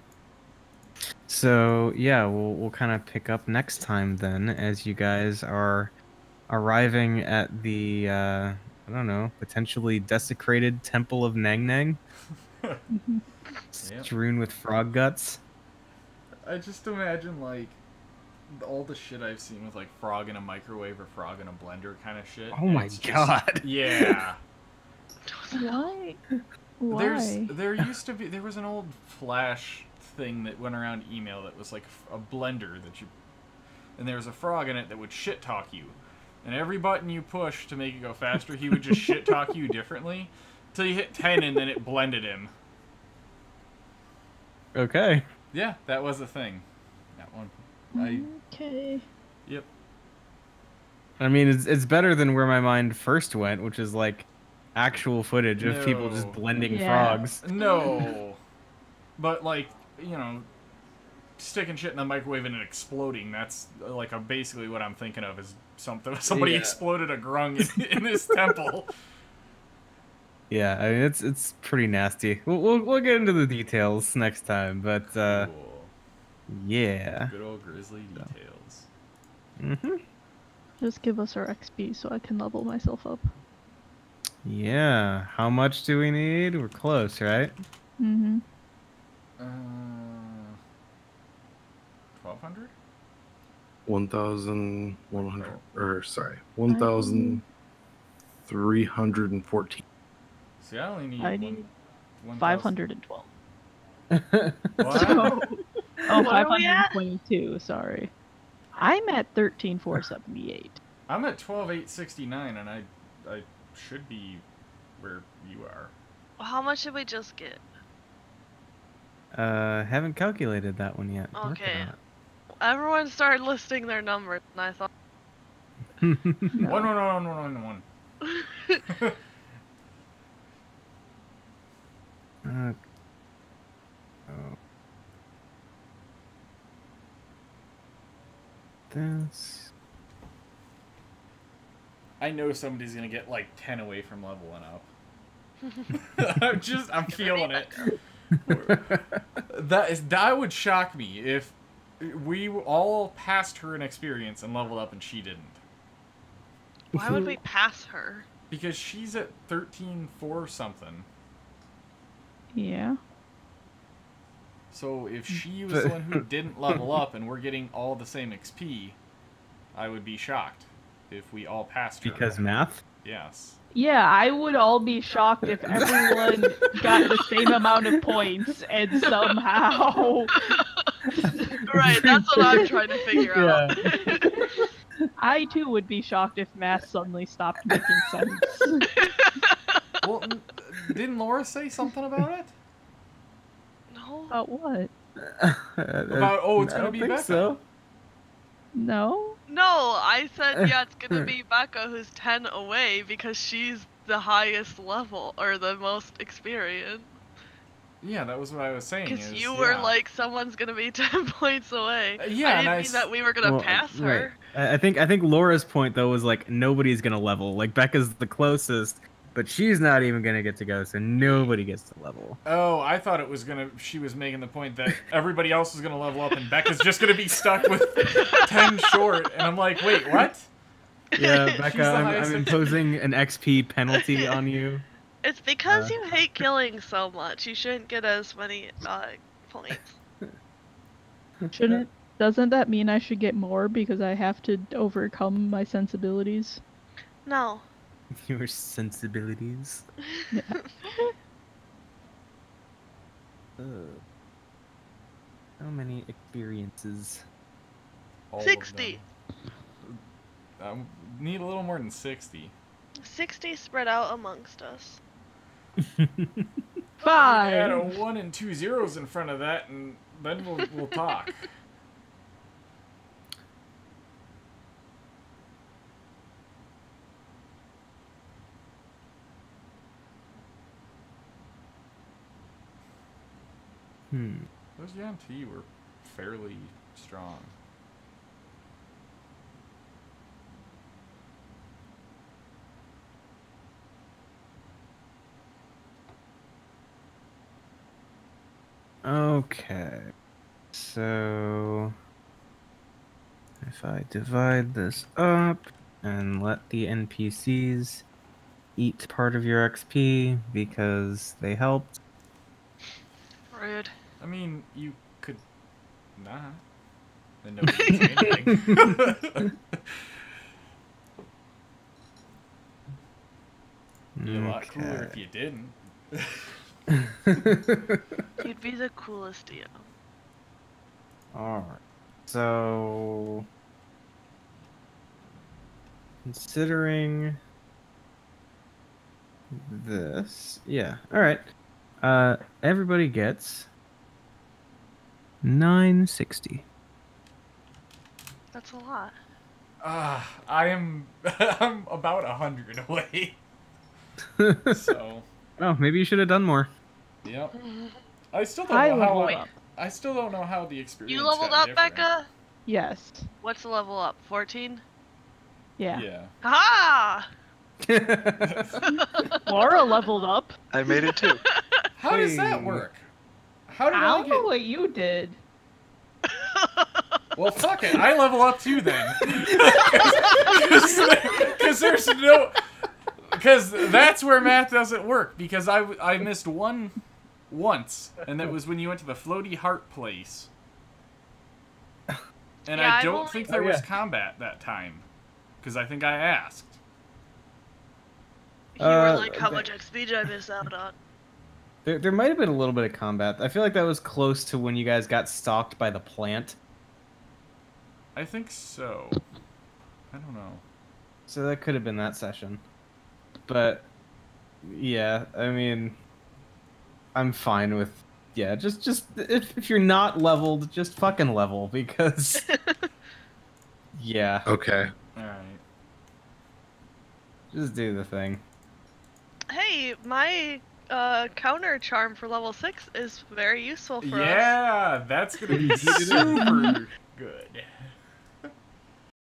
So, yeah, we'll kind of pick up next time then, as you guys are arriving at the, I don't know, potentially desecrated Temple of Nang Nang. Strewn with frog guts. I just imagine, like, all the shit I've seen with, like, frog in a microwave or frog in a blender kind of shit. Oh my god. Yeah. Why? Why? There was an old Flash thing that went around email that was like a blender and there was a frog in it that would shit talk you, and every button you push to make it go faster, he would just shit talk you differently till you hit 10 and then it blended him. Okay. Yeah, that was a thing. That one. Okay. Yep. I mean, it's better than where my mind first went, which is like actual footage of people just blending frogs. No. But, like, you know, sticking shit in the microwave and it exploding, that's, like, basically what I'm thinking of is somebody exploded a grung in this temple. Yeah, I mean, it's pretty nasty. We'll get into the details next time, but, Cool. Yeah. Good old grisly details. Mm-hmm. Just give us our XP so I can level myself up. Yeah. How much do we need? We're close, right? Mm-hmm. 1,200? 1,100, or sorry, 1,314. See, I only need. I need 1, 512. What? So, oh, What are we at? 522. Sorry, I'm at 13,478. I'm at 12,869, and I should be where you are. How much did we just get? Haven't calculated that one yet. Working Okay. on it. Everyone started listing their numbers, and I thought, No. 1. This. I know somebody's gonna get like 10 away from leveling up. I'm feeling it. That would shock me if we all passed her in experience and leveled up and she didn't. why would we pass her? Because she's at 13,4 something. Yeah. So if she was the one who didn't level up and we're getting all the same XP, I would be shocked if we all passed her. Because math? Yes. Yeah, I would all be shocked if everyone got the same amount of points and somehow Right, that's what I'm trying to figure out. I too would be shocked if math suddenly stopped making sense. Well, didn't Laura say something about it? No. About what? About it's gonna be Becca. So. No? No, I said yeah, it's gonna be Becca who's 10 away because she's the highest level or the most experienced. Yeah, that was what I was saying. Because you were like, someone's gonna be 10 points away. Yeah, I didn't mean that we were gonna pass her. Right. I think Laura's point though was like nobody's gonna level. Like Becca's the closest, but she's not even gonna get to go, so nobody gets to level. Oh, I thought it was gonna. She was making the point that everybody else is gonna level up, and Becca's just gonna be stuck with 10 short. And I'm like, wait, what? Yeah, Becca, I'm imposing an XP penalty on you. It's because you hate killing so much. You shouldn't get as many points. Doesn't that mean I should get more because I have to overcome my sensibilities? No. Your sensibilities. Yeah. How many experiences? 60. Need a little more than 60. 60 spread out amongst us. 5. Add a 1 and 2 zeros in front of that, and then we'll talk. Those Yuan-Ti were fairly strong. Okay, so if I divide this up and let the NPCs eat part of your XP because they helped. Rude. I mean, you could not. Then nobody would say anything. It'd be a lot cooler if you didn't. You'd be the coolest, Dio. Alright. So considering this, yeah. Alright. Everybody gets 960. That's a lot. I'm about 100 away. So. Oh, maybe you should have done more. Yep. I still don't know how the experience. You leveled got up, different. Becca? Yes. What's the level up? 14? Yeah. Yeah. Ha! Laura leveled up. I made it too. How does that work? How did I I don't get? know what you did. Well, fuck it. I level up too then. Because there's no. Because that's where math doesn't work. Because I missed one once, and that was when you went to the floaty heart place. And Yeah, I don't think there was combat that time. Because I think I asked. You were like, how much XP did I miss out on? There might have been a little bit of combat. I feel like that was close to when you guys got stalked by the plant. I think so. I don't know. So that could have been that session. But yeah, I mean, I'm fine with just if you're not leveled, just fucking level because yeah. Okay. All right. Just do the thing. Hey, my counter charm for level 6 is very useful for us. Yeah, that's gonna be super good.